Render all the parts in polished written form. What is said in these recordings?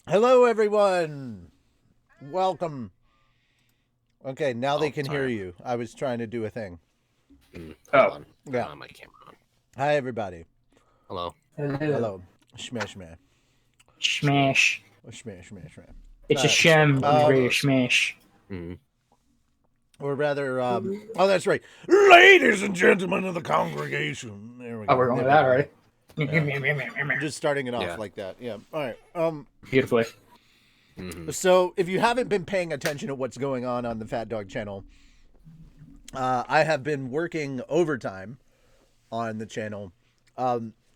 Hello, everyone. Welcome. Okay, now they Oh, can hear sorry. you. I was trying to do a thing. Hold Oh, on. I Yeah. don't have my camera on. Hi, everybody. Hello. hello. Hello. Shmeh, shmeh. Smash. Shmeh, shmeh, shmeh. It's a All sham, Hello, Andrea fellas. Smash. Mm. Or rather, oh, that's right. Ladies and gentlemen of the congregation. There we Oh, go. we're going with Nip it. that already. Yeah. Just starting it off Yeah. like that. Yeah. All right. Beautifully. Mm-hmm. So if you haven't been paying attention to what's going on the Fat Dog channel, I have been working overtime on the channel.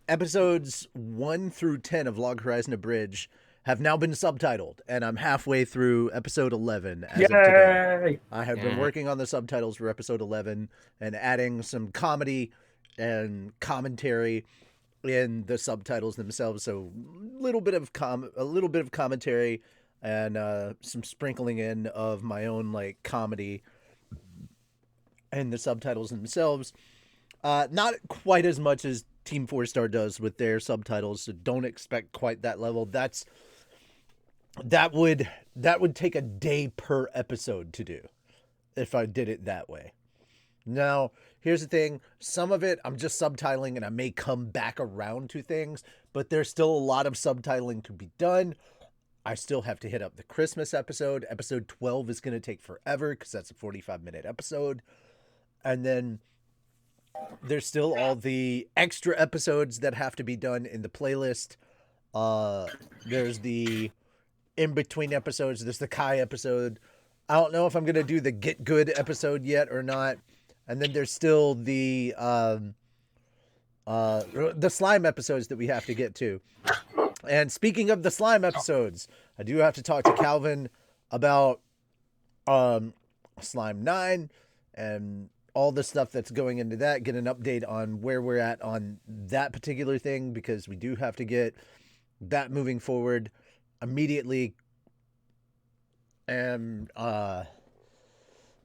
Episodes 1 through 10 of Log Horizon Abridged have now been subtitled, and I'm halfway through episode 11 as of today. Yay! I have been working on the subtitles for episode 11 and adding some comedy and commentary in the subtitles themselves. So a little bit of commentary and some sprinkling in of my own like comedy in the subtitles themselves. Not quite as much as Team 4 Star does with their subtitles, so don't expect quite that level. That would take a day per episode to do if I did it that way. Now, here's the thing. Some of it I'm just subtitling and I may come back around to things, but there's still a lot of subtitling to be done. I still have to hit up the Christmas episode. Episode 12 is going to take forever because that's a 45-minute episode. And then there's still all the extra episodes that have to be done in the playlist. There's the in-between episodes. There's the Kai episode. I don't know if I'm going to do the Get Good episode yet or not. And then there's still the slime episodes that we have to get to. And speaking of the slime episodes, I do have to talk to Calvin about Slime 9 and all the stuff that's going into that, get an update on where we're at on that particular thing, because we do have to get that moving forward immediately. And I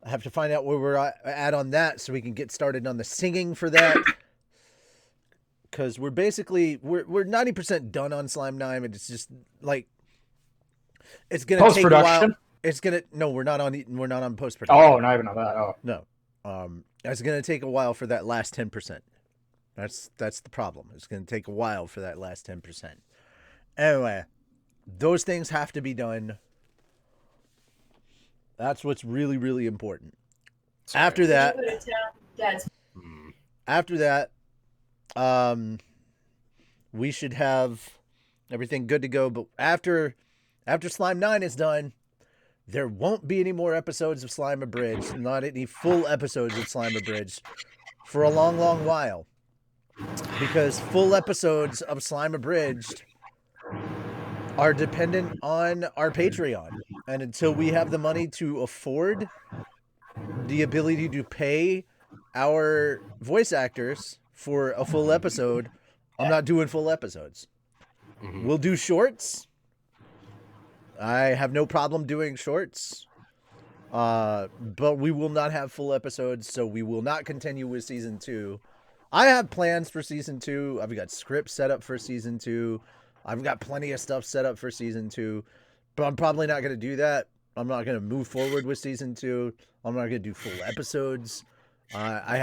have to find out where we're at on that so we can get started on the singing for that. Because we're 90% done on Slime 9, and it's just like it's gonna take a while. Post-production? It's gonna we're not on post production. Oh, not even on that. Oh. No. It's gonna take a while for that last 10%. That's the problem. It's gonna take a while for that last 10%. Anyway, those things have to be done. That's what's really, really important. Sorry. After that, Mm. after that, we should have everything good to go. But after Slime 9 is done, there won't be any more episodes of Slime Abridged, not any full episodes of Slime Abridged for a long, long while. Because full episodes of Slime Abridged are dependent on our Patreon. And until we have the money to afford the ability to pay our voice actors for a full episode, I'm not doing full episodes. Mm-hmm. We'll do shorts. I have no problem doing shorts. But we will not have full episodes, so we will not continue with season 2. I have plans for season 2. I've got scripts set up for season 2. I've got plenty of stuff set up for season 2. But I'm probably not going to do that. I'm not going to move forward with season 2. I'm not going to do full episodes. I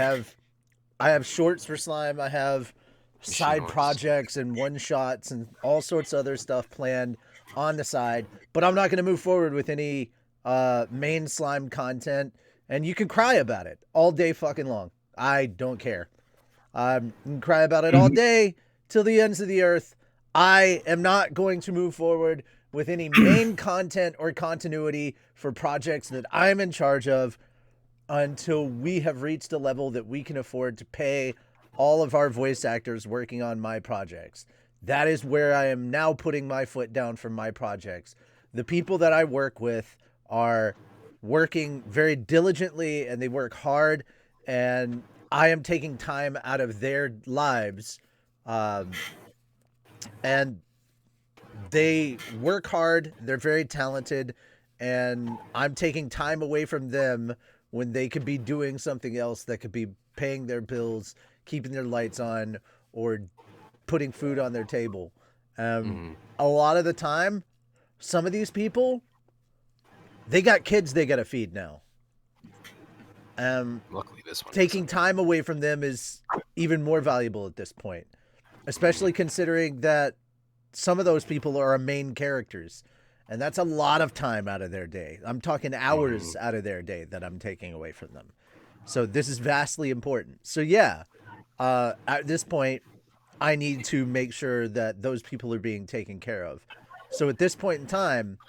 have shorts for Slime. I have side projects and one-shots and all sorts of other stuff planned on the side. But I'm not going to move forward with any main Slime content. And you can cry about it all day fucking long. I don't care. You can cry about it all day till the ends of the earth. I am not going to move forward with any main content or continuity for projects that I'm in charge of until we have reached a level that we can afford to pay all of our voice actors working on my projects. That is where I am now putting my foot down for my projects. The people that I work with are working very diligently and they work hard, and I am taking time out of their lives. And they work hard. They're very talented, and I'm taking time away from them when they could be doing something else that could be paying their bills, keeping their lights on, or putting food on their table. A lot of the time, some of these people, they got kids they got to feed now. Luckily, this one Taking time away from them is even more valuable at this point, especially considering that some of those people are our main characters, and that's a lot of time out of their day. I'm talking hours out of their day that I'm taking away from them. So this is vastly important. So yeah, at this point, I need to make sure that those people are being taken care of. So at this point in time,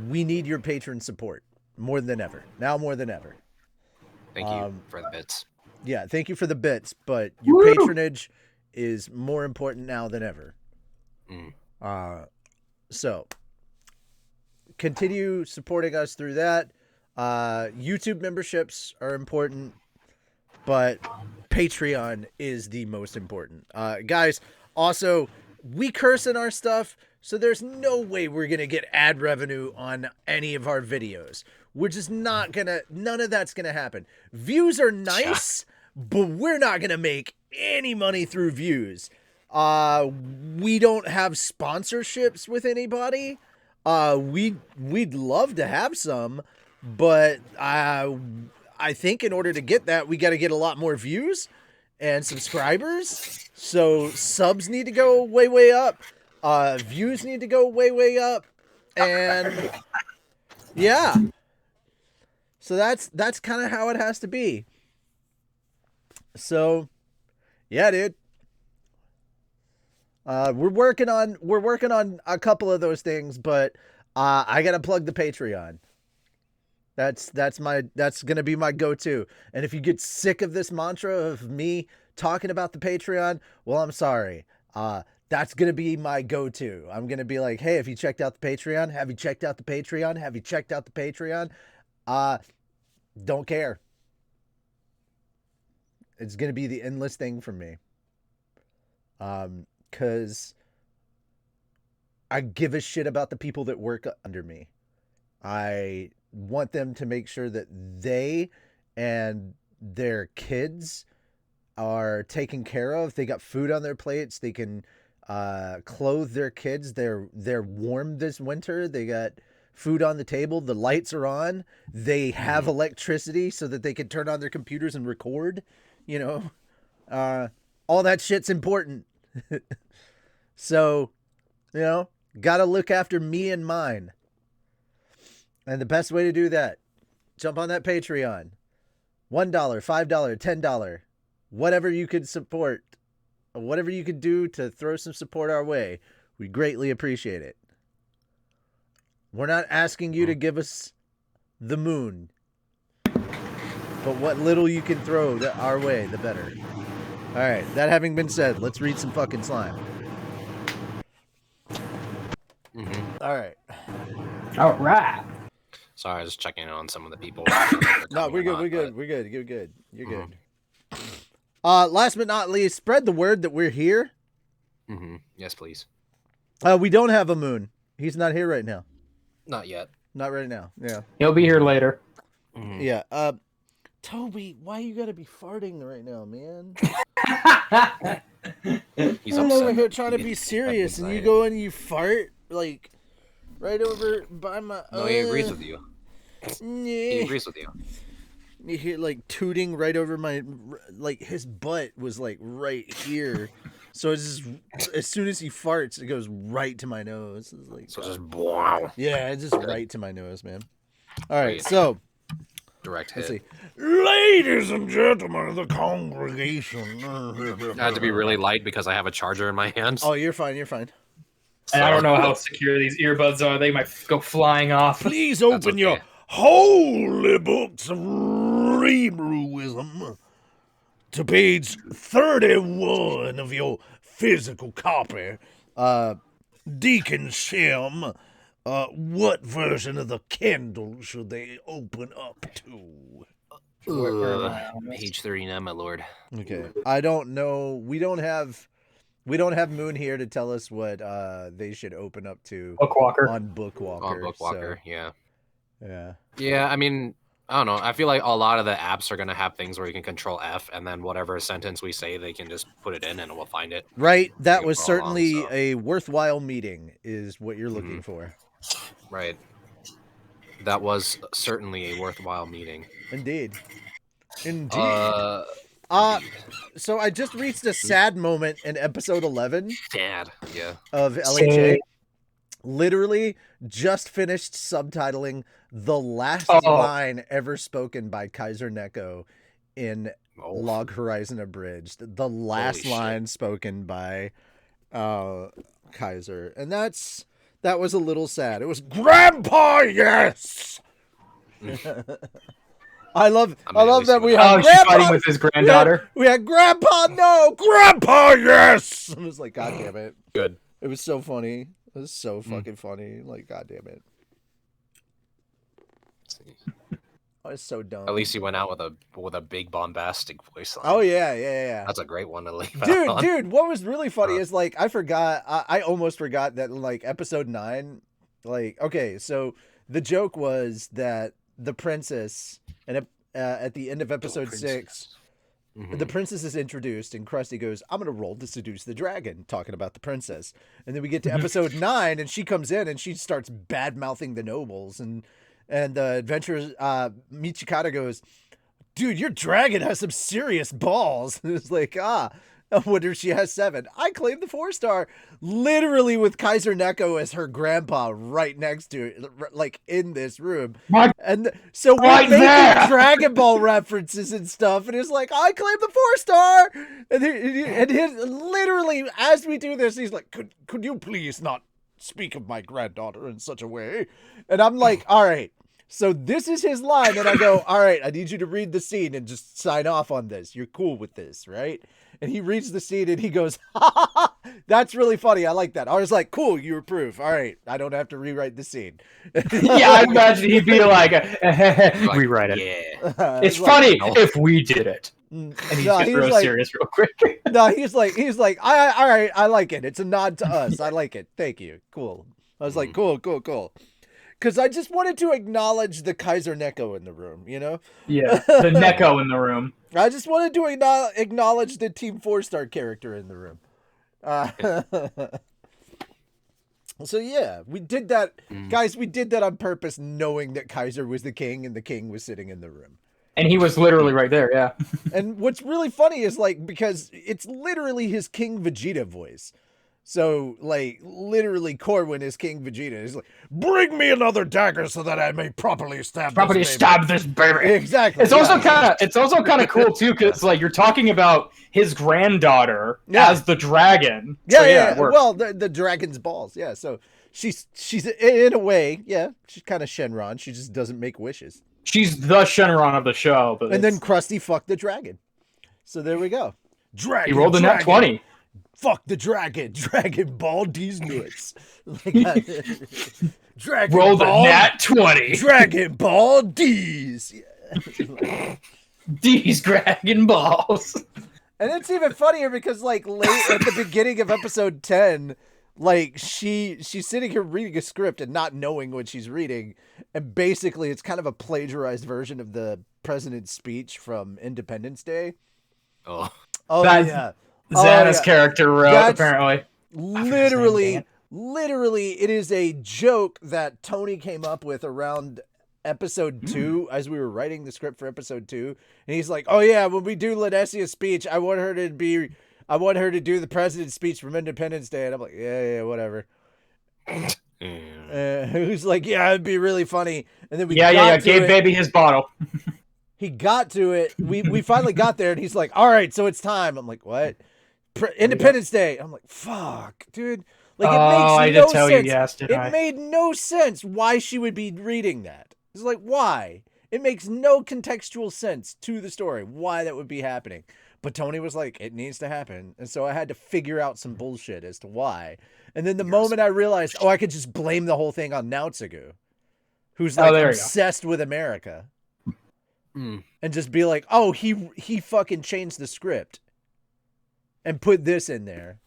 we need your patron support more than ever. Now more than ever. Thank you for the bits. Yeah, thank you for the bits, but your patronage is more important now than ever. So continue supporting us through that. YouTube memberships are important, but Patreon is the most important. Guys, also, we curse in our stuff, so there's no way we're going to get ad revenue on any of our videos. We're just not going to, none of that's going to happen. Views are nice, but we're not going to make any money through views. We don't have sponsorships with anybody. We'd love to have some, but I think in order to get that, we got to get a lot more views and subscribers. So subs need to go way, way up. Views need to go way, way up. And yeah. So that's kind of how it has to be. So yeah, dude. We're working on a couple of those things, but I gotta plug the Patreon. That's gonna be my go-to. And if you get sick of this mantra of me talking about the Patreon, well, I'm sorry. That's gonna be my go-to. I'm gonna be like, hey, have you checked out the Patreon? Have you checked out the Patreon? Have you checked out the Patreon? Don't care. It's gonna be the endless thing for me. Because I give a shit about the people that work under me. I want them to make sure that they and their kids are taken care of. They got food on their plates. They can clothe their kids. They're warm this winter. They got food on the table. The lights are on. They have electricity so that they can turn on their computers and record. You know, all that shit's important. So, you know, gotta look after me and mine. And the best way to do that, jump on that Patreon. $1, $5, $10, whatever you could support, whatever you could do to throw some support our way, we greatly appreciate it. We're not asking you to give us the moon, but what little you can throw our way, the better. All right, that having been said, let's read some fucking slime. All right. All right. Sorry, I was checking in on some of the people. No, we're good. We're good. You're good. You're good. Last but not least, spread the word that we're here. Yes, please. We don't have a moon. He's not here right now. Not yet. Not right now. Yeah. He'll be here later. Yeah. Toby, why you gotta be farting right now, man? He's I'm upset. over here trying to be serious, and you go and you fart like right over by my. No, he agrees with you. He Yeah. agrees with you. You hear like tooting right over my, like his butt was like right here, so it's just as soon as he farts, it goes right to my nose. It's like, So just wow. yeah, it's just right to my nose, man. All right, Wait. so Direct let's hit. see, ladies and gentlemen of the congregation. I had to be really light because I have a charger in my hands. Oh, you're fine. You're fine. And I don't know how secure these earbuds are. They might go flying off. Please That's open your okay. holy books of Hebrewism to page 31 of your physical copy. Deacon Shem, what version of the candle should they open up to? Page 39, my lord. Okay. I don't know. We don't have Moon here to tell us what they should open up to Bookwalker. on Bookwalker. On Bookwalker, so, yeah. yeah. Yeah, I mean, I don't know. I feel like a lot of the apps are gonna have things where you can control F, and then whatever sentence we say, they can just put it in, and we'll find it. Right. We That can was follow along, certainly so. a worthwhile meeting, is what you're looking Mhm. for. Right. That was certainly a worthwhile meeting. Indeed. Indeed. Uh, So I just reached a sad moment in episode 11 Dad. Yeah. of LHA. Literally just finished subtitling the last line ever spoken by Kaiser Neko in Log Horizon Abridged. The last line spoken by Kaiser. And that was a little sad. It was Grandpa, yes. I love that we had she's fighting with his granddaughter. We had Grandpa, no, Grandpa, yes. I was like, God damn it. Good. It was so funny. It was so fucking funny. Like, God damn it. I was so dumb. At least he went out with a big bombastic voice line. Oh yeah. That's a great one to leave dude, out on. Dude, what was really funny is like I almost forgot that like episode 9, like, okay, so the joke was that the princess, and at the end of episode 6, the princess is introduced and Krusty goes, I'm gonna roll to seduce the dragon, talking about the princess. And then we get to episode 9 and she comes in and she starts bad mouthing the nobles, and the adventurers, Michikata goes, dude, your dragon has some serious balls. And it's like, I wonder if she has 7. I claim the 4-star, literally with Kaiser Neko as her grandpa right next to it, like in this room. What? And so we're making Dragon Ball references and stuff, and it's like, I claim the 4-star. And literally, as we do this, he's like, could you please not speak of my granddaughter in such a way? And I'm like, all right. So this is his line, and I go, all right, I need you to read the scene and just sign off on this. You're cool with this, right? And he reads the scene, and he goes, ha, ha, ha, that's really funny. I like that. I was like, cool, you approve. All right, I don't have to rewrite the scene. Yeah, I imagine he'd be like, rewrite it. Yeah. It's funny if we did it. And he's just real serious real quick. No, he's like, all right, I like it. It's a nod to us. I like it. Thank you. Cool. I was like, cool. Because I just wanted to acknowledge the Kaiser Neko in the room, you know? Yeah, the Neko in the room. I just wanted to acknowledge the Team 4-star character in the room. So yeah, we did that. Guys, we did that on purpose, knowing that Kaiser was the king and the king was sitting in the room. And he was literally right there, yeah. And what's really funny is, like, because it's literally his King Vegeta voice. So, like, literally Corwin is King Vegeta. He's like, bring me another dagger so that I may properly stab this baby. Exactly. It's also kind of cool too, because like you're talking about his granddaughter as the dragon. Yeah, so, yeah. Well, the dragon's balls. Yeah. So she's in a way, yeah, she's kind of Shenron. She just doesn't make wishes. She's the Shenron of the show. But and then Krusty fucked the dragon. So there we go. Dragon. He rolled a nat 20. Fuck the dragon. Dragon Ball D's nuts. Dragon rolled Ball, a nat 20. Dragon Ball D's. D's Dragon Balls. And it's even funnier because, like, late at the beginning of episode 10, like, she's sitting here reading a script and not knowing what she's reading. And basically, it's kind of a plagiarized version of the president's speech from Independence Day. Oh, yeah. Xana's character wrote, apparently. Literally, it is a joke that Tony came up with around episode 2 as we were writing the script for episode 2. And he's like, oh yeah, when we do Lanesia's speech, I want her to do the president's speech from Independence Day. And I'm like, yeah, whatever. Who's like, yeah, it'd be really funny. And then we gave baby his bottle. He got to it. We finally got there, and he's like, all right, so it's time. I'm like, what? Independence Day. I'm like, fuck, dude. Like, it makes no sense. It made no sense why she would be reading that. It's like, why? It makes no contextual sense to the story why that would be happening. But Tony was like, it needs to happen. And so I had to figure out some bullshit as to why. And then the moment I realized, I could just blame the whole thing on Naotsugu, who's like obsessed with America. And just be like, oh, he fucking changed the script and put this in there.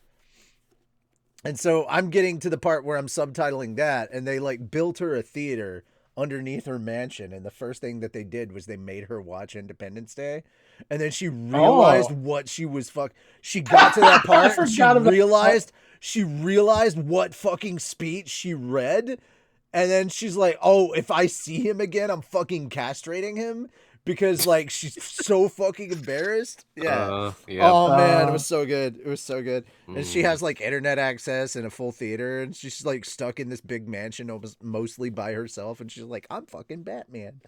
And so I'm getting to the part where I'm subtitling that, and they like built her a theater underneath her mansion, and the first thing that they did was they made her watch Independence Day, and then she realized what she was She got to that part, and she realized what fucking speech she read, and then she's like, "Oh, if I see him again, I'm fucking castrating him." Because like she's so fucking embarrassed. Yeah. Oh man, it was so good. It was so good. And she has like internet access and a full theater, and she's like stuck in this big mansion mostly by herself. And she's like, I'm fucking Batman.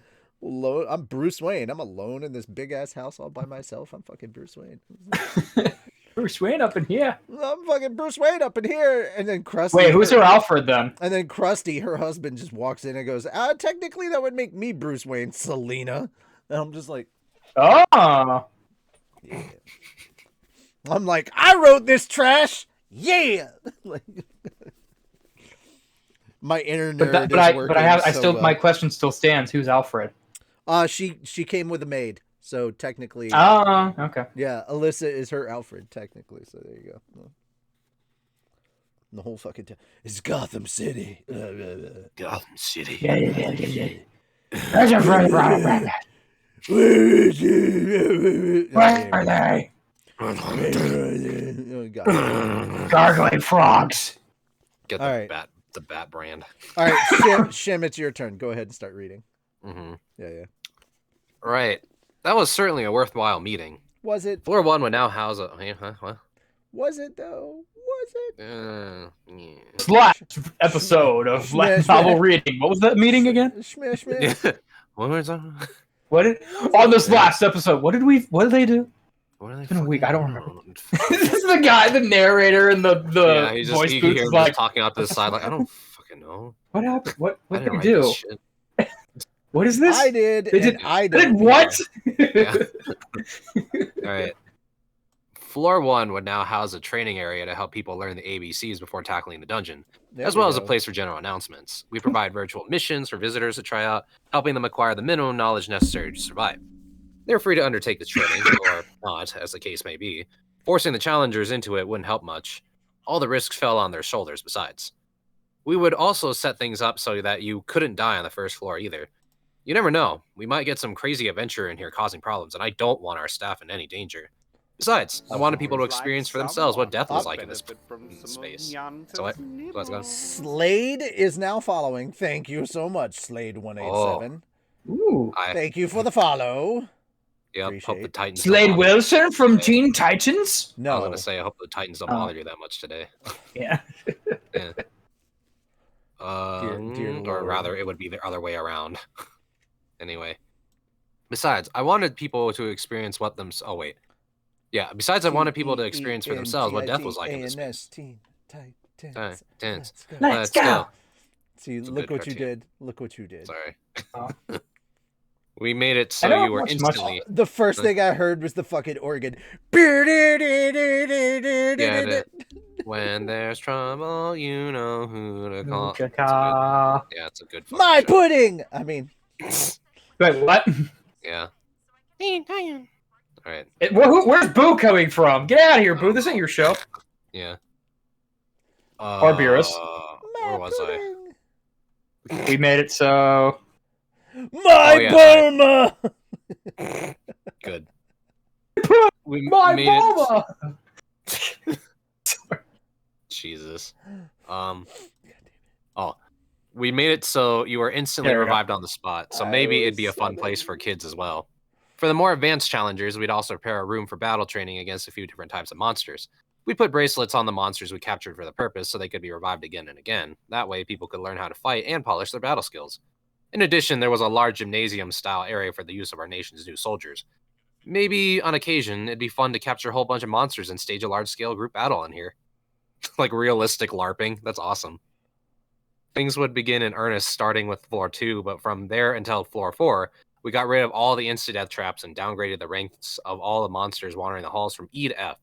I'm Bruce Wayne. I'm alone in this big ass house all by myself. I'm fucking Bruce Wayne. Bruce Wayne up in here. I'm fucking Bruce Wayne up in here. And then Krusty. Wait, who's her Alfred then? And then Krusty, her husband, just walks in and goes, technically that would make me Bruce Wayne, Selena. And I'm just like, oh. Yeah. I'm like, I wrote this trash. Yeah. Like, my inner nerd my question still stands. Who's Alfred? She came with a maid, so technically. Oh, okay. Yeah, Alyssa is her Alfred technically. So there you go. The whole fucking town is Gotham City. Gotham City. Yeah. Where are they? Gargling frogs. Get the bat brand. All right, Shim, it's your turn. Go ahead and start reading. Mm-hmm. Yeah. Right. That was certainly a worthwhile meeting. Was it? Floor 1 would now house a... What? Was it, though? Was it? Yeah. Last episode of novel reading. What was that meeting again? Shmish. What was that? On this last episode, what did they do? What are they? It's been a week. I don't remember. This is the guy, the narrator, and the voice booth is like talking out to the side. Like, I don't fucking know. What happened? What did they do? What is this? I did. I did what? Yeah. All right. Floor 1 would now house a training area to help people learn the ABCs before tackling the dungeon, as well as a place for general announcements. We provide virtual missions for visitors to try out, helping them acquire the minimum knowledge necessary to survive. They're free to undertake the training, or not, as the case may be. Forcing the challengers into it wouldn't help much. All the risks fell on their shoulders besides. We would also set things up so that you couldn't die on the first floor either. You never know. We might get some crazy adventurer in here causing problems, and I don't want our staff in any danger. Besides, I wanted people to experience for themselves what death was like in this space. So let's go. Slade is now following. Thank you so much, Slade187. Ooh. Thank you for the follow. Yep, hope the Titans. Slade Wilson from Teen Titans? No. I was going to say, I hope the Titans don't bother you that much today. Yeah. Yeah. Dear or rather, it would be the other way around. Anyway. Besides, I wanted people to experience what them. Oh, wait. Yeah, besides, I wanted people to experience for themselves what death was like in this space. Let's go. See, look what you did. Look what you did. Sorry. We made it so you were instantly... The first thing I heard was the fucking organ. When there's trouble, you know who to call. Yeah, it's a good My show. Pudding! I mean... Wait, what? Yeah. All right. Where's Boo coming from? Get out of here, Boo. This ain't your show. Yeah. Barbarous. Where was I? We made it so... Burma! Good. We made Burma! Jesus. We made it so you were instantly revived on the spot, so maybe it'd be a fun place for kids as well. For the more advanced challengers, we'd also prepare a room for battle training against a few different types of monsters. We put bracelets on the monsters we captured for the purpose so they could be revived again and again. That way, people could learn how to fight and polish their battle skills. In addition, there was a large gymnasium-style area for the use of our nation's new soldiers. Maybe, on occasion, it'd be fun to capture a whole bunch of monsters and stage a large-scale group battle in here. Like realistic LARPing. That's awesome. Things would begin in earnest starting with floor 2, but from there until floor 4, we got rid of all the insta-death traps and downgraded the ranks of all the monsters wandering the halls from E to F.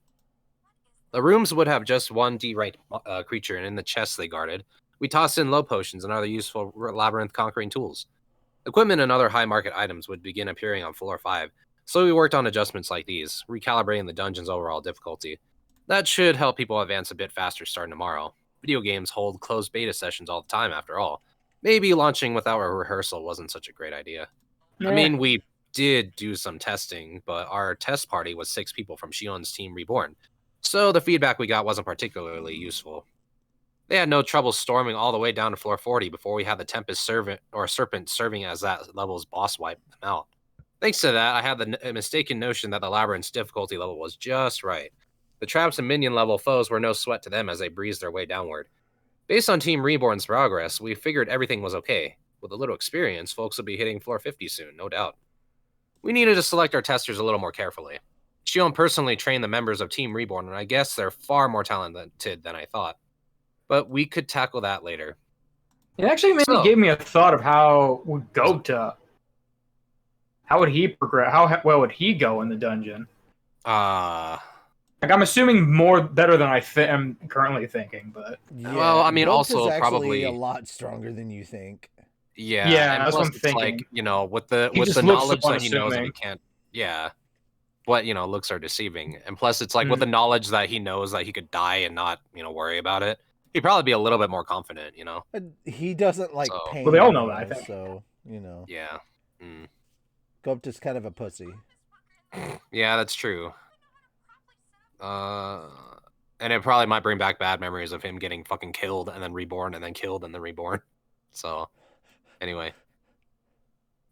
The rooms would have just one D-rank creature, and in the chests they guarded, we tossed in low potions and other useful labyrinth-conquering tools. Equipment and other high-market items would begin appearing on floor 5, so we worked on adjustments like these, recalibrating the dungeon's overall difficulty. That should help people advance a bit faster starting tomorrow. Video games hold closed beta sessions all the time, after all. maybe launching without a rehearsal wasn't such a great idea. I mean, we did do some testing, but our test party was 6 people from Shion's team Reborn, so the feedback we got wasn't particularly useful. They had no trouble storming all the way down to floor 40 before we had the Tempest Serpent serving as that level's boss wipe them out. Thanks to that, I had the mistaken notion that the Labyrinth's difficulty level was just right. The traps and minion level foes were no sweat to them as they breezed their way downward. Based on Team Reborn's progress, we figured everything was okay. With a little experience, folks will be hitting floor 50 soon, no doubt. We needed to select our testers a little more carefully. Shion personally trained the members of Team Reborn, and I guess they're far more talented than I thought. But we could tackle that later. It actually gave me a thought of how would Gota. How would he progress? How well would he go in the dungeon? Like, I'm assuming better than I am currently thinking, but Yeah, well, I mean, Goats also is probably a lot stronger than you think. Yeah, and plus that's what I'm it's thinking. like, you know, with the just knowledge looks that he knows that he unassuming. can't. Yeah, but you know, looks are deceiving, and plus it's like with the knowledge that he knows that he could die and not, you know, worry about it. He'd probably be a little bit more confident, you know. He doesn't like So- pain. Well, they all know that, though, I think. So you know, Yeah. Gopta's kind of a pussy. Yeah, that's true. And it probably might bring back bad memories of him getting fucking killed and then reborn and then killed and then reborn. So, anyway.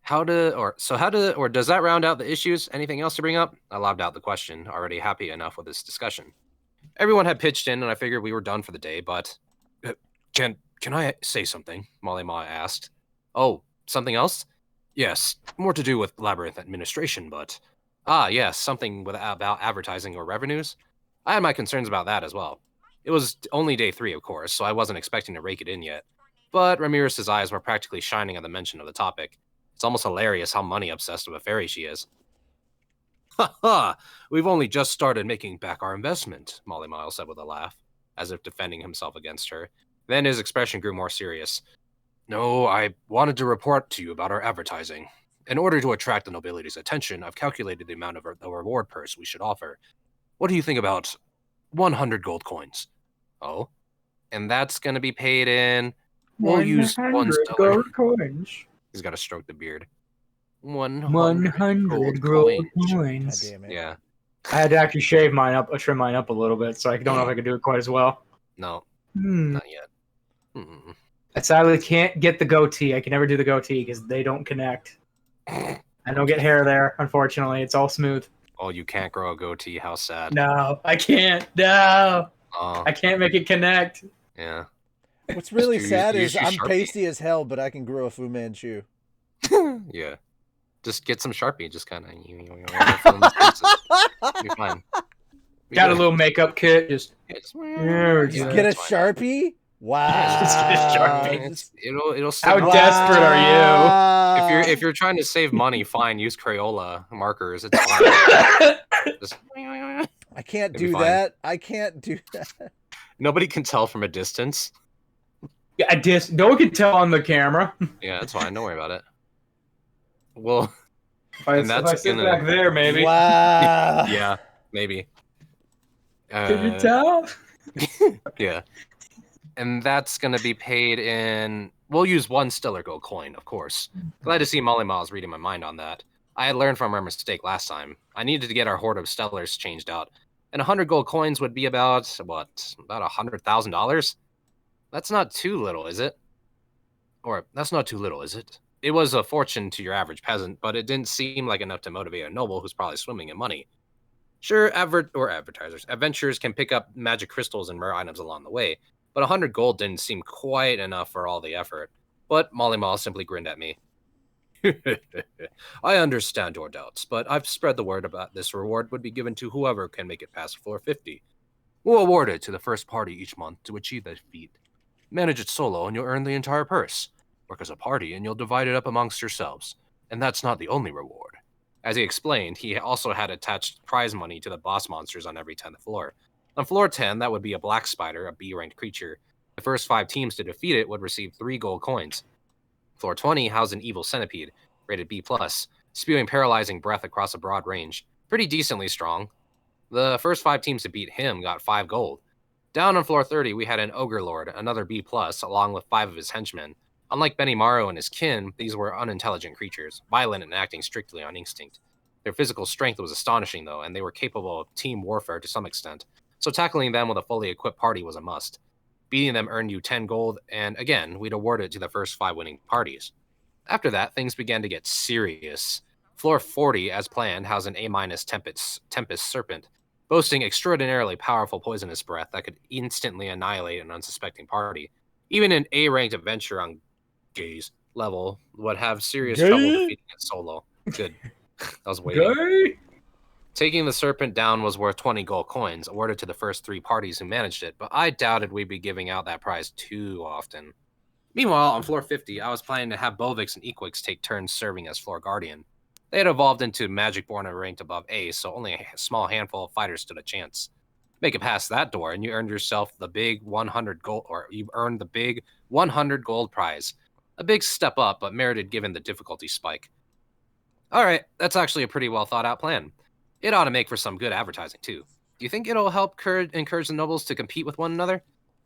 Does that round out the issues? Anything else to bring up? I lobbed out the question, already happy enough with this discussion. Everyone had pitched in and I figured we were done for the day, but can I say something? Molly Ma asked. Oh, something else? Yes, more to do with Labyrinth administration, but yes, something about advertising or revenues. I had my concerns about that as well. It was only day 3, of course, so I wasn't expecting to rake it in yet. But Ramirez's eyes were practically shining at the mention of the topic. It's almost hilarious how money-obsessed of a fairy she is. Ha ha! We've only just started making back our investment, Molly Miles said with a laugh, as if defending himself against her. Then his expression grew more serious. No, I wanted to report to you about our advertising. In order to attract the nobility's attention, I've calculated the amount of the reward purse we should offer. What do you think about 100 gold coins? Oh? And that's going to be paid in... We'll use 1 stellar. gold coins. He's got to stroke the beard. 100 gold coins. God damn it. Yeah. I had to actually trim mine up a little bit, so I don't know if I could do it quite as well. No, not yet. I sadly can't get the goatee. I can never do the goatee because they don't connect. I don't get hair there, unfortunately. It's all smooth. Oh, you can't grow a goatee. How sad. No, I can't. No. Oh, I can't make it connect. yeah. What's really sad use is your I'm Sharpie. pasty as hell, but I can grow a Fu Manchu. Yeah. Just get some Sharpie. Just kind of... You're fine. Got a little makeup kit. Just Just get a Sharpie? Wow. Just get a Sharpie. Just- It'll stick How on. desperate are Wow. If you're trying to save money, fine. Use Crayola markers. It's fine. Just... I can't It'll be do fine. that. I can't do that. Nobody can tell from a distance. Yeah, no one can tell on the camera. Yeah, that's fine. Don't worry about it. Well, If I sit back there, maybe. Wow. yeah, maybe. Can you tell? Yeah. And that's going to be paid in... We'll use 1 stellar gold coin, of course. Glad to see Molly Miles reading my mind on that. I had learned from our mistake last time. I needed to get our hoard of stellars changed out. And 100 gold coins would be about, what, about $100,000? That's not too little, is it? Or, that's not too little, is it? It was a fortune to your average peasant, but it didn't seem like enough to motivate a noble who's probably swimming in money. Sure, adventurers can pick up magic crystals and rare items along the way, but 100 gold didn't seem quite enough for all the effort. But Molly Mall simply grinned at me. I understand your doubts, but I've spread the word about this reward would be given to whoever can make it past floor 50. We'll award it to the first party each month to achieve that feat. Manage it solo and you'll earn the entire purse. Work as a party and you'll divide it up amongst yourselves. And that's not the only reward. As he explained, he also had attached prize money to the boss monsters on every 10th floor. On floor 10, that would be a black spider, a B-ranked creature. The first 5 teams to defeat it would receive 3 gold coins. Floor 20 housed an evil centipede, rated B+, spewing paralyzing breath across a broad range. Pretty decently strong. The first 5 teams to beat him got 5 gold. Down on floor 30, we had an ogre lord, another B+, along with 5 of his henchmen. Unlike Benimaru and his kin, these were unintelligent creatures, violent and acting strictly on instinct. Their physical strength was astonishing, though, and they were capable of team warfare to some extent, so tackling them with a fully equipped party was a must. Beating them earned you 10 gold, and again, we'd award it to the first 5 winning parties. After that, things began to get serious. Floor 40, as planned, housed an A- Tempest Serpent, boasting extraordinarily powerful poisonous breath that could instantly annihilate an unsuspecting party. Even an A-ranked adventurer on Gaze level would have serious trouble defeating it solo. Good. I was waiting. Gay? Taking the serpent down was worth 20 gold coins, awarded to the first 3 parties who managed it, but I doubted we'd be giving out that prize too often. Meanwhile, on floor 50, I was planning to have Bovix and Equix take turns serving as floor guardian. They had evolved into Magicborn and ranked above A, so only a small handful of fighters stood a chance. Make it past that door, and you earned yourself the big 100 gold, or you earned the big 100 gold prize. A big step up, but merited given the difficulty spike. Alright, that's actually a pretty well thought out plan. It ought to make for some good advertising, too. Do you think it'll help encourage the nobles to compete with one another?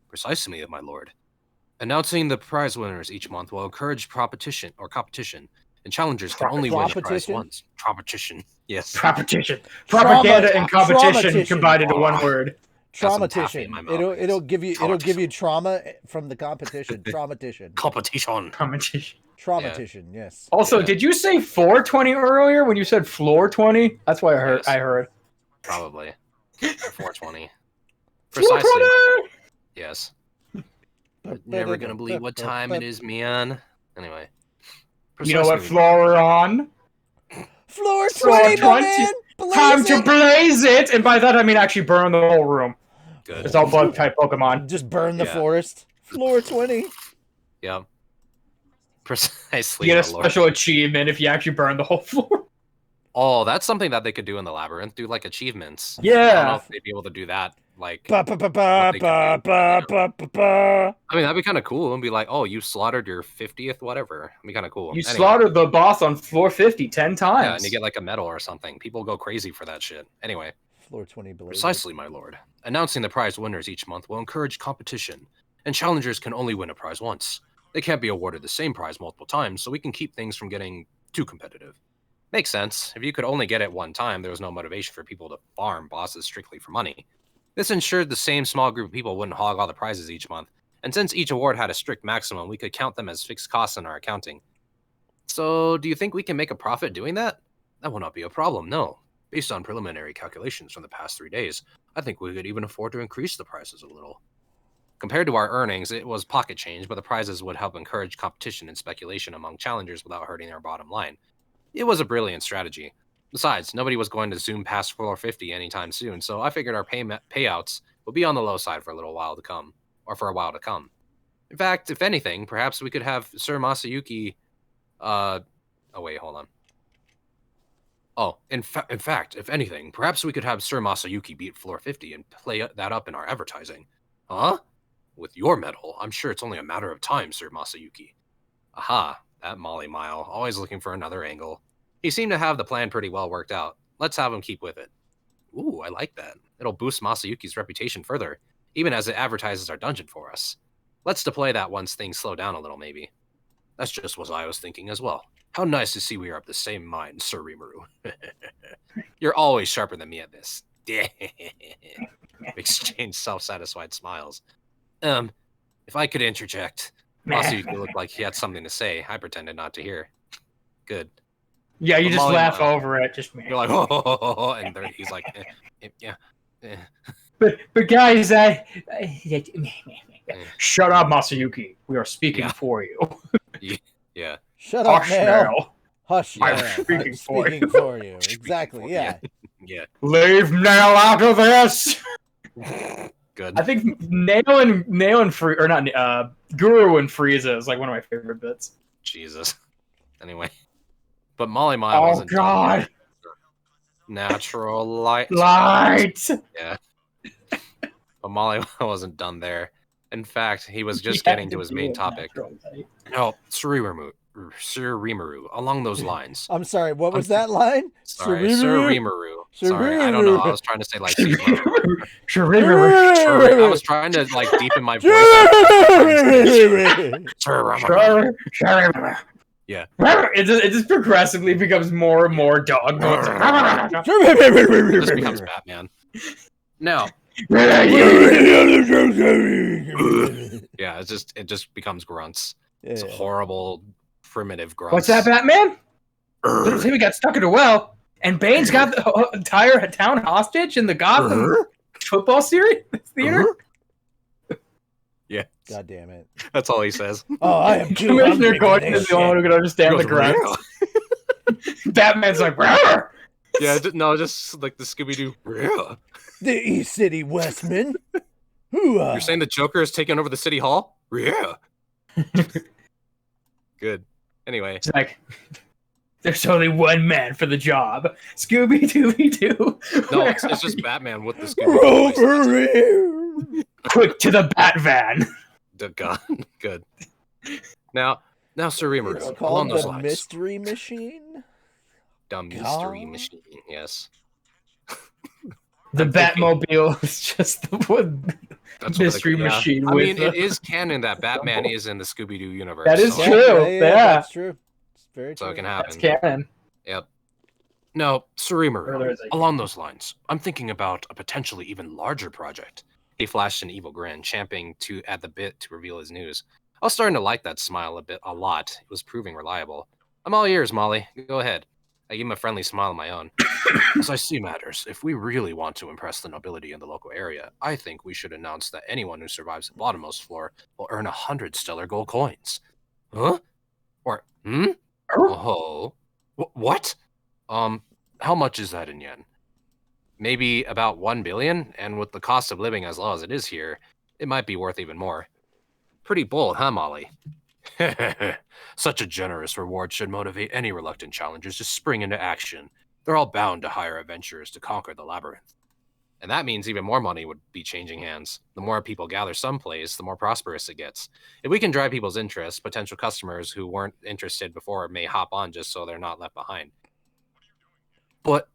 Precisely, my lord. Announcing the prize winners each month will encourage competition, and challengers can only win the prize once. Competition, yes. Competition. Propaganda and competition combined into one word. Traumatition. It'll give you trauma from the competition. Traumatition. Traumatition. Yes. Also, did you say 420 earlier when you said floor 20? That's why I heard. Yes. I heard. Probably. 420. Precisely. 420! Yes. Never gonna believe what time it is, man. Anyway. You know what floor we're on? Floor 20, man! Time to blaze it! And by that I mean actually burn the whole room. Good. It's all bug type Pokemon. Just burn the forest. Floor 20. Yep. Precisely. You get a special achievement if you actually burn the whole floor. Oh, that's something that they could do in the labyrinth. Do like achievements. Yeah. I don't know if they'd be able to do that. Like, I mean, that'd be kind of cool. And be like, oh, you slaughtered your 50th, whatever. It'd be kind of cool. You slaughtered the boss on floor 50 10 times. Yeah, and you get like a medal or something. People go crazy for that shit. Anyway. Floor 20 below. Precisely, my lord. Announcing the prize winners each month will encourage competition, and challengers can only win a prize once. They can't be awarded the same prize multiple times, so we can keep things from getting too competitive. Makes sense. If you could only get it one time, there was no motivation for people to farm bosses strictly for money. This ensured the same small group of people wouldn't hog all the prizes each month, and since each award had a strict maximum, we could count them as fixed costs in our accounting. So, do you think we can make a profit doing that? That will not be a problem, no. Based on preliminary calculations from the past 3 days, I think we could even afford to increase the prices a little. Compared to our earnings, it was pocket change, but the prizes would help encourage competition and speculation among challengers without hurting their bottom line. It was a brilliant strategy. Besides, nobody was going to zoom past floor 50 anytime soon, so I figured our payouts would be on the low side for a while to come. In fact, if anything, perhaps we could have Sir Masayuki... Oh, wait, hold on. Oh, in fact, if anything, perhaps we could have Sir Masayuki beat floor 50 and play that up in our advertising. Huh? With your medal, I'm sure it's only a matter of time, Sir Masayuki. Aha, that Molly Mile, always looking for another angle. He seemed to have the plan pretty well worked out. Let's have him keep with it. Ooh, I like that. It'll boost Masayuki's reputation further, even as it advertises our dungeon for us. Let's deploy that once things slow down a little, maybe. That's just what I was thinking as well. How nice to see we are of the same mind, Sir Rimuru. You're always sharper than me at this. Exchange self-satisfied smiles. If I could interject, Masayuki looked like he had something to say. I pretended not to hear. Good. Yeah, you just laugh over it. Just you're like, oh, and he's like, yeah. But guys, shut up, Masayuki. We are speaking for you. Yeah. Shut up, Nail. Hush, I'm speaking for you. Exactly. Yeah. Yeah. Leave Nail out of this. Good. I think Nail and Guru and Frieza is like one of my favorite bits. Jesus. Anyway. But Molly Mile wasn't done. Natural light. Yeah. But Molly wasn't done there. In fact, he was just getting to his main topic. No, Suriramute. Sir Rimuru, along those lines. I'm sorry, what was that line? Sorry, Sir Rimuru. Sorry, I don't know. I was trying to say like Sure. I was trying to like deepen my voice. Yeah. It just progressively becomes more and more dog. This becomes Batman. Now. Yeah, it just becomes grunts. It's horrible, primitive grunts. What's that, Batman? We got stuck in a well, and Bane's got the entire town hostage in the Gotham football series theater. Yeah. God damn it. That's all he says. Oh, I am too Commissioner Gordon is the only one who can understand the grunts. Batman's like, Rawr! Yeah, no, just like the Scooby-Doo. The East City Westman. You're saying the Joker has taken over the city hall? Yeah. Good. Anyway. It's like, there's only one man for the job. Scooby-Dooby-Doo. No, it's just Batman with the Scooby-Doo. Quick to the Bat Van. The gun. Good. Now, Sir Rimuru, It's along called those the lines. Mystery Machine? Dumb mystery machine, yes. The Batmobile is just the one mystery machine. I mean, it is canon that Batman is in the Scooby-Doo universe. That is so true. Yeah, that's true. It's very true. So it can happen. That's canon. Yep. No, Sir Rimuru, along those lines, I'm thinking about a potentially even larger project. He flashed an evil grin, champing at the bit to reveal his news. I was starting to like that smile a lot. It was proving reliable. I'm all ears, Molly. Go ahead. I gave him a friendly smile of my own. As I see matters, if we really want to impress the nobility in the local area, I think we should announce that anyone who survives the bottommost floor will earn 100 stellar gold coins. Huh? Or, Oh. What? How much is that in yen? Maybe about 1 billion, and with the cost of living as low as it is here, it might be worth even more. Pretty bold, huh, Molly? Such a generous reward should motivate any reluctant challengers to spring into action. They're all bound to hire adventurers to conquer the labyrinth. And that means even more money would be changing hands. The more people gather someplace, the more prosperous it gets. If we can drive people's interest, potential customers who weren't interested before may hop on just so they're not left behind. But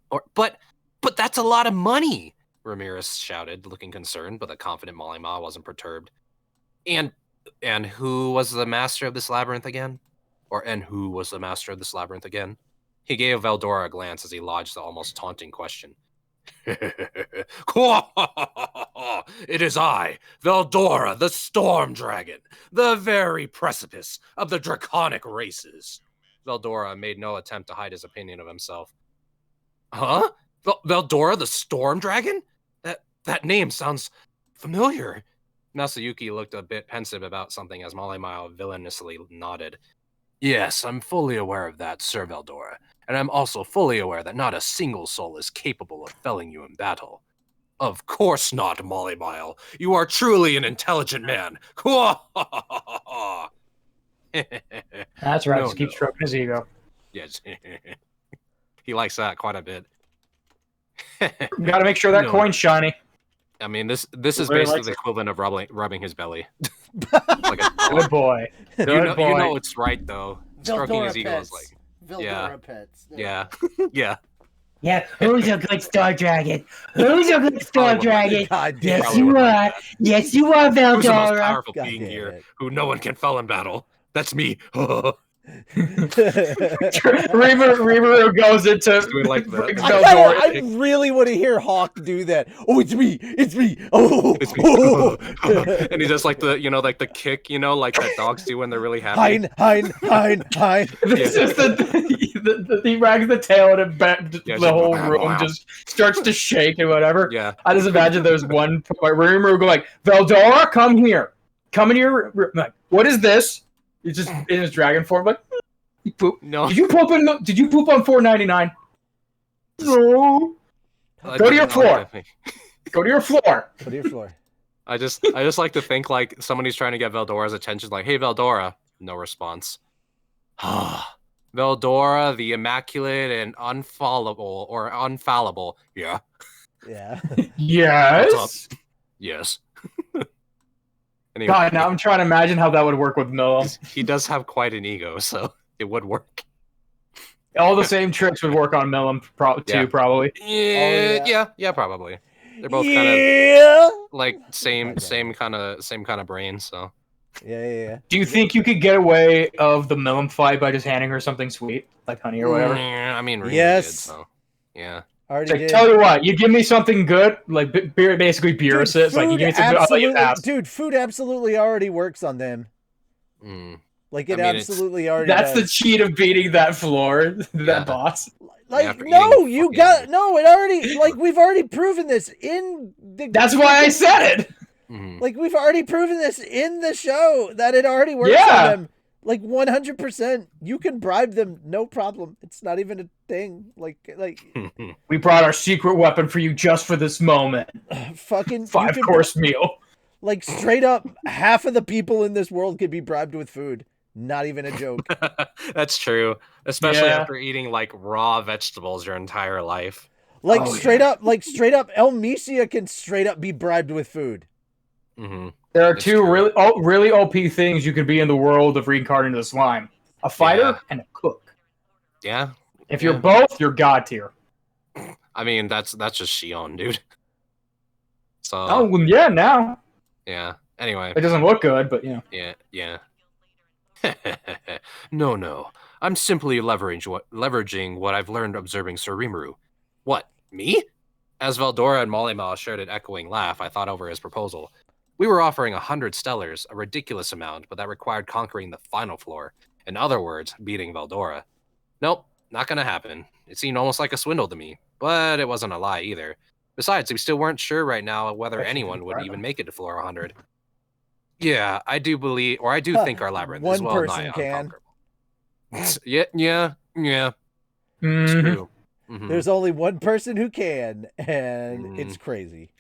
that's a lot of money, Ramirez shouted, looking concerned, but the confident Molly Ma wasn't perturbed. And who was the master of this labyrinth again? And who was the master of this labyrinth again? He gave Veldora a glance as he lodged the almost taunting question. It is I, Veldora, the Storm Dragon, the very precipice of the draconic races. Veldora made no attempt to hide his opinion of himself. Huh? Veldora, the Storm Dragon? That name sounds familiar. Masayuki looked a bit pensive about something as Molly Mile villainously nodded. Yes, I'm fully aware of that, Sir Veldora, and I'm also fully aware that not a single soul is capable of felling you in battle. Of course not, Molly Mile. You are truly an intelligent man. That's right. Just keep stroking his ego. Yes. He likes that quite a bit. Gotta make sure that coin's shiny. I mean, this is basically the equivalent of rubbing his belly. Like Good boy. You know it's right, though. Stroking his ego is like... Veldora pets. Yeah. Yeah. Yeah, who's a good Star Dragon? Who's a good Star Dragon? Yes, you are. Yes, you are, Who's the most Veldora. powerful being here who no one can fell in battle? That's me. Rimuru goes into like that. I really want to hear Hawk do that. Oh, it's me. It's me. Oh, it's me. And he does like the the kick, like that dogs do when they're really happy. Hein. This is he wags the tail and the whole room just starts to shake and whatever. Yeah. I just imagine there's one point where Rimuru go like, Veldora, come here. Come in here. Like, what is this? He's just in his dragon form, like, you poop. No. Did you poop on 499? No. Go to your floor. Go to your floor. Go to your floor. I just like to think like somebody's trying to get Veldora's attention, like, hey Veldora. No response. Veldora, the immaculate and unfallible. Yeah. Yeah. Yes. What's up? Yes. Anyway, God, now I'm trying to imagine how that would work with Noah. he does have quite an ego, so it would work. All the same tricks would work on Millum too, probably. Yeah, probably. They're both kind of like same kind of brain. So yeah. Do you think you could get away of the Millum fight by just handing her something sweet, like honey or whatever? I mean, Rena yes. did, so yeah. Like, tell you what, you give me something good, like basically beer assists. Like, you give me something good, I'll let you pass. Dude, food absolutely already works on them. Like it absolutely already. That's the cheat of beating that floor, that boss. Like no, you got no. It already like we've already proven this in the. That's why I said it. Like we've already proven this in the show that it already works on them. Like 100%, you can bribe them, no problem. It's not even a thing. Like we brought our secret weapon for you just for this moment. Fucking 5-course meal. Like straight up, half of the people in this world could be bribed with food. Not even a joke. That's true, especially after eating like raw vegetables your entire life. Like straight up, Elmesia can straight up be bribed with food. There are two really OP things you could be in the world of reincarnating the slime: a fighter and a cook. Yeah. If you're both, you're god tier. I mean, that's just Shion, dude. So. Oh well, yeah. Now. Yeah. Anyway. It doesn't look good, but you know. Yeah. No. I'm simply leveraging what I've learned observing Sir Rimuru. What? Me? As Veldora and Molima shared an echoing laugh, I thought over his proposal. We were offering 100 stellars, a ridiculous amount, but that required conquering the final floor. In other words, beating Veldora. Nope, not gonna happen. It seemed almost like a swindle to me, but it wasn't a lie either. Besides, we still weren't sure right now whether anyone would even make it to floor 100. Yeah, I do think our labyrinth is well nigh unconquerable. Yeah. It's true. There's only one person who can, and it's crazy.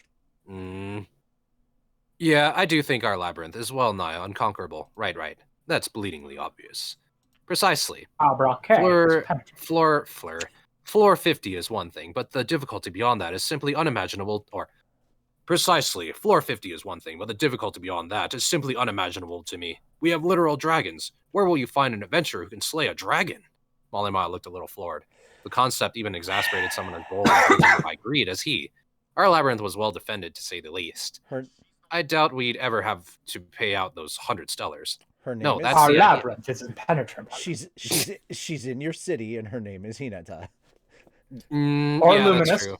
Yeah, I do think our labyrinth is well nigh unconquerable. Right. That's bleedingly obvious. Precisely. Floor 50 is one thing, but the difficulty beyond that is simply unimaginable, Precisely. Floor 50 is one thing, but the difficulty beyond that is simply unimaginable to me. We have literal dragons. Where will you find an adventurer who can slay a dragon? Molly-Ma looked a little floored. The concept even exasperated someone as bold and by greed as he. Our labyrinth was well defended, to say the least. I doubt we'd ever have to pay out those 100 stellars. Her name our labyrinth is impenetrable. She's in your city, and her name is Hinata. Luminous. That's true.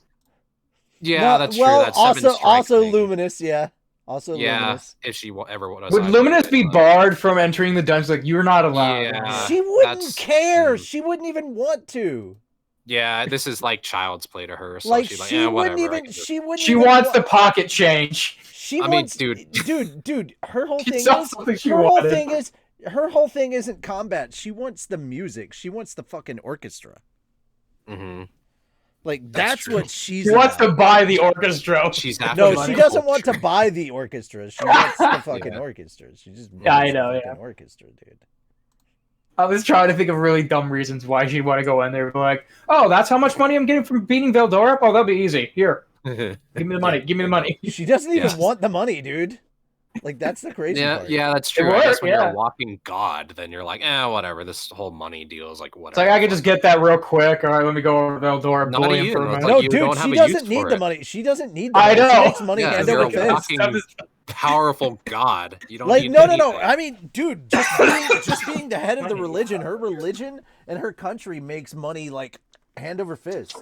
Yeah, that's true. That's also Luminous. Yeah, also Luminous. If she ever would Luminous be barred from entering the dungeon? Like, you're not allowed. Yeah, she wouldn't care. She wouldn't even want to. Yeah, this is like child's play to her. So like she's like, she whatever. She wants the pocket change. Dude. Her whole thing isn't combat. She wants the music. She wants the fucking orchestra. Like that's what she wants to buy the orchestra. She's she doesn't want to buy the orchestra. She wants the fucking orchestra. She just wants the fucking orchestra, dude. I was trying to think of really dumb reasons why she'd want to go in there. Like, oh, that's how much money I'm getting from beating Veldora? Oh, that'll be easy. Here. Give me the money. Give me the money. She doesn't even want the money, dude. Like, that's the crazy part. Yeah, that's true. I guess when you're a walking god, then you're like, whatever. This whole money deal is like, whatever. It's like, I could just get that real quick. All right, let me go over to Veldora. Bully him for a minute. No, dude, she doesn't need the money. She doesn't need the money. I know. She makes money hand over fist. Powerful god. You don't like need no. anything. I mean, dude, just being the head of the religion, her religion and her country makes money like hand over fist.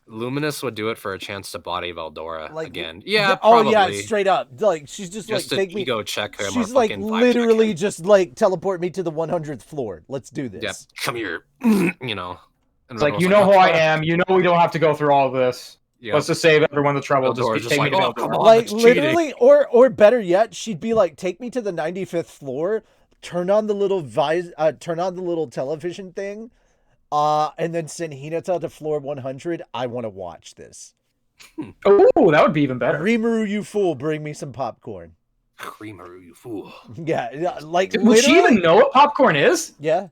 Luminous would do it for a chance to body Veldora again. Yeah, probably. Oh yeah, straight up. Like she's just like take me. Ego check her. She's like literally just like teleport me to the 100th floor. Let's do this. Yep. Come here. You know. It's like you know who I am. You know we don't have to go through all of this. Yep. Let's just save everyone the trouble. Just take me to Veldora. Like literally, or better yet, she'd be like, take me to the 95th floor. Turn on the little television thing. And then send Hinata to floor 100. I want to watch this. Oh, that would be even better. Rimuru, you fool, bring me some popcorn. Rimuru, you fool. Yeah, like would she even know what popcorn is? Yeah.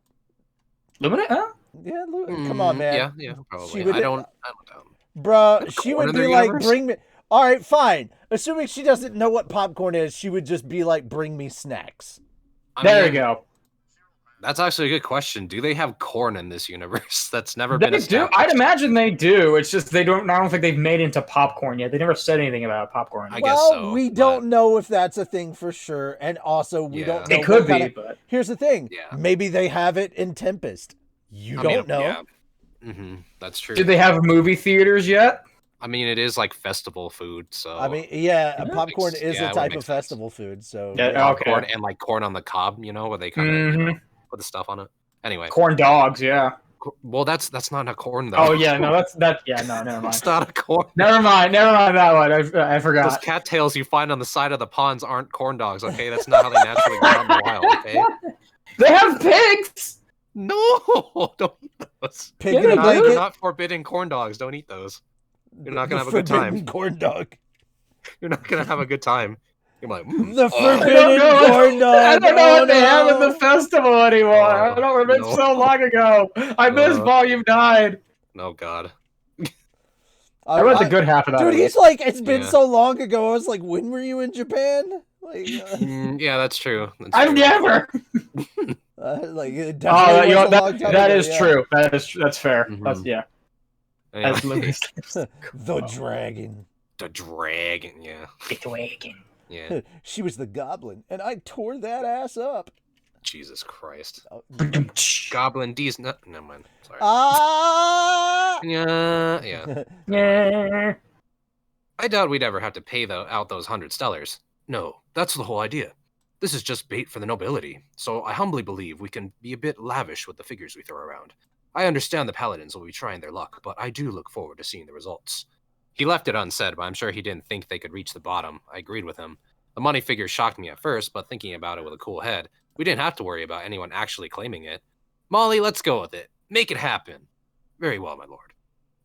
Luminate, huh? Yeah, come on, man. Yeah, probably. I don't know. Bruh, she would be like, bring me. All right, fine. Assuming she doesn't know what popcorn is, she would just be like, bring me snacks. There you go. That's actually a good question. Do they have corn in this universe? That's never They been do. established. I'd imagine they do. It's just I don't think they've made it into popcorn yet. They never said anything about popcorn. I guess so. We don't know if that's a thing for sure, and also we don't know. It could what be, but here's the thing. Yeah. Maybe they have it in Tempest. You don't know. Yeah. That's true. Did they have movie theaters yet? I mean, it is like festival food, so. I mean, popcorn is a type of sense. festival food, so. Yeah, okay. Corn and like corn on the cob, where they kind of put the stuff on it. Anyway. Corn dogs, yeah. Well, that's not a corn though. Oh yeah, no, no, never mind. It's not a corn. Never mind that one. I forgot. Those cattails you find on the side of the ponds aren't corn dogs, okay? That's not how they naturally grow out in the wild, okay? They have pigs. No, don't eat those. Pig in a They're blanket. not forbidden corn dogs. Don't eat those. You're not gonna have a good time. Corn dog. You're not gonna have a good time. You're like, the forbidden corn dog. I don't know what they have in the festival anymore. I don't remember. It's so long ago. I missed Volume 9. Oh God. I read the good half of that. Dude, he's like, it's been so long ago. I was like, when were you in Japan? Like, yeah, that's true. I've never. That is true. That's fair. That's Anyway. The dragon. The dragon, yeah. The dragon. Yeah. She was the goblin, and I tore that ass up. Jesus Christ. Goblin D's not. Never mind. Sorry. Yeah. I doubt we'd ever have to pay out those 100 stellars. No, that's the whole idea. This is just bait for the nobility, so I humbly believe we can be a bit lavish with the figures we throw around. I understand the paladins will be trying their luck, but I do look forward to seeing the results. He left it unsaid, but I'm sure he didn't think they could reach the bottom. I agreed with him. The money figure shocked me at first, but thinking about it with a cool head, we didn't have to worry about anyone actually claiming it. Molly, let's go with it. Make it happen. Very well, my lord.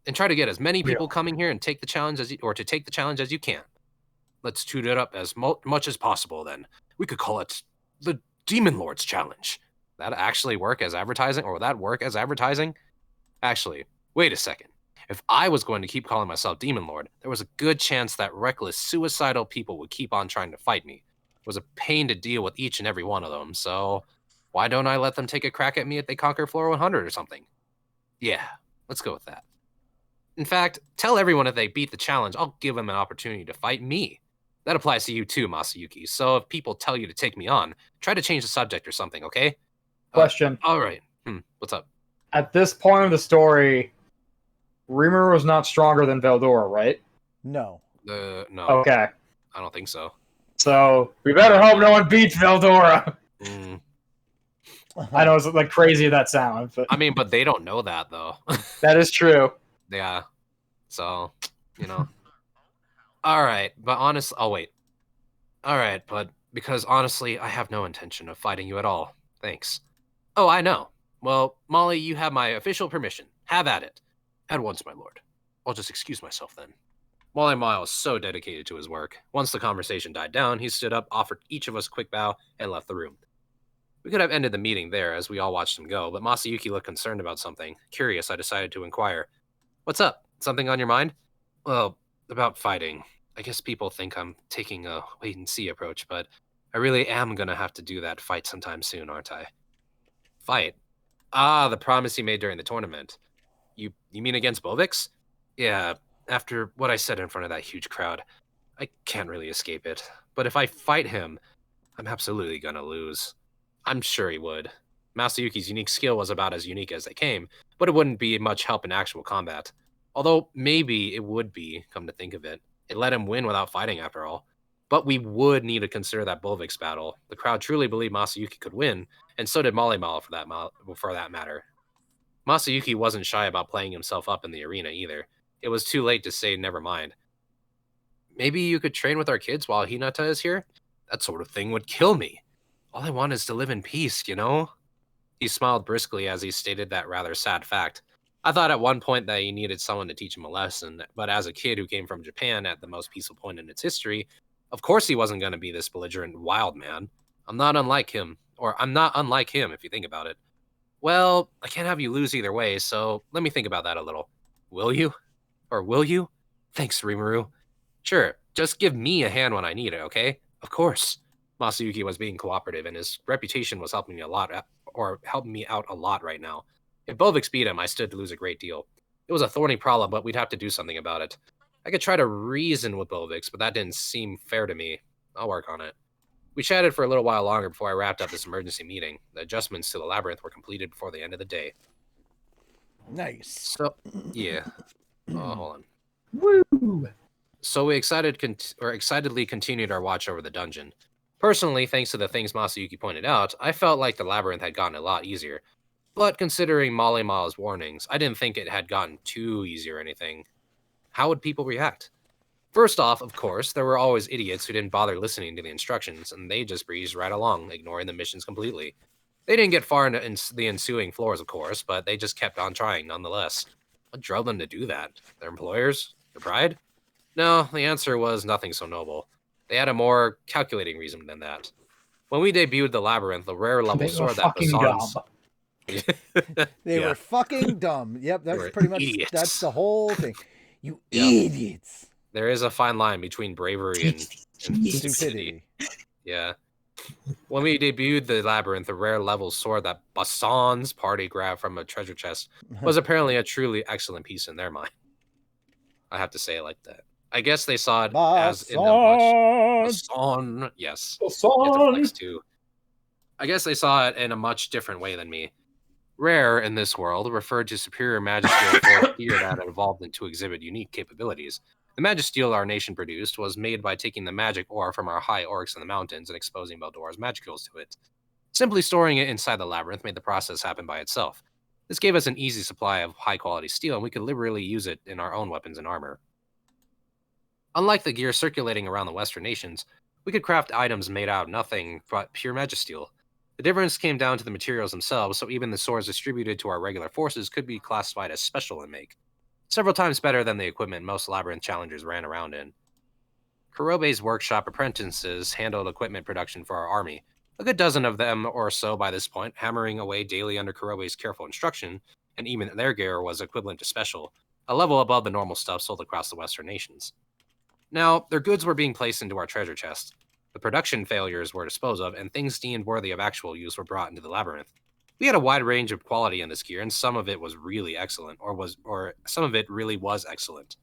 And try to get as many people coming here and take the challenge as you can. Let's toot it up as much as possible then. We could call it the Demon Lord's Challenge. That actually work as advertising, or would that work as advertising? Actually, wait a second. If I was going to keep calling myself Demon Lord, there was a good chance that reckless, suicidal people would keep on trying to fight me. It was a pain to deal with each and every one of them, so why don't I let them take a crack at me if they conquer floor 100 or something? Yeah, let's go with that. In fact, tell everyone if they beat the challenge, I'll give them an opportunity to fight me. That applies to you too, Masayuki, so if people tell you to take me on, try to change the subject or something, okay? Question. All right. What's up? At this point of the story, Rimuru was not stronger than Veldora, right? No. No. Okay. I don't think so. So we better hope no one beats Veldora. I know it's like crazy that sounds, but I mean, but they don't know that though. that is true. Yeah. So, All right, but honestly, I'll wait. All right, but because honestly, I have no intention of fighting you at all. Thanks. Oh, I know. Well, Molly, you have my official permission. Have at it. At once, my lord. I'll just excuse myself then. Molly Mile was so dedicated to his work. Once the conversation died down, he stood up, offered each of us a quick bow, and left the room. We could have ended the meeting there as we all watched him go, but Masayuki looked concerned about something. Curious, I decided to inquire. What's up? Something on your mind? Well, about fighting. I guess people think I'm taking a wait-and-see approach, but I really am gonna have to do that fight sometime soon, aren't I? Fight? Ah, the promise he made during the tournament. You mean against Bovix? Yeah, after what I said in front of that huge crowd, I can't really escape it. But if I fight him, I'm absolutely gonna lose. I'm sure he would. Masayuki's unique skill was about as unique as they came, but it wouldn't be much help in actual combat. Although maybe it would be, come to think of it. It let him win without fighting after all. But we would need to consider that Bolvix battle. The crowd truly believed Masayuki could win, and so did Molly Mal for that matter. Masayuki wasn't shy about playing himself up in the arena either. It was too late to say never mind. Maybe you could train with our kids while Hinata is here? That sort of thing would kill me. All I want is to live in peace, He smiled briskly as he stated that rather sad fact. I thought at one point that he needed someone to teach him a lesson, but as a kid who came from Japan at the most peaceful point in its history, of course he wasn't going to be this belligerent wild man. I'm not unlike him if you think about it. Well, I can't have you lose either way, so let me think about that a little. Will you? Or will you? Thanks, Rimuru. Sure, just give me a hand when I need it, okay? Of course. Masayuki was being cooperative, and his reputation was helping me a lot me out a lot right now. If Bovix beat him, I stood to lose a great deal. It was a thorny problem, but we'd have to do something about it. I could try to reason with Bovix, but that didn't seem fair to me. I'll work on it. We chatted for a little while longer before I wrapped up this emergency meeting. The adjustments to the labyrinth were completed before the end of the day. Nice. So, yeah. Hold on. Woo! So we excitedly continued our watch over the dungeon. Personally, thanks to the things Masayuki pointed out, I felt like the labyrinth had gotten a lot easier. But considering Molly Ma's warnings, I didn't think it had gotten too easy or anything. How would people react? First off, of course, there were always idiots who didn't bother listening to the instructions, and they just breezed right along, ignoring the missions completely. They didn't get far into the ensuing floors, of course, but they just kept on trying nonetheless. What drove them to do that? Their employers? Their pride? No, the answer was nothing so noble. They had a more calculating reason than that. When we debuted the labyrinth, the rare level sword that Basan's... They were fucking dumb. Yep, that's pretty much idiots. That's the whole thing. You idiots. There is a fine line between bravery and Stupidity. Yeah. When we debuted the labyrinth, the rare level sword that Basan's party grabbed from a treasure chest was apparently a truly excellent piece in their mind. I have to say it like that. I guess they saw it as in a much... Basan. Yes. Basan. Flex too. I guess they saw it in a much different way than me. Rare in this world referred to superior magisteel gear that had evolved into exhibit unique capabilities. The magisteel our nation produced was made by taking the magic ore from our high orcs in the mountains and exposing Beldora's magicals to it. Simply storing it inside the labyrinth made the process happen by itself. This gave us an easy supply of high-quality steel, and we could liberally use it in our own weapons and armor. Unlike the gear circulating around the Western nations, we could craft items made out of nothing but pure magisteel. The difference came down to the materials themselves, so even the swords distributed to our regular forces could be classified as special in make. Several times better than the equipment most labyrinth challengers ran around in. Kurobe's workshop apprentices handled equipment production for our army, a good dozen of them or so by this point, hammering away daily under Kurobe's careful instruction, and even their gear was equivalent to special, a level above the normal stuff sold across the Western nations. Now, their goods were being placed into our treasure chest. The production failures were disposed of, and things deemed worthy of actual use were brought into the labyrinth. We had a wide range of quality in this gear, and some of it was really excellent, or some of it really was excellent.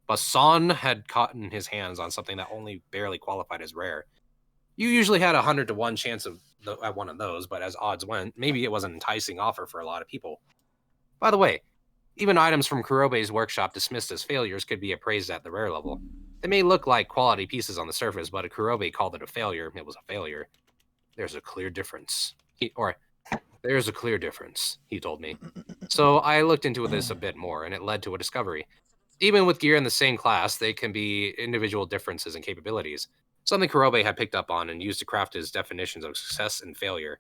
Basan had gotten his hands on something that only barely qualified as rare. You usually had 100 to 1 chance at one of those, but as odds went, maybe it was an enticing offer for a lot of people. By the way, even items from Kurobe's workshop dismissed as failures could be appraised at the rare level. They may look like quality pieces on the surface, but if Kurobe called it a failure, it was a failure. There's a clear difference. There's a clear difference, he told me. So I looked into this a bit more, and it led to a discovery. Even with gear in the same class, they can be individual differences in capabilities, something Kurobe had picked up on and used to craft his definitions of success and failure.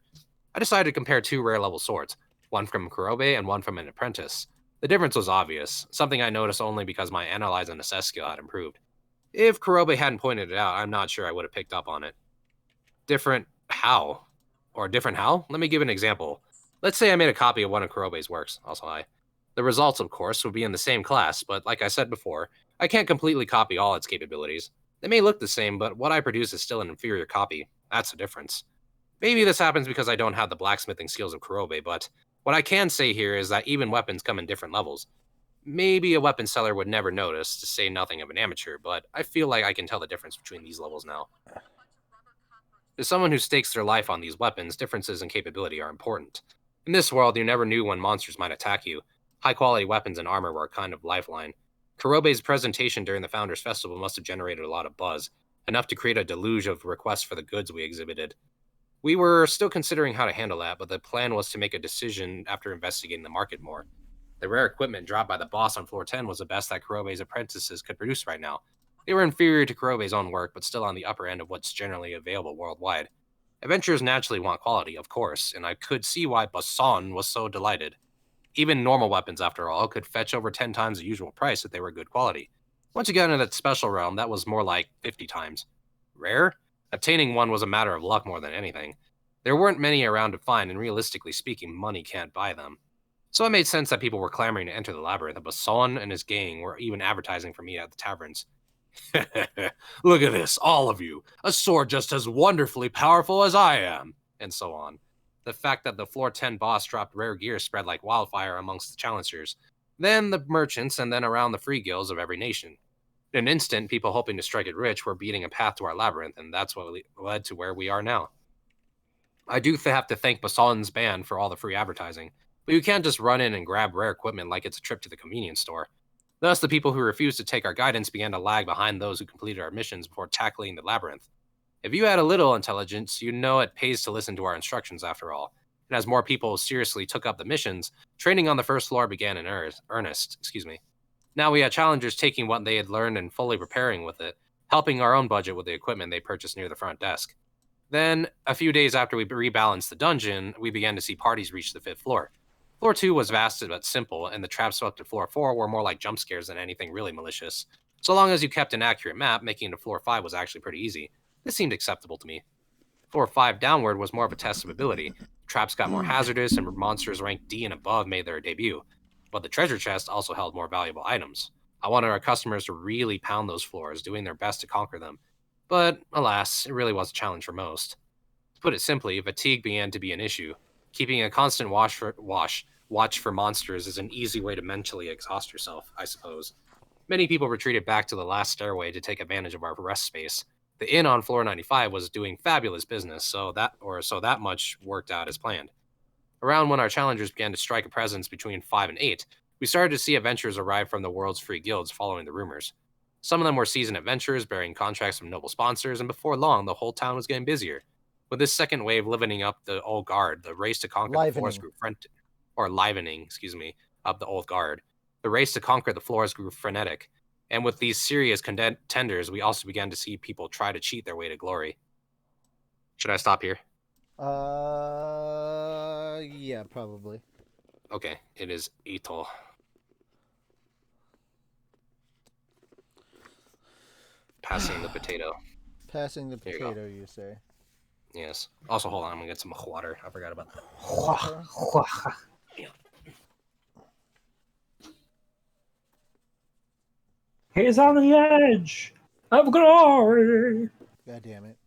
I decided to compare two rare-level swords, one from Kurobe and one from an apprentice. The difference was obvious, something I noticed only because my analyze and assess skill had improved. If Kurobe hadn't pointed it out, I'm not sure I would have picked up on it. Different how? Or different how? Let me give an example. Let's say I made a copy of one of Kurobe's works, also high. The results, of course, would be in the same class, but like I said before, I can't completely copy all its capabilities. They may look the same, but what I produce is still an inferior copy. That's the difference. Maybe this happens because I don't have the blacksmithing skills of Kurobe, but what I can say here is that even weapons come in different levels. Maybe a weapon seller would never notice, to say nothing of an amateur, but I feel like I can tell the difference between these levels now. To someone who stakes their life on these weapons, differences in capability are important. In this world, you never knew when monsters might attack you. High-quality weapons and armor were a kind of lifeline. Kurobe's presentation during the Founders Festival must have generated a lot of buzz, enough to create a deluge of requests for the goods we exhibited. We were still considering how to handle that, but the plan was to make a decision after investigating the market more. The rare equipment dropped by the boss on floor 10 was the best that Kurobe's apprentices could produce right now. They were inferior to Kurobe's own work, but still on the upper end of what's generally available worldwide. Adventurers naturally want quality, of course, and I could see why Basan was so delighted. Even normal weapons, after all, could fetch over 10 times the usual price if they were good quality. Once you got into that special realm, that was more like 50 times. Rare? Obtaining one was a matter of luck more than anything. There weren't many around to find, and realistically speaking, money can't buy them. So it made sense that people were clamoring to enter the labyrinth, and Basan and his gang were even advertising for me at the taverns. Look at this, all of you. A sword just as wonderfully powerful as I am. And so on. The fact that the floor 10 boss dropped rare gear spread like wildfire amongst the challengers, then the merchants, and then around the free guilds of every nation. In an instant, people hoping to strike it rich were beating a path to our labyrinth, and that's what led to where we are now. I do have to thank Basalin's band for all the free advertising, but you can't just run in and grab rare equipment like it's a trip to the convenience store. Thus, the people who refused to take our guidance began to lag behind those who completed our missions before tackling the labyrinth. If you had a little intelligence, you know it pays to listen to our instructions after all. And as more people seriously took up the missions, training on the first floor began in earnest. Now we had challengers taking what they had learned and fully preparing with it, helping our own budget with the equipment they purchased near the front desk. Then, a few days after we rebalanced the dungeon, we began to see parties reach the 5th floor. Floor 2 was vast but simple, and the traps up to floor 4 were more like jump scares than anything really malicious. So long as you kept an accurate map, making it to floor 5 was actually pretty easy. This seemed acceptable to me. Floor 5 downward was more of a test of ability. Traps got more hazardous, and monsters ranked D and above made their debut. But the treasure chest also held more valuable items. I wanted our customers to really pound those floors, doing their best to conquer them. But, alas, it really was a challenge for most. To put it simply, fatigue began to be an issue. Keeping a constant watch for monsters is an easy way to mentally exhaust yourself, I suppose. Many people retreated back to the last stairway to take advantage of our rest space. The inn on floor 95 was doing fabulous business, so that much worked out as planned. Around when our challengers began to strike a presence between 5 and 8, we started to see adventurers arrive from the world's free guilds following the rumors. Some of them were seasoned adventurers bearing contracts from noble sponsors, and before long, the whole town was getting busier. With this second wave livening up the old guard, the race to conquer the floors grew up the old guard. The race to conquer the floors grew frenetic, and with these serious contenders, we also began to see people try to cheat their way to glory. Should I stop here? Yeah, probably. Okay, it is Ito. Passing the potato. Passing the potato, you say? Yes. Also, hold on, I'm gonna get some water. I forgot about that. Water? He's on the edge of glory. God damn it.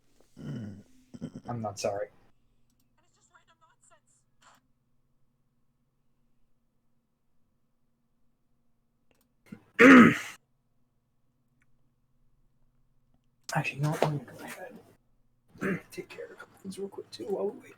I'm not sorry. Actually, no, I'm gonna go ahead. Take care of a couple things real quick too while we wait.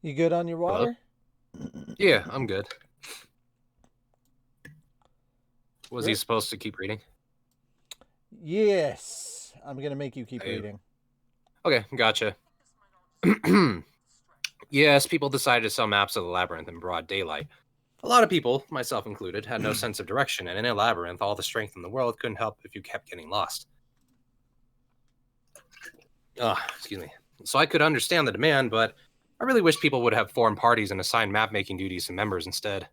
You good on your water? Yeah, I'm good. Was he supposed to keep reading? Yes. I'm going to make you keep reading. Okay, gotcha. Yes, people decided to sell maps of the labyrinth in broad daylight. A lot of people, myself included, had no sense of direction, and in a labyrinth, all the strength in the world couldn't help if you kept getting lost. Excuse me. So I could understand the demand, but I really wish people would have formed parties and assigned map-making duties to members instead.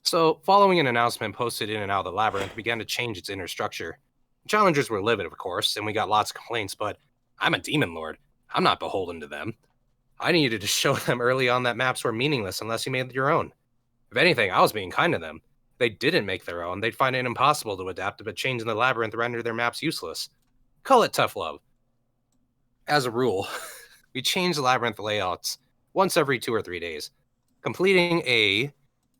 So, following an announcement posted in and out of the labyrinth began to change its inner structure. Challengers were livid, of course, and we got lots of complaints, but I'm a demon lord. I'm not beholden to them. I needed to show them early on that maps were meaningless unless you made your own. If anything, I was being kind to them. If they didn't make their own, they'd find it impossible to adapt, but changing the labyrinth rendered their maps useless. Call it tough love. As a rule, we change the labyrinth layouts once every 2 or 3 days. Completing a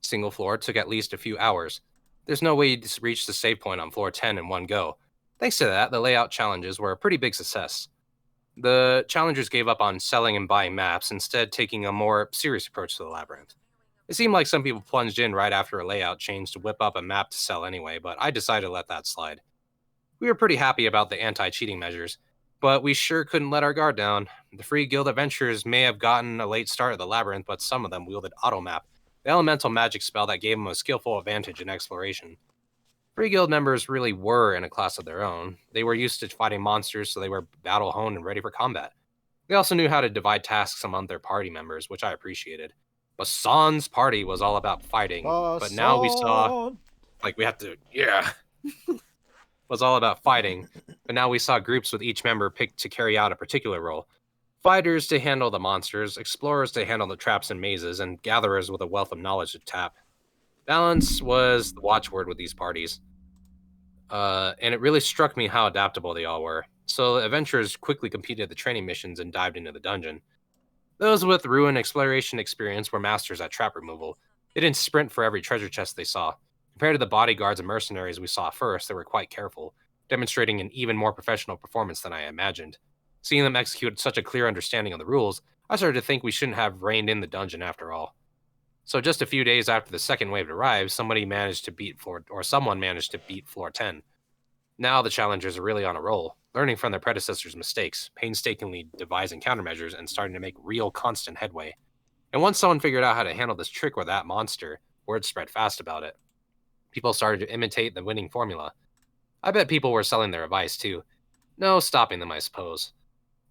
single floor took at least a few hours. There's no way to reach the save point on floor 10 in one go. Thanks to that, the layout challenges were a pretty big success. The challengers gave up on selling and buying maps, instead taking a more serious approach to the labyrinth. It seemed like some people plunged in right after a layout change to whip up a map to sell anyway, but I decided to let that slide. We were pretty happy about the anti-cheating measures, but we sure couldn't let our guard down. The free guild adventurers may have gotten a late start at the labyrinth, but some of them wielded automap, the elemental magic spell that gave them a skillful advantage in exploration. Free guild members really were in a class of their own. They were used to fighting monsters, so they were battle-honed and ready for combat. They also knew how to divide tasks among their party members, which I appreciated. Basan's party was all about fighting, but now we saw, we have to, was all about fighting, but now we saw groups with each member picked to carry out a particular role. Fighters to handle the monsters, explorers to handle the traps and mazes, and gatherers with a wealth of knowledge to tap. Balance was the watchword with these parties. And it really struck me how adaptable they all were. So the adventurers quickly completed the training missions and dived into the dungeon. Those with ruin exploration experience were masters at trap removal. They didn't sprint for every treasure chest they saw. Compared to the bodyguards and mercenaries we saw first, they were quite careful, demonstrating an even more professional performance than I imagined. Seeing them execute such a clear understanding of the rules, I started to think we shouldn't have reined in the dungeon after all. So just a few days after the second wave arrived, someone managed to beat floor 10. Now the challengers are really on a roll, learning from their predecessors' mistakes, painstakingly devising countermeasures, and starting to make real constant headway. And once someone figured out how to handle this trick or that monster, word spread fast about it. People started to imitate the winning formula. I bet people were selling their advice too. No stopping them, I suppose.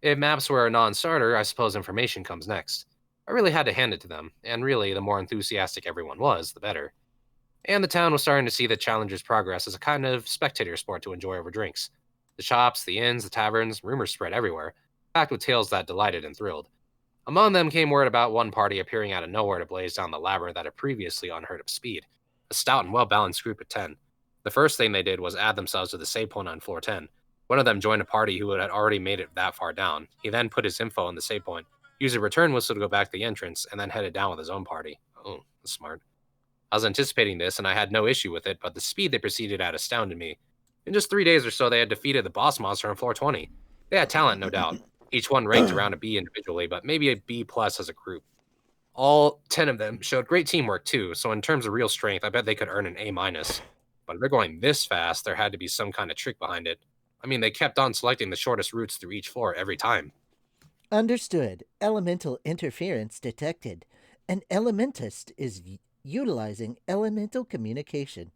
If maps were a non-starter, I suppose information comes next. I really had to hand it to them, and really, the more enthusiastic everyone was, the better. And the town was starting to see the challengers' progress as a kind of spectator sport to enjoy over drinks. The shops, the inns, the taverns, rumors spread everywhere, packed with tales that delighted and thrilled. Among them came word about one party appearing out of nowhere to blaze down the labyrinth at a previously unheard of speed. A stout and well-balanced group of 10. The first thing they did was add themselves to the save point on floor 10. One of them joined a party who had already made it that far down. He then put his info in the save point, used a return whistle to go back to the entrance, and then headed down with his own party. Oh, that's smart. I was anticipating this, and I had no issue with it, but the speed they proceeded at astounded me. In just 3 days or so, they had defeated the boss monster on floor 20. They had talent, no doubt. Each one ranked around a B individually, but maybe a B plus as a group. All 10 of them showed great teamwork too, so in terms of real strength, I bet they could earn an A minus. But if they're going this fast, there had to be some kind of trick behind it. I mean, they kept on selecting the shortest routes through each floor every time. Understood. Elemental interference detected. An elementist is utilizing elemental communication.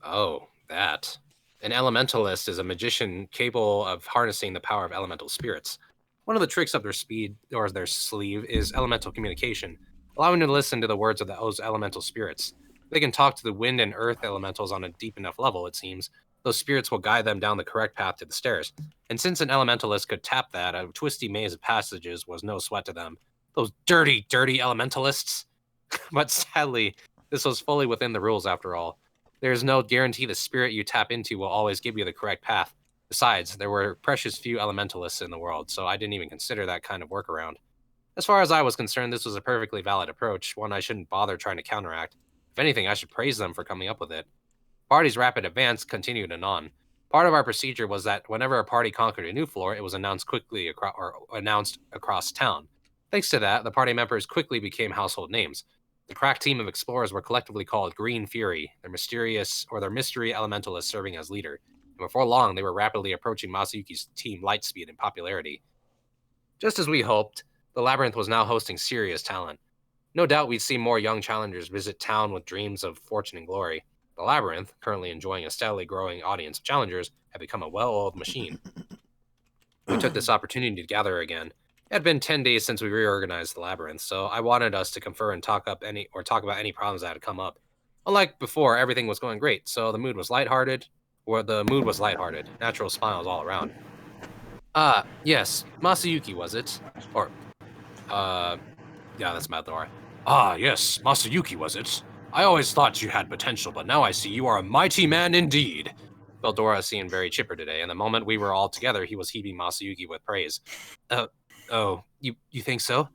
Oh, that. An elementalist is a magician capable of harnessing the power of elemental spirits. One of the tricks up their speed or their sleeve is elemental communication, allowing them to listen to the words of those elemental spirits. They can talk to the wind and earth elementals on a deep enough level, it seems. Those spirits will guide them down the correct path to the stairs. And since an elementalist could tap that, a twisty maze of passages was no sweat to them. Those dirty, dirty elementalists! But sadly, this was fully within the rules after all. There is no guarantee the spirit you tap into will always give you the correct path. Besides, there were precious few elementalists in the world, so I didn't even consider that kind of workaround. As far as I was concerned, this was a perfectly valid approach, one I shouldn't bother trying to counteract. If anything, I should praise them for coming up with it. Party's rapid advance continued and on. Part of our procedure was that whenever a party conquered a new floor, it was announced across town. Thanks to that, the party members quickly became household names. The crack team of explorers were collectively called Green Fury, their mystery elementalist serving as leader. And before long, they were rapidly approaching Masayuki's team Lightspeed in popularity. Just as we hoped, the labyrinth was now hosting serious talent. No doubt we'd see more young challengers visit town with dreams of fortune and glory. The labyrinth, currently enjoying a steadily growing audience of challengers, had become a well-oiled machine. We took this opportunity to gather again. It had been 10 days since we reorganized the labyrinth, so I wanted us to confer and talk about any problems that had come up. Unlike before, everything was going great, so the mood was lighthearted. Natural smiles all around. Yes, Masayuki, was it? Yeah, that's Madora. Yes, Masayuki, was it? I always thought you had potential, but now I see you are a mighty man indeed. Veldora seemed very chipper today, and the moment we were all together, he was heaping Masayuki with praise. You think so?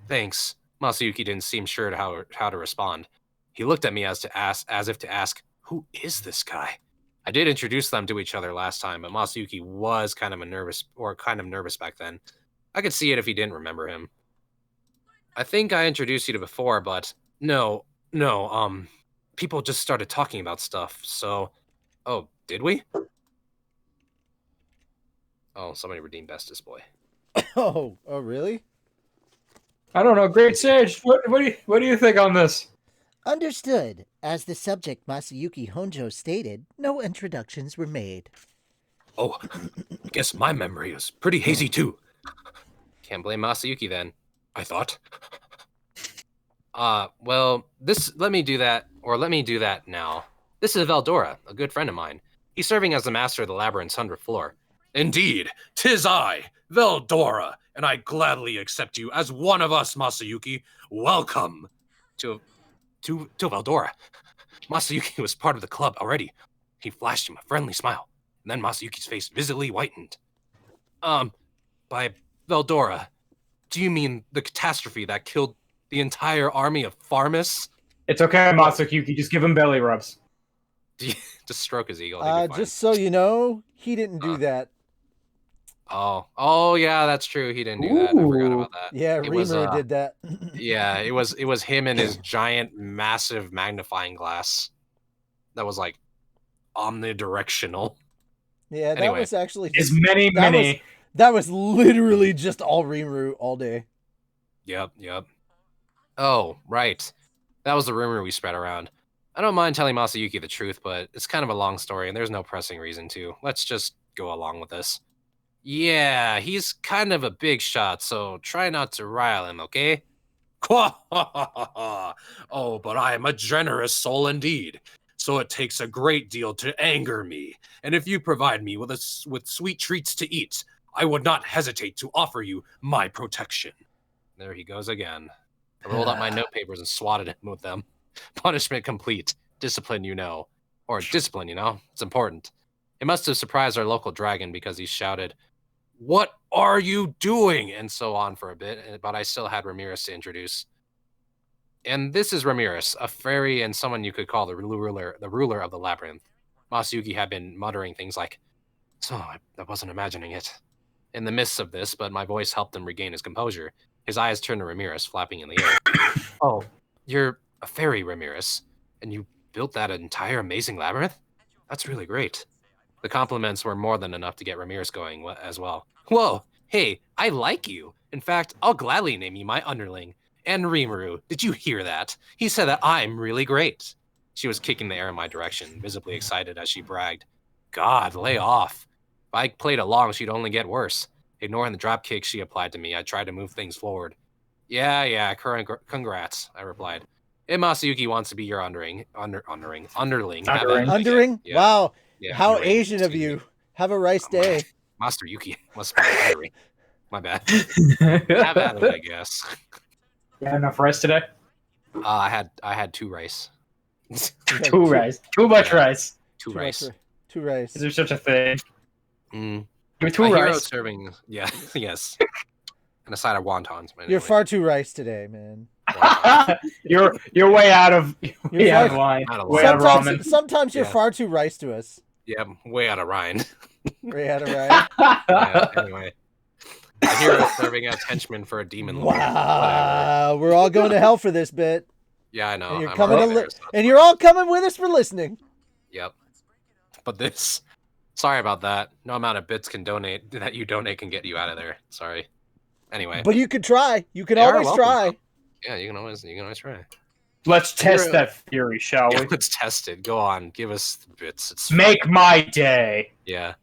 Thanks. Masayuki didn't seem sure how to respond. He looked at me as if to ask, who is this guy? I did introduce them to each other last time, but Masayuki was kind of nervous back then. I could see it if he didn't remember him. I think I introduced you to before, but no, people just started talking about stuff, so... Oh, did we? Oh, somebody redeemed Bestest Boy. Oh, really? I don't know. Great Sage, what do you think on this? Understood. As the subject Masayuki Honjo stated, no introductions were made. Oh, I guess my memory is pretty hazy too. Can't blame Masayuki then, I thought. Well, let me do that now. This is Veldora, a good friend of mine. He's serving as the master of the labyrinth's 100th floor. Indeed, 'tis I, Veldora, and I gladly accept you as one of us, Masayuki. Welcome to Veldora. Masayuki was part of the club already. He flashed him a friendly smile, and then Masayuki's face visibly whitened. By Veldora, do you mean the catastrophe that killed the entire army of Farmus? It's okay, Masayuki. Just give him belly rubs. Just stroke his ego. Just so you know, he didn't do that. Oh, yeah, that's true. He didn't do that. I forgot about that. Yeah, Rimuru did that. Yeah, it was him and his giant, massive magnifying glass. That was like omnidirectional. Yeah, that was actually as many. That was literally just all Rimuru all day. Yep. Oh, right. That was the rumor we spread around. I don't mind telling Masayuki the truth, but it's kind of a long story, and there's no pressing reason to. Let's just go along with this. Yeah, he's kind of a big shot, so try not to rile him, okay? Oh, but I am a generous soul indeed, so it takes a great deal to anger me. And if you provide me with sweet treats to eat, I would not hesitate to offer you my protection. There he goes again. I rolled up my note papers and swatted him with them. Punishment complete. Discipline, Or discipline, It's important. It must have surprised our local dragon because he shouted, "What are you doing?" and so on for a bit, but I still had Ramirez to introduce. And this is Ramirez, a fairy and someone you could call the ruler of the labyrinth. Masayuki had been muttering things like, "So, I wasn't imagining it." In the midst of this, but my voice helped him regain his composure. His eyes turned to Ramirez, flapping in the air. "Oh, you're a fairy, Ramirez, and you built that entire amazing labyrinth? That's really great." The compliments were more than enough to get Ramirez going as well. "Whoa, hey, I like you. In fact, I'll gladly name you my underling. And Rimuru, did you hear that? He said that I'm really great." She was kicking the air in my direction, visibly excited as she bragged. God, lay off. If I played along, she'd only get worse. Ignoring the drop kick she applied to me, I tried to move things forward. Yeah, congrats, I replied. If Masayuki wants to be your underling. Underling? Yeah. Wow. Yeah, how underling. Asian of you. Have a rice day. Master Yuki must be underling. My bad. Have at it, I guess. You had enough rice today? I had 2 rice. Two rice. Too much rice. 2 rice. 2 rice. Is there such a thing? Mm. Give me 2 rice. Serving, yeah, yes. And a side of wontons. You're far too rice today, man. You're way out of line. Way out of ramen. Sometimes you're far too rice to us. Yeah, way out of Ryan. Way out of Ryan. Yeah, anyway. A hero serving as henchman for a demon lord. Wow, we're all going to hell for this bit. Yeah, I know. And you're all coming with us for listening. Yep. But sorry about that. No amount of bits that you donate can get you out of there. Sorry. Anyway. But you could try. You can always try. Yeah, you can always try. Let's test that theory, shall we? Let's test it. Go on. Give us the bits. Make my day. Yeah.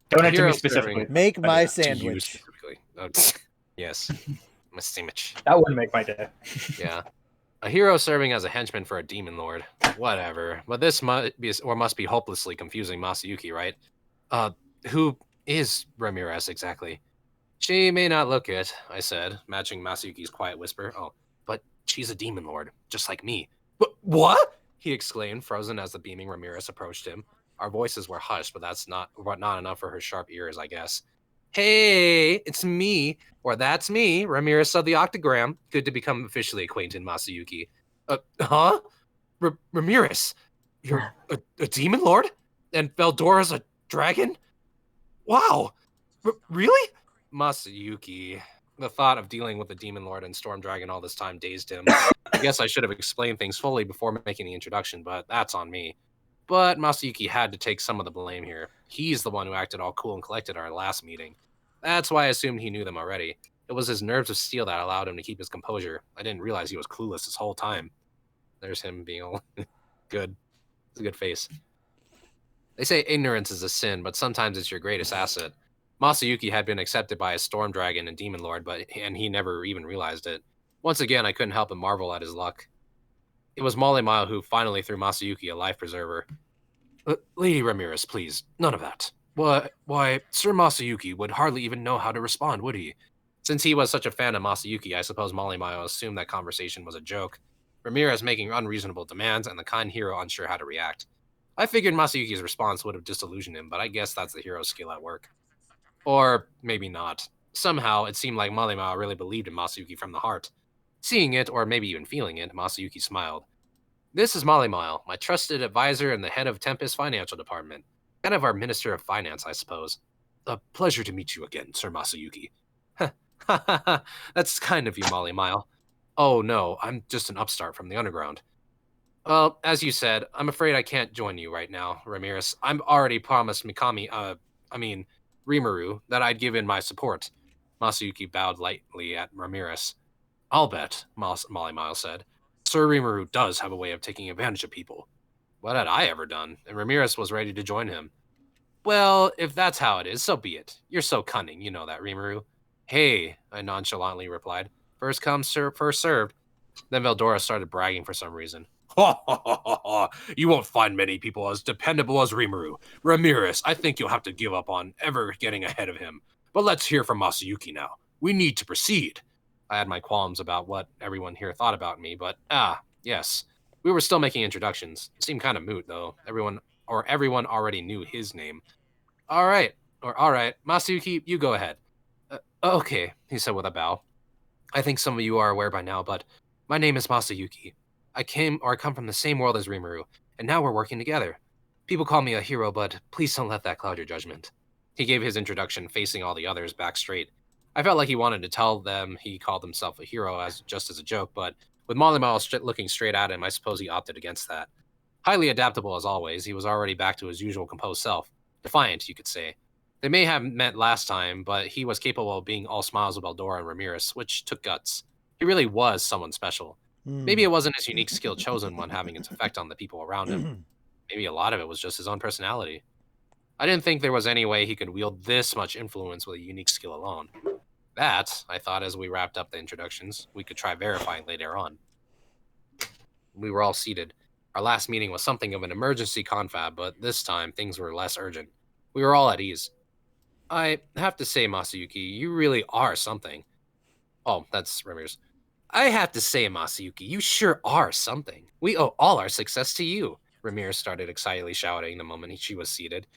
Donate to me specifically. Make my sandwich. Yes. My sandwich. That wouldn't make my day. Yeah. A hero serving as a henchman for a demon lord. Whatever. But this must be hopelessly confusing Masayuki, right? Who is Ramirez exactly? She may not look it, I said, matching Masayuki's quiet whisper. Oh, but she's a demon lord, just like me. What? He exclaimed, frozen as the beaming Ramirez approached him. Our voices were hushed, but that's not enough for her sharp ears, I guess. Hey, it's me. Or that's me, Ramirez of the Octagram. Good to become officially acquainted, Masayuki. Huh? Ramirez, you're a demon lord? And Veldora's a dragon? Wow. Really? Masayuki. The thought of dealing with the demon lord and storm dragon all this time dazed him. I guess I should have explained things fully before making the introduction, but that's on me. But Masayuki had to take some of the blame here. He's the one who acted all cool and collected at our last meeting. That's why I assumed he knew them already. It was his nerves of steel that allowed him to keep his composure. I didn't realize he was clueless this whole time. There's him being all good. It's a good face. They say ignorance is a sin, but sometimes it's your greatest asset. Masayuki had been accepted by a storm dragon and demon lord, and he never even realized it. Once again, I couldn't help but marvel at his luck. It was Molimao who finally threw Masayuki a life preserver. Lady Ramirez, please, none of that. Why, Sir Masayuki would hardly even know how to respond, would he? Since he was such a fan of Masayuki, I suppose Molimao assumed that conversation was a joke. Ramirez making unreasonable demands, and the kind hero unsure how to react. I figured Masayuki's response would have disillusioned him, but I guess that's the hero's skill at work. Or maybe not. Somehow, it seemed like Molimao really believed in Masayuki from the heart. Seeing it, or maybe even feeling it, Masayuki smiled. This is Molimao, my trusted advisor and the head of Tempest Financial Department. Kind of our Minister of Finance, I suppose. A pleasure to meet you again, Sir Masayuki. That's kind of you, Molimao. Oh no, I'm just an upstart from the underground. Well, as you said, I'm afraid I can't join you right now, Ramirez. I'm already promised Rimuru, that I'd give in my support. Masayuki bowed lightly at Ramirez. I'll bet, Molimao said. Sir Rimuru does have a way of taking advantage of people. What had I ever done? And Ramirez was ready to join him. Well, if that's how it is, so be it. You're so cunning, you know that, Rimuru. Hey, I nonchalantly replied. First come, first served. Then Veldora started bragging for some reason. Ha ha ha ha ha! You won't find many people as dependable as Rimuru. Ramirez, I think you'll have to give up on ever getting ahead of him. But let's hear from Masayuki now. We need to proceed. I had my qualms about what everyone here thought about me, but yes. We were still making introductions. It seemed kind of moot, though. Everyone already knew his name. All right, Masayuki, you go ahead. Okay, he said with a bow. I think some of you are aware by now, but my name is Masayuki. I come from the same world as Rimuru, and now we're working together. People call me a hero, but please don't let that cloud your judgment. He gave his introduction, facing all the others back straight. I felt like he wanted to tell them he called himself a hero just as a joke, but with Molimao looking straight at him, I suppose he opted against that. Highly adaptable as always, he was already back to his usual composed self. Defiant, you could say. They may have met last time, but he was capable of being all smiles with Eldora and Ramirez, which took guts. He really was someone special. Maybe it wasn't his unique skill chosen one having its effect on the people around him. Maybe a lot of it was just his own personality. I didn't think there was any way he could wield this much influence with a unique skill alone. That, I thought as we wrapped up the introductions, we could try verifying later on. We were all seated. Our last meeting was something of an emergency confab, but this time things were less urgent. We were all at ease. I have to say, Masayuki, you really are something. Oh, that's Ramirez. I have to say, Masayuki, you sure are something. We owe all our success to you, Ramirez started excitedly shouting the moment she was seated.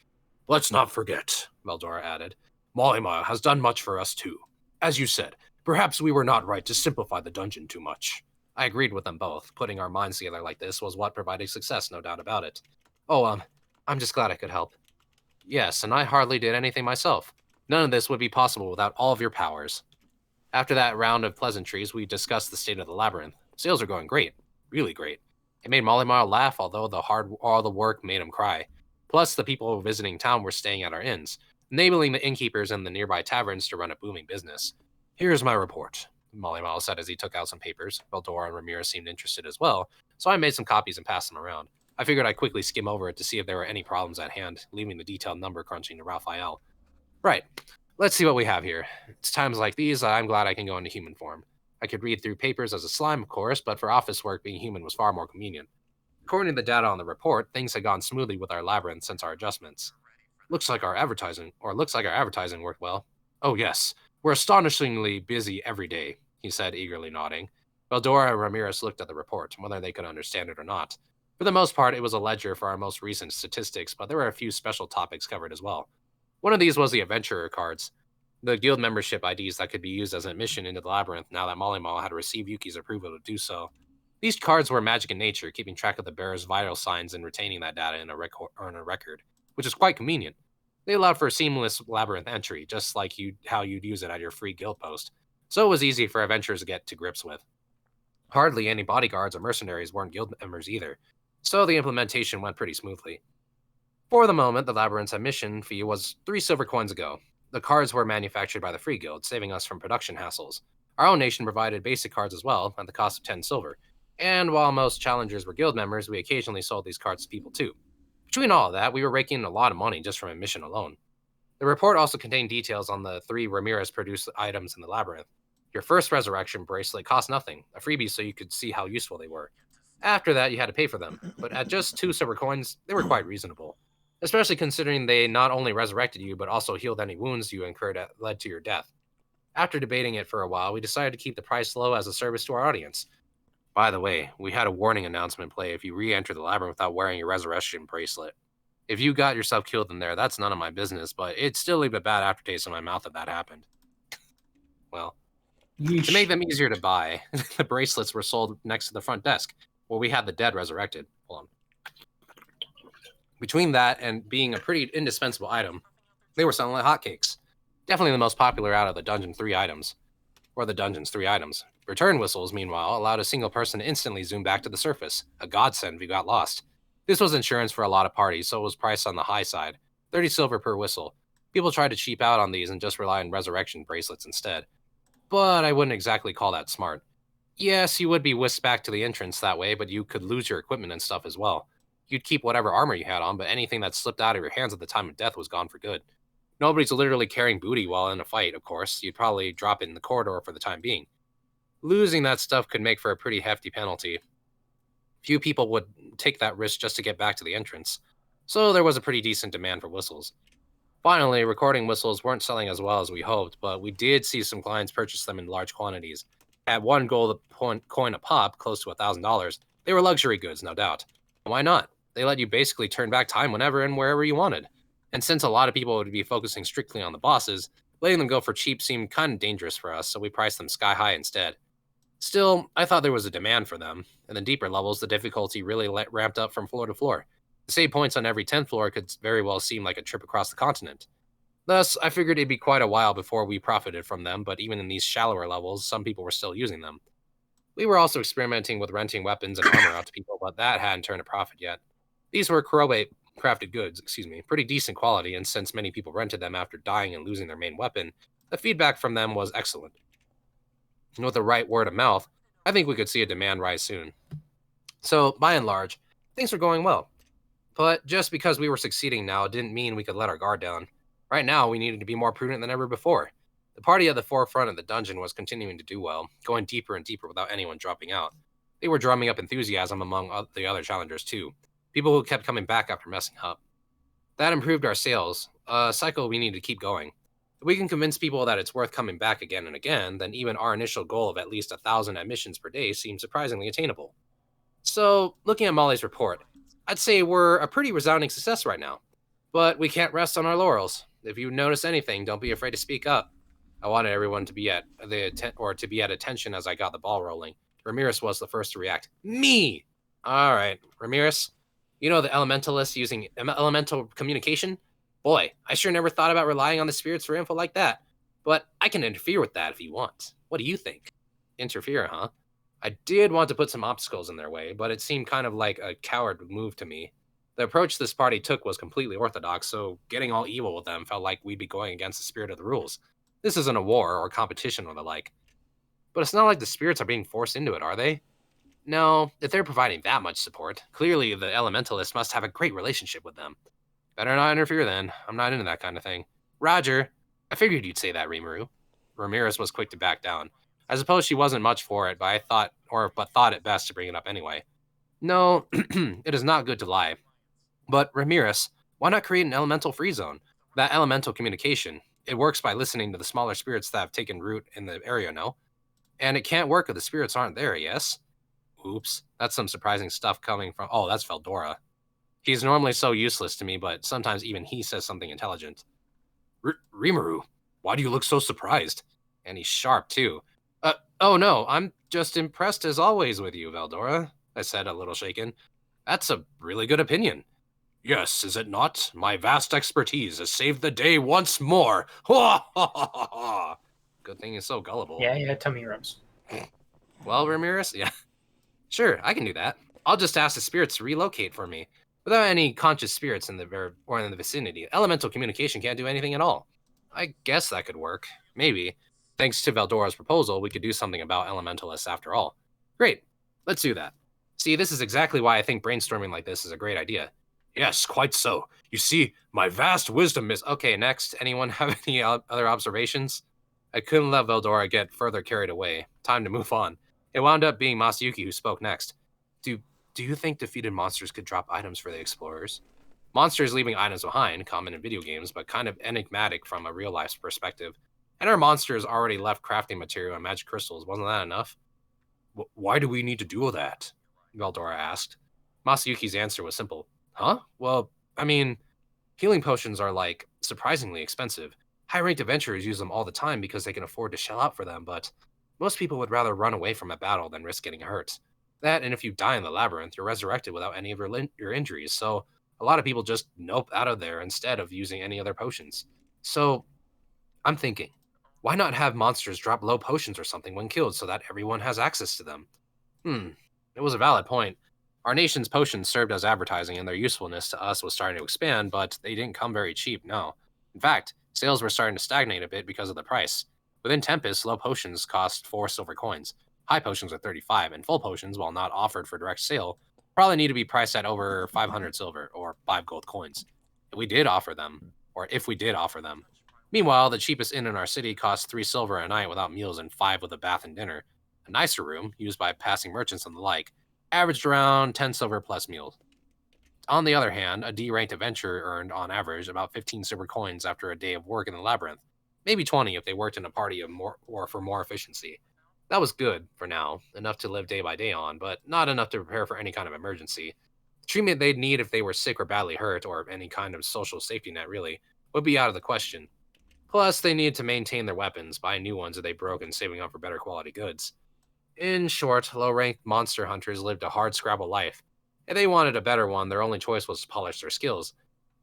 Let's not forget, Veldora added. Molimao has done much for us too. As you said, perhaps we were not right to simplify the dungeon too much. I agreed with them both. Putting our minds together like this was what provided success, no doubt about it. Oh, I'm just glad I could help. Yes, and I hardly did anything myself. None of this would be possible without all of your powers. After that round of pleasantries, we discussed the state of the labyrinth. Sales are going great. Really great. It made Molimao laugh, although all the work made him cry. Plus, the people visiting town were staying at our inns, enabling the innkeepers and the nearby taverns to run a booming business. Here's my report, Molimao said as he took out some papers. Veldora and Ramirez seemed interested as well, so I made some copies and passed them around. I figured I'd quickly skim over it to see if there were any problems at hand, leaving the detailed number crunching to Raphael. Right. Let's see what we have here. It's times like these I'm glad I can go into human form. I could read through papers as a slime, of course, but for office work, being human was far more convenient. According to the data on the report, things had gone smoothly with our labyrinth since our adjustments. Looks like our advertising worked well. Oh yes, we're astonishingly busy every day, he said, eagerly nodding. Beldora and Ramirez looked at the report, whether they could understand it or not. For the most part, it was a ledger for our most recent statistics, but there were a few special topics covered as well. One of these was the adventurer cards, the guild membership IDs that could be used as admission into the labyrinth now that Molly Mall had received Yuki's approval to do so. These cards were magic in nature, keeping track of the bearer's vital signs and retaining that data in a record, which is quite convenient. They allowed for a seamless labyrinth entry, just like how you'd use it at your free guild post, so it was easy for adventurers to get to grips with. Hardly any bodyguards or mercenaries weren't guild members either, so the implementation went pretty smoothly. For the moment, the labyrinth's admission fee was 3 silver coins ago. The cards were manufactured by the Free Guild, saving us from production hassles. Our own nation provided basic cards as well, at the cost of 10 silver. And while most challengers were guild members, we occasionally sold these cards to people too. Between all of that, we were raking in a lot of money just from admission alone. The report also contained details on the 3 Ramirez produced items in the labyrinth. Your first resurrection bracelet cost nothing, a freebie so you could see how useful they were. After that, you had to pay for them, but at just 2 silver coins, they were quite reasonable, especially considering they not only resurrected you, but also healed any wounds you incurred that led to your death. After debating it for a while, we decided to keep the price low as a service to our audience. By the way, we had a warning announcement play if you re-enter the labyrinth without wearing your resurrection bracelet. If you got yourself killed in there, that's none of my business, but it still leave a bad aftertaste in my mouth if that happened. Well, to make them easier to buy, the bracelets were sold next to the front desk, where we had the dead resurrected. Hold on. Between that and being a pretty indispensable item, they were selling like hotcakes. Definitely the most popular out of the dungeon's 3 items. Return whistles, meanwhile, allowed a single person to instantly zoom back to the surface, a godsend if you got lost. This was insurance for a lot of parties, so it was priced on the high side, 30 silver per whistle. People tried to cheap out on these and just rely on resurrection bracelets instead. But I wouldn't exactly call that smart. Yes, you would be whisked back to the entrance that way, but you could lose your equipment and stuff as well. You'd keep whatever armor you had on, but anything that slipped out of your hands at the time of death was gone for good. Nobody's literally carrying booty while in a fight, of course. You'd probably drop it in the corridor for the time being. Losing that stuff could make for a pretty hefty penalty. Few people would take that risk just to get back to the entrance, so there was a pretty decent demand for whistles. Finally, recording whistles weren't selling as well as we hoped, but we did see some clients purchase them in large quantities. At 1 gold coin a pop, close to $1,000, they were luxury goods, no doubt. Why not? They let you basically turn back time whenever and wherever you wanted. And since a lot of people would be focusing strictly on the bosses, letting them go for cheap seemed kind of dangerous for us, so we priced them sky high instead. Still, I thought there was a demand for them. In the deeper levels, the difficulty really ramped up from floor to floor. The save points on every 10th floor could very well seem like a trip across the continent. Thus, I figured it'd be quite a while before we profited from them, but even in these shallower levels, some people were still using them. We were also experimenting with renting weapons and armor out to people, but that hadn't turned a profit yet. These were crafted goods, pretty decent quality, and since many people rented them after dying and losing their main weapon, the feedback from them was excellent. And with the right word of mouth, I think we could see a demand rise soon. So, by and large, things were going well. But just because we were succeeding now didn't mean we could let our guard down. Right now, we needed to be more prudent than ever before. The party at the forefront of the dungeon was continuing to do well, going deeper and deeper without anyone dropping out. They were drumming up enthusiasm among the other challengers too, people who kept coming back after messing up. That improved our sales, a cycle we need to keep going. If we can convince people that it's worth coming back again and again, then even our initial goal of at least 1,000 admissions per day seems surprisingly attainable. So, looking at Molly's report, I'd say we're a pretty resounding success right now. But we can't rest on our laurels. If you notice anything, don't be afraid to speak up. I wanted everyone to be at attention as I got the ball rolling. Ramirez was the first to react. Me! Alright, Ramirez, you know the elementalists using elemental communication? Boy, I sure never thought about relying on the spirits for info like that. But I can interfere with that if you want. What do you think? Interfere, huh? I did want to put some obstacles in their way, but it seemed kind of like a coward move to me. The approach this party took was completely orthodox, so getting all evil with them felt like we'd be going against the spirit of the rules. This isn't a war or competition or the like. But it's not like the spirits are being forced into it, are they? No, if they're providing that much support, clearly the elementalists must have a great relationship with them. Better not interfere then. I'm not into that kind of thing. Roger. I figured you'd say that, Rimuru. Ramirez was quick to back down. I suppose she wasn't much for it, but thought it best to bring it up anyway. No, it is not good to lie. But Ramirez, why not create an elemental free zone? That elemental communication, it works by listening to the smaller spirits that have taken root in the area, no? And it can't work if the spirits aren't there, yes? Oops, that's some surprising stuff coming from. Oh, that's Veldora. He's normally so useless to me, but sometimes even he says something intelligent. Rimuru, why do you look so surprised? And he's sharp, too. Oh no, I'm just impressed as always with you, Veldora, I said, a little shaken. That's a really good opinion. Yes, is it not? My vast expertise has saved the day once more. Ha ha ha ha ha. Good thing he's so gullible. Yeah, tummy rubs. Well, Ramirez, yeah. Sure, I can do that. I'll just ask the spirits to relocate for me. Without any conscious spirits in the vicinity, elemental communication can't do anything at all. I guess that could work. Maybe. Thanks to Veldora's proposal, we could do something about elementalists after all. Great. Let's do that. See, this is exactly why I think brainstorming like this is a great idea. Yes, quite so. You see, my vast wisdom is... Okay, next. Anyone have any other observations? I couldn't let Veldora get further carried away. Time to move on. It wound up being Masayuki who spoke next. Do you think defeated monsters could drop items for the explorers? Monsters leaving items behind, common in video games, but kind of enigmatic from a real-life perspective. And our monsters already left crafting material and magic crystals. Wasn't that enough? Why do we need to do all that? Veldora asked. Masayuki's answer was simple. Huh? Well, I mean, healing potions are, surprisingly expensive. High-ranked adventurers use them all the time because they can afford to shell out for them, but most people would rather run away from a battle than risk getting hurt. That, and if you die in the labyrinth, you're resurrected without any of your injuries, so a lot of people just nope out of there instead of using any other potions. So, I'm thinking, why not have monsters drop low potions or something when killed so that everyone has access to them? It was a valid point. Our nation's potions served as advertising, and their usefulness to us was starting to expand, but they didn't come very cheap, no. In fact, sales were starting to stagnate a bit because of the price. Within Tempest, low potions cost 4 silver coins. High potions are 35, and full potions, while not offered for direct sale, probably need to be priced at over 500 silver, or 5 gold coins. If we did offer them. Meanwhile, the cheapest inn in our city costs 3 silver a night without meals and 5 with a bath and dinner. A nicer room, used by passing merchants and the like, averaged around 10 silver plus meals. On the other hand, a D-ranked adventurer earned, on average, about 15 silver coins after a day of work in the labyrinth. Maybe 20 if they worked in a party for more efficiency. That was good, for now, enough to live day by day on, but not enough to prepare for any kind of emergency. The treatment they'd need if they were sick or badly hurt, or any kind of social safety net, really, would be out of the question. Plus, they needed to maintain their weapons, buy new ones if they broke, and saving up for better quality goods. In short, low-ranked monster hunters lived a hard-scrabble life. If they wanted a better one, their only choice was to polish their skills.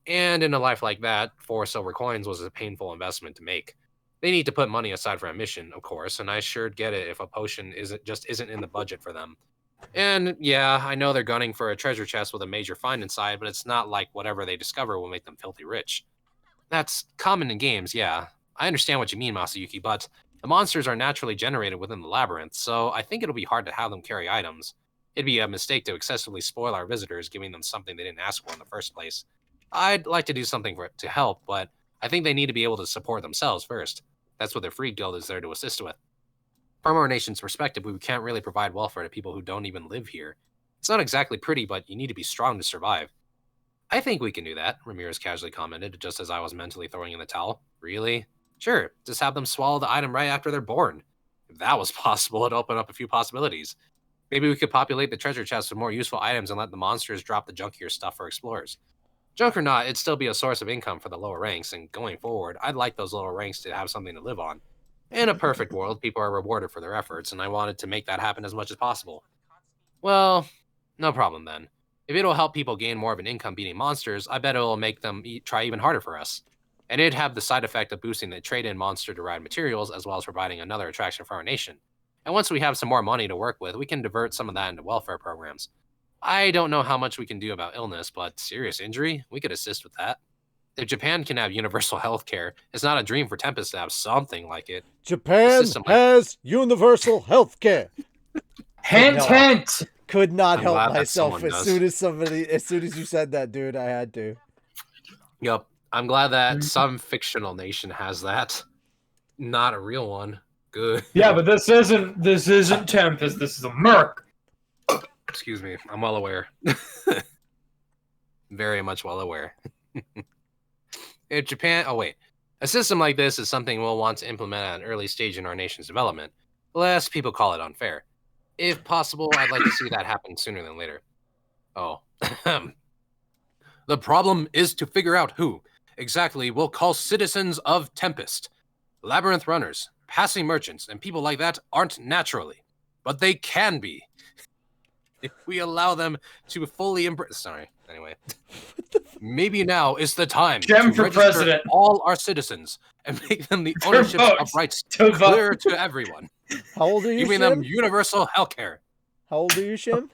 And in a life like that, 4 silver coins was a painful investment to make. They need to put money aside for a mission, of course, and I sure get it if a potion isn't in the budget for them. And yeah, I know they're gunning for a treasure chest with a major find inside, but it's not like whatever they discover will make them filthy rich. That's common in games, yeah. I understand what you mean, Masayuki, but the monsters are naturally generated within the labyrinth, so I think it'll be hard to have them carry items. It'd be a mistake to excessively spoil our visitors, giving them something they didn't ask for in the first place. I'd like to do something to help, but I think they need to be able to support themselves first. That's what their free guild is there to assist with. From our nation's perspective, we can't really provide welfare to people who don't even live here. It's not exactly pretty, but you need to be strong to survive. I think we can do that, Ramirez casually commented, just as I was mentally throwing in the towel. Really? Sure, just have them swallow the item right after they're born. If that was possible, it'd open up a few possibilities. Maybe we could populate the treasure chest with more useful items and let the monsters drop the junkier stuff for explorers. Junk or not, it'd still be a source of income for the lower ranks, and going forward, I'd like those lower ranks to have something to live on. In a perfect world, people are rewarded for their efforts, and I wanted to make that happen as much as possible. Well, no problem then. If it'll help people gain more of an income beating monsters, I bet it'll make them try even harder for us. And it'd have the side effect of boosting the trade-in monster-derived materials, as well as providing another attraction for our nation. And once we have some more money to work with, we can divert some of that into welfare programs. I don't know how much we can do about illness, but serious injury, we could assist with that. If Japan can have universal health care, it's not a dream for Tempest to have something like it. Japan has universal health care. Hint! Could not help myself as soon as you said that, dude. I had to. Yup. I'm glad that some fictional nation has that. Not a real one. Good. Yeah, but this isn't Tempest. This is a Merc. Excuse me. I'm well aware. Very much well aware. In Japan, a system like this is something we'll want to implement at an early stage in our nation's development, lest people call it unfair. If possible, I'd like to see that happen sooner than later. Oh. The problem is to figure out who exactly we'll call citizens of Tempest. Labyrinth runners, passing merchants, and people like that aren't naturally, but they can be. If we allow them to fully embrace... Sorry, anyway. Maybe now is the time to register president. all our citizens and make them the ownership of rights clear to everyone. How old are you, Giving Shim? them universal healthcare. How old are you, Shim?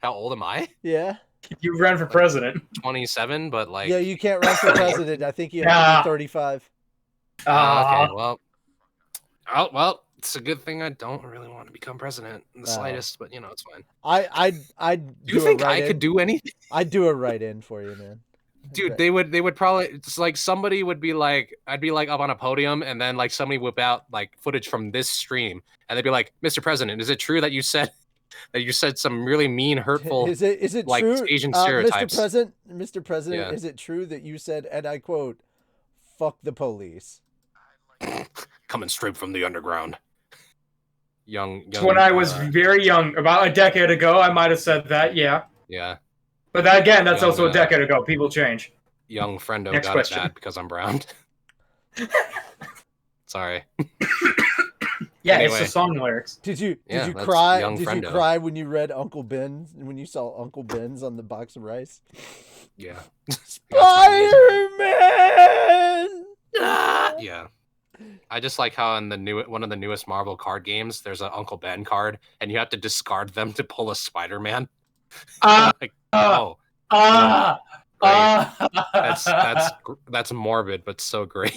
How old am I? Yeah. You ran for president. 27, but like... Yeah, you can't run for president. I think you have to be 35. Okay, well, it's a good thing I don't really want to become president in the slightest, but it's fine. I'd Do you think I could do anything? I'd do it right in for you, man. Dude, they would probably, it's like somebody would be like, I'd be like up on a podium and then like somebody whip out like footage from this stream and they'd be like, Mr. President, is it true that you said some really mean, hurtful, is it like true, Asian stereotypes? Mr. President, Yeah. is it true that you said, and I quote, "Fuck the police"? Coming straight from the underground. Young When I was very young, about a decade ago, I might have said that. Yeah. Yeah. But that, again, that's Young, also a decade ago. People change. Young friendo Next got question. it bad because I'm brown. Sorry. Yeah, Anyway. it's the song lyrics. Did you that's cry? young Did you friendo. cry when you read Uncle Ben? When you saw Uncle Ben's on the box of rice? Yeah. Spider-Man. Yeah. I just like how in one of the newest Marvel card games, there's an Uncle Ben card, and you have to discard them to pull a Spider-Man. Like, oh, great. That's morbid, but so great.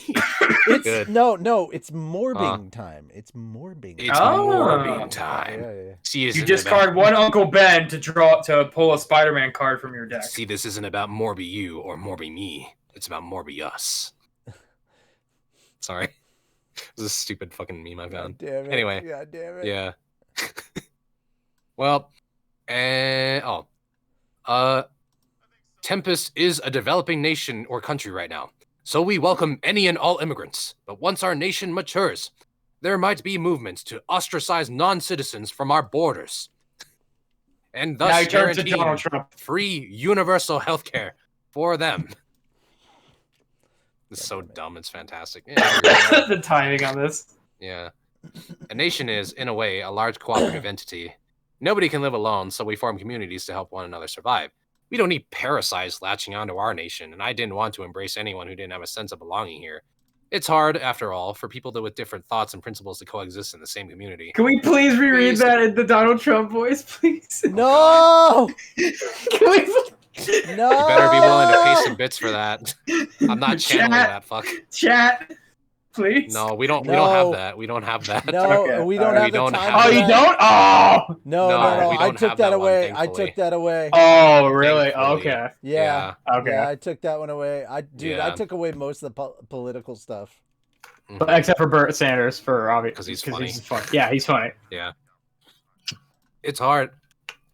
It's Good. no, it's morbing time. It's morbing. It's morbing time. Yeah. See, You discard one Uncle Ben to pull a Spider-Man card from your deck. See, this isn't about Morby you or Morby me. It's about Morby us. Sorry. This is a stupid fucking meme I found. Damn it. Anyway. God damn it. Yeah. Well, Tempest is a developing nation or country right now, so we welcome any and all immigrants. But once our nation matures, there might be movements to ostracize non-citizens from our borders, and Now thus you turn to guarantee Donald Trump. free universal health care for them. This is so dumb, it's fantastic. Yeah, I agree with that. The timing on this. Yeah. A nation is, in a way, a large cooperative entity. Nobody can live alone, so we form communities to help one another survive. We don't need parasites latching onto our nation, and I didn't want to embrace anyone who didn't have a sense of belonging here. It's hard, after all, for people with different thoughts and principles to coexist in the same community. Can we please reread that in the Donald Trump voice, please? No. Can we... No. You better be willing to pay some bits for that. I'm not channeling that, fuck. Chat, please. No, we don't No. have that. We don't have that. No, Okay. we don't Alright. have We the don't time. have for Oh, you that. don't? Oh! No, No, we I don't took have that that one, away. I thankfully. took that away. Oh, really? Thankfully. Okay. Yeah. Okay. Yeah, I took that one away. I Yeah. took away most of the political stuff. But except for Bert Sanders, for obvious. 'Cause he's funny. Yeah, he's funny. Yeah. It's hard,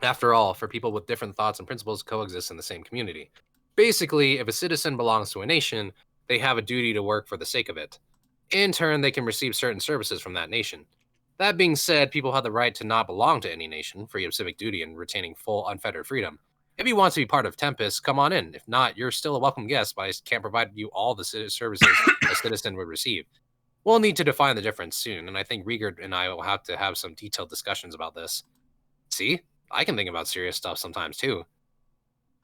after all, for people with different thoughts and principles to coexist in the same community. Basically, if a citizen belongs to a nation, they have a duty to work for the sake of it. In turn, they can receive certain services from that nation. That being said, people have the right to not belong to any nation, free of civic duty and retaining full unfettered freedom. If you want to be part of Tempest, come on in. If not, you're still a welcome guest, but I can't provide you all the services a citizen would receive. We'll need to define the difference soon, and I think Rieger and I will have to have some detailed discussions about this. See? I can think about serious stuff sometimes, too.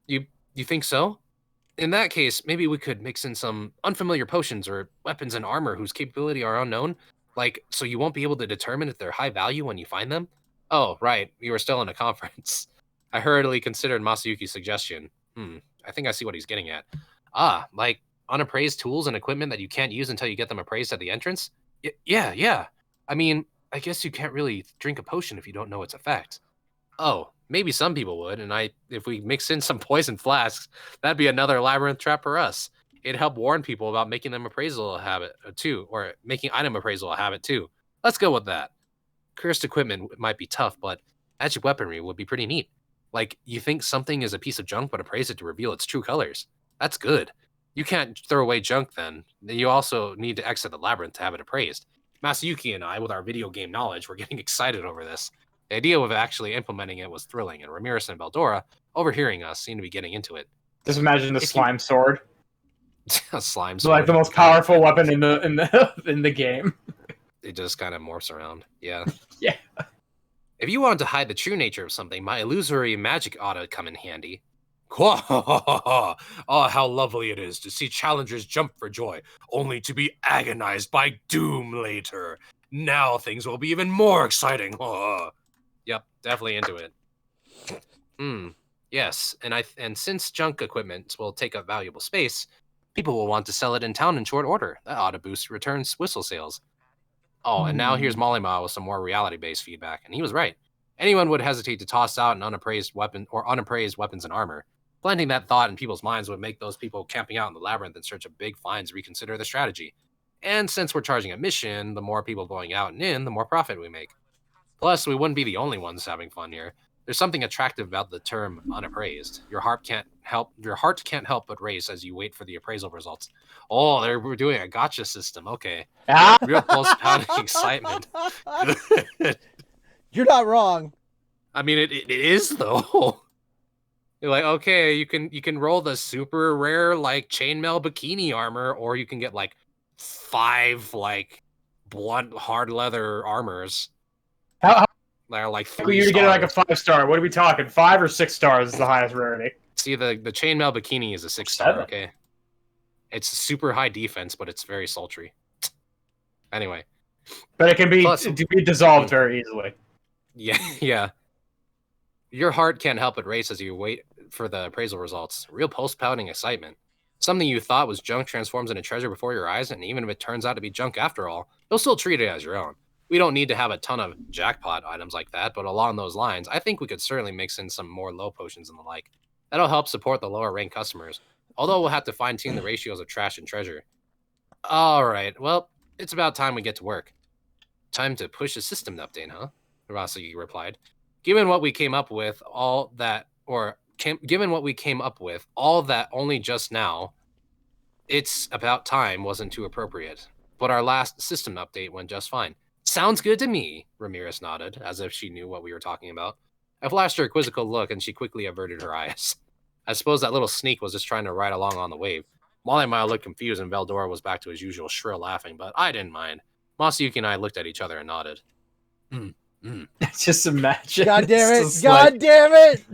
You think so? In that case, maybe we could mix in some unfamiliar potions or weapons and armor whose capability are unknown, like, so you won't be able to determine if they're high value when you find them? Oh, right, you were still in a conference. I hurriedly considered Masayuki's suggestion. I think I see what he's getting at. Like unappraised tools and equipment that you can't use until you get them appraised at the entrance? Yeah. I mean, I guess you can't really drink a potion if you don't know its effect. Oh, maybe some people would, and if we mix in some poison flasks, that'd be another labyrinth trap for us. It'd help warn people about making them appraisal a habit too, or making item appraisal a habit too. Let's go with that. Cursed equipment might be tough, but magic weaponry would be pretty neat. Like, you think something is a piece of junk, but appraise it to reveal its true colors. That's good. You can't throw away junk then. You also need to exit the labyrinth to have it appraised. Masayuki and I, with our video game knowledge, were getting excited over this. The idea of actually implementing it was thrilling, and Ramirez and Beldora, overhearing us, seemed to be getting into it. Just imagine the slime sword. A slime It's sword. like the most powerful weapon in the game. It just kind of morphs around. Yeah. Yeah. If you wanted to hide the true nature of something, my illusory magic ought to come in handy. Oh, how lovely it is to see challengers jump for joy, only to be agonized by doom later. Now things will be even more exciting. Yep, definitely into it. Yes, and since junk equipment will take up valuable space, people will want to sell it in town in short order. That ought to boost return whistle sales. Oh, and now here's Molly Ma with some more reality-based feedback, and he was right. Anyone would hesitate to toss out an unappraised weapon or unappraised weapons and armor. Planting that thought in people's minds would make those people camping out in the labyrinth in search of big finds reconsider the strategy. And since we're charging admission, the more people going out and in, the more profit we make. Plus, we wouldn't be the only ones having fun here. There's something attractive about the term unappraised. Your heart can't help but race as you wait for the appraisal results. Oh, we're doing a gotcha system. Okay. Real pulse pounding excitement. You're not wrong. I mean, it is though. You're like, okay, you can roll the super rare like chainmail bikini armor, or you can get like 5 like blunt hard leather armors. How they're like 3 for you to get like a 5-star? What are we talking? 5 or 6 stars is the highest rarity. See, the chainmail bikini is a 6-star. Okay, it's super high defense, but it's very sultry. Anyway, but it can be dissolved very easily. Yeah. Your heart can't help but race as you wait for the appraisal results. Real post-pounding excitement. Something you thought was junk transforms into treasure before your eyes, and even if it turns out to be junk after all, you'll still treat it as your own. We don't need to have a ton of jackpot items like that, but along those lines, I think we could certainly mix in some more low potions and the like. That'll help support the lower rank customers, although we'll have to fine-tune the ratios of trash and treasure. Alright, well, it's about time we get to work. Time to push a system update, huh? Rasugi replied. Given what we came up with, all that only just now, it's about time wasn't too appropriate. But our last system update went just fine. Sounds good to me, Ramirez nodded, as if she knew what we were talking about. I flashed her a quizzical look, and she quickly averted her eyes. I suppose that little sneak was just trying to ride along on the wave. Molly Mile looked confused, and Veldora was back to his usual shrill laughing, but I didn't mind. Masayuki and I looked at each other and nodded. Just imagine. God damn it! God damn it!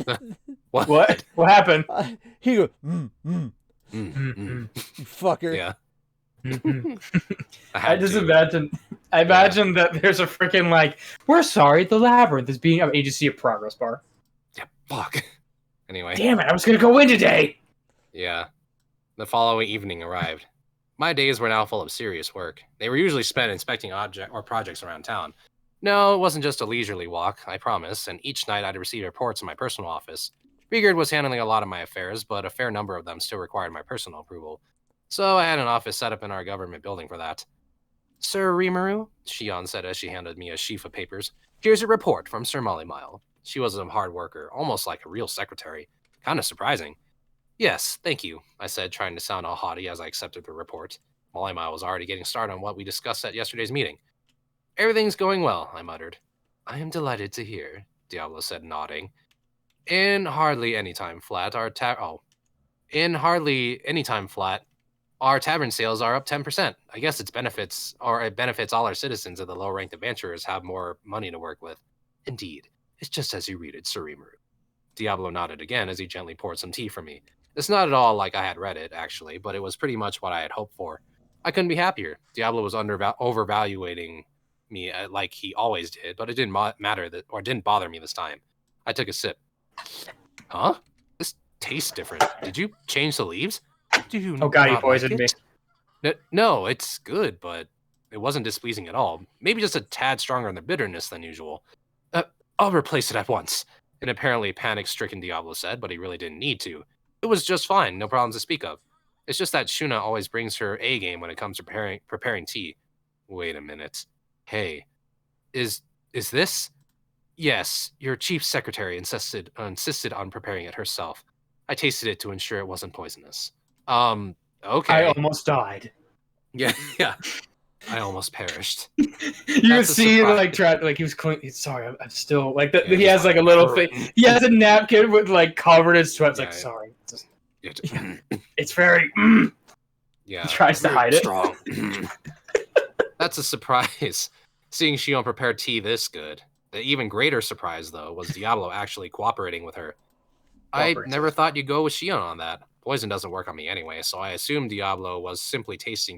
What? What happened? He goes, you fucker. Yeah. I just imagine. I imagine that there's a freaking like, we're sorry, the labyrinth is being an agency of progress bar. Yeah, fuck. Anyway. Damn it, I was gonna go in today. Yeah. The following evening arrived. My days were now full of serious work. They were usually spent inspecting projects around town. No, it wasn't just a leisurely walk, I promise, and each night I'd receive reports in my personal office. Rigard was handling a lot of my affairs, but a fair number of them still required my personal approval. So I had an office set up in our government building for that. Sir Rimuru, Shion said as she handed me a sheaf of papers, here's a report from Sir Mollymile. She was a hard worker, almost like a real secretary. Kind of surprising. Yes, thank you, I said, trying to sound all haughty as I accepted the report. Mollymile was already getting started on what we discussed at yesterday's meeting. Everything's going well, I muttered. I am delighted to hear, Diablo said, nodding. In hardly any time flat, our tavern sales are up 10%. I guess it benefits all our citizens, and the low-ranked adventurers have more money to work with. Indeed, it's just as you read it, Sir Rimuru. Diablo nodded again as he gently poured some tea for me. It's not at all like I had read it, actually, but it was pretty much what I had hoped for. I couldn't be happier. Diablo was overvaluating me like he always did, but it didn't didn't bother me this time. I took a sip. Huh? This tastes different. Did you change the leaves? Oh god, you poisoned me. No, it's good, but it wasn't displeasing at all. Maybe just a tad stronger in the bitterness than usual. I'll replace it at once, an apparently panic-stricken Diablo said, but he really didn't need to. It was just fine, no problems to speak of. It's just that Shuna always brings her A game when it comes to preparing tea. Wait a minute. Hey, is this? Yes, your chief secretary insisted on preparing it herself. I tasted it to ensure it wasn't poisonous. I Okay. almost died. Yeah, yeah. I almost perished. You That's would a see surprise. like try like he was clean. Sorry, I'm still like Yeah, he has like a little thing. He has a napkin with like covered in sweat. It's like Yeah. sorry, Yeah. it's very. Yeah. He tries to very hide it. strong. That's a surprise. Seeing Shion prepare tea this good. The even greater surprise, though, was Diablo actually cooperating with her. I never thought you'd go with Shion on that. Poison doesn't work on me anyway, so I assumed Diablo was simply taste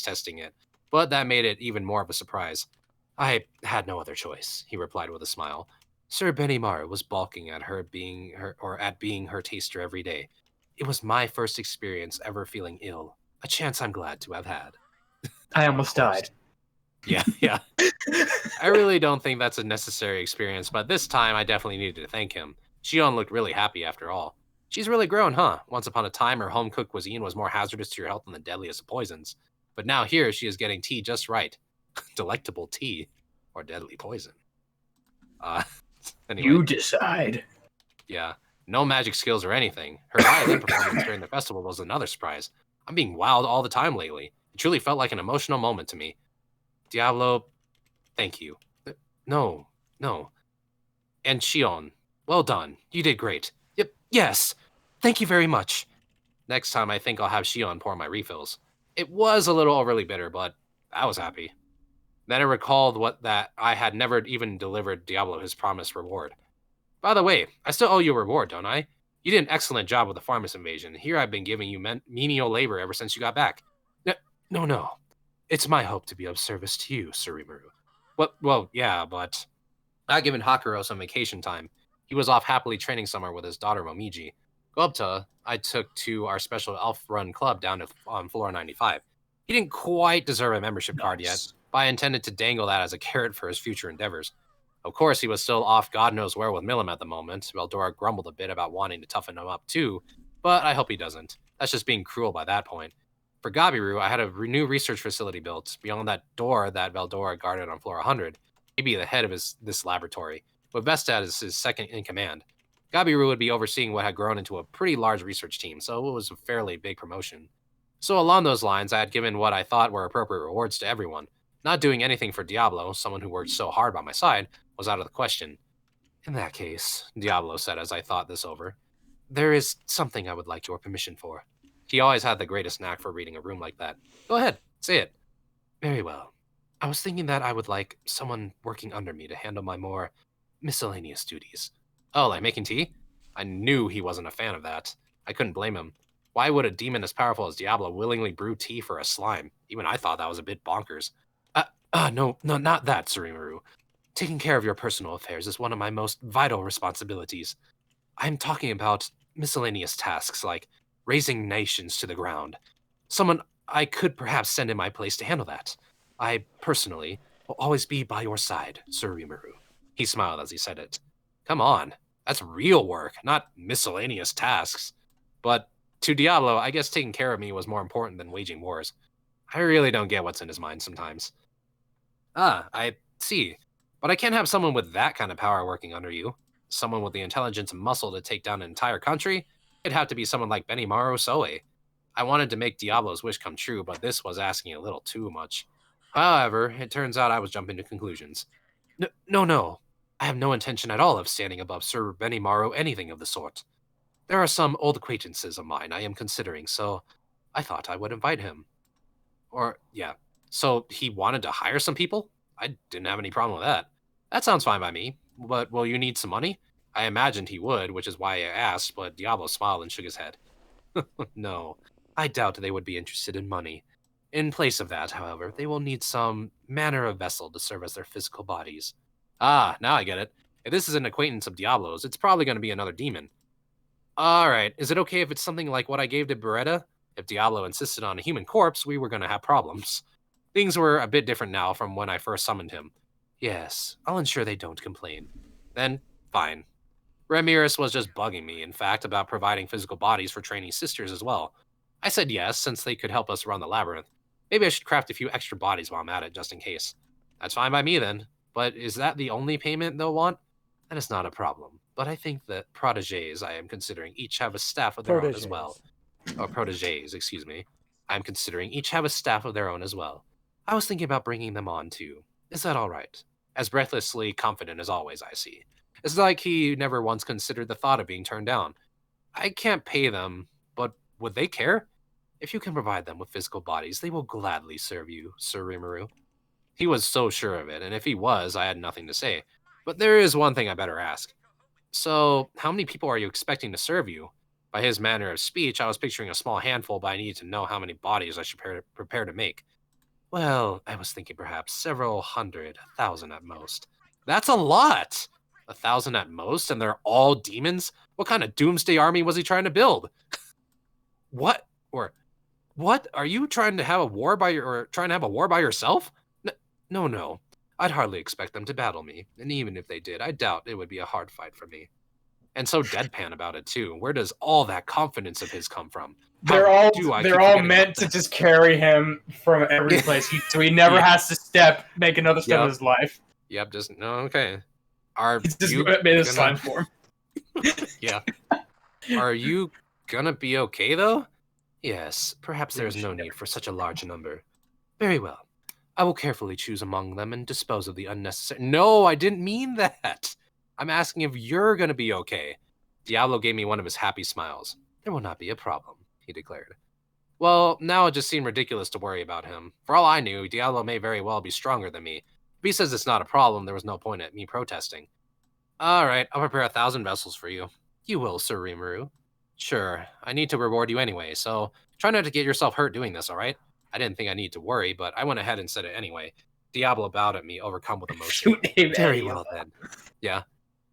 testing it, but that made it even more of a surprise. I had no other choice, he replied with a smile. Sir Benimaru was balking at being her taster every day. It was my first experience ever feeling ill, a chance I'm glad to have had. I almost died. Yeah, yeah. I really don't think that's a necessary experience, but this time I definitely needed to thank him. Shion looked really happy after all. She's really grown, huh? Once upon a time, her home-cooked cuisine was more hazardous to your health than the deadliest of poisons. But now here, she is getting tea just right. Delectable tea. Or deadly poison. Anyway. You decide. Yeah. No magic skills or anything. Her violin performance during the festival was another surprise. I'm being wowed all the time lately. It truly felt like an emotional moment to me. Diablo, thank you. No. And Shion, well done. You did great. Yep, yes. Thank you very much. Next time, I think I'll have Shion pour my refills. It was a little overly bitter, but I was happy. Then I recalled that I had never even delivered Diablo his promised reward. By the way, I still owe you a reward, don't I? You did an excellent job with the Farmus invasion. Here I've been giving you menial labor ever since you got back. No. It's my hope to be of service to you, Sir Rimuru. Well, yeah, but I've given Hakuro some vacation time. He was off happily training somewhere with his daughter Momiji. Gobta, I took to our special elf-run club down on floor 95. He didn't quite deserve a membership card yet, but I intended to dangle that as a carrot for his future endeavors. Of course, he was still off God knows where with Milim at the moment. Veldora grumbled a bit about wanting to toughen him up too, but I hope he doesn't. That's just being cruel by that point. For Gabiru, I had a new research facility built beyond that door that Veldora guarded on floor 100. He'd be the head of this laboratory, with Vesta as his second in command. Gabiru would be overseeing what had grown into a pretty large research team, so it was a fairly big promotion. So along those lines, I had given what I thought were appropriate rewards to everyone. Not doing anything for Diablo, someone who worked so hard by my side, was out of the question. In that case, Diablo said as I thought this over, there is something I would like your permission for. He always had the greatest knack for reading a room like that. Go ahead, say it. Very well. I was thinking that I would like someone working under me to handle my more miscellaneous duties. Oh, like making tea? I knew he wasn't a fan of that. I couldn't blame him. Why would a demon as powerful as Diablo willingly brew tea for a slime? Even I thought that was a bit bonkers. No, not that, Surimaru. Taking care of your personal affairs is one of my most vital responsibilities. I'm talking about miscellaneous tasks like raising nations to the ground. Someone I could perhaps send in my place to handle that. I, personally, will always be by your side, Sir Rimuru. He smiled as he said it. Come on, that's real work, not miscellaneous tasks. But to Diablo, I guess taking care of me was more important than waging wars. I really don't get what's in his mind sometimes. I see. But I can't have someone with that kind of power working under you. Someone with the intelligence and muscle to take down an entire country? It'd have to be someone like Benimaru Soe. I wanted to make Diablo's wish come true, but this was asking a little too much. However, it turns out I was jumping to conclusions. No. I have no intention at all of standing above Sir Benimaru anything of the sort. There are some old acquaintances of mine I am considering, so I thought I would invite him. So he wanted to hire some people? I didn't have any problem with that. That sounds fine by me, but will you need some money? I imagined he would, which is why I asked, but Diablo smiled and shook his head. No, I doubt they would be interested in money. In place of that, however, they will need some manner of vessel to serve as their physical bodies. Ah, now I get it. If this is an acquaintance of Diablo's, it's probably going to be another demon. Alright, is it okay if it's something like what I gave to Beretta? If Diablo insisted on a human corpse, we were going to have problems. Things were a bit different now from when I first summoned him. Yes, I'll ensure they don't complain. Then, fine. Ramirez was just bugging me, in fact, about providing physical bodies for training sisters as well. I said yes, since they could help us around the labyrinth. Maybe I should craft a few extra bodies while I'm at it, just in case. That's fine by me then. But is that the only payment they'll want? That is not a problem. But I think that protégés I am considering each have a staff of their own as well. Or protégés, excuse me. I am considering each have a staff of their own as well. I was thinking about bringing them on too. Is that all right? As breathlessly confident as always, I see. It's like he never once considered the thought of being turned down. I can't pay them, but would they care? If you can provide them with physical bodies, they will gladly serve you, Sir Rimuru. He was so sure of it, and if he was, I had nothing to say. But there is one thing I better ask. So, how many people are you expecting to serve you? By his manner of speech, I was picturing a small handful, but I needed to know how many bodies I should prepare to make. Well, I was thinking perhaps several hundred, 1,000 at most. That's a lot! 1,000 at most, and they're all demons? What kind of doomsday army was he trying to build? What? What? Are you trying to have a war by yourself? No. I'd hardly expect them to battle me, and even if they did, I doubt it would be a hard fight for me. And so deadpan about it too. Where does all that confidence of his come from? They're all meant to just carry him from every place, so he never has to make another step in his life. Yep, just no. Okay. He's just made a slime form. Yeah. Are you gonna be okay though? Yes. Perhaps there is no need for such a large number. Very well. I will carefully choose among them and dispose of the unnecessary. No, I didn't mean that. I'm asking if you're gonna be okay. Diablo gave me one of his happy smiles. There will not be a problem, he declared. Well, now it just seemed ridiculous to worry about him. For all I knew, Diablo may very well be stronger than me. If he says it's not a problem, there was no point at me protesting. All right, I'll prepare 1,000 vessels for you. You will, Sir Rimuru. Sure, I need to reward you anyway, so try not to get yourself hurt doing this, all right? I didn't think I need to worry, but I went ahead and said it anyway. Diablo bowed at me, overcome with emotion. Very well then. Yeah.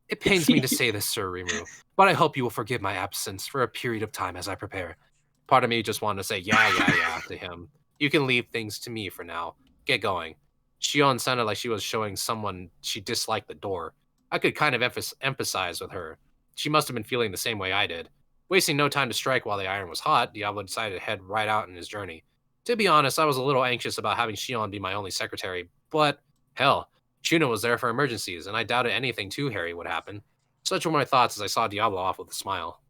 It pains me to say this, Sir Rimuru, but I hope you will forgive my absence for a period of time as I prepare. Part of me just wanted to say yeah to him. You can leave things to me for now. Get going. Shion sounded like she was showing someone she disliked the door. I could kind of emphasize with her. She must have been feeling the same way I did. Wasting no time to strike while the iron was hot, Diablo decided to head right out in his journey. To be honest, I was a little anxious about having Shion be my only secretary, but hell, Chuna was there for emergencies, and I doubted anything too hairy would happen. Such were my thoughts as I saw Diablo off with a smile.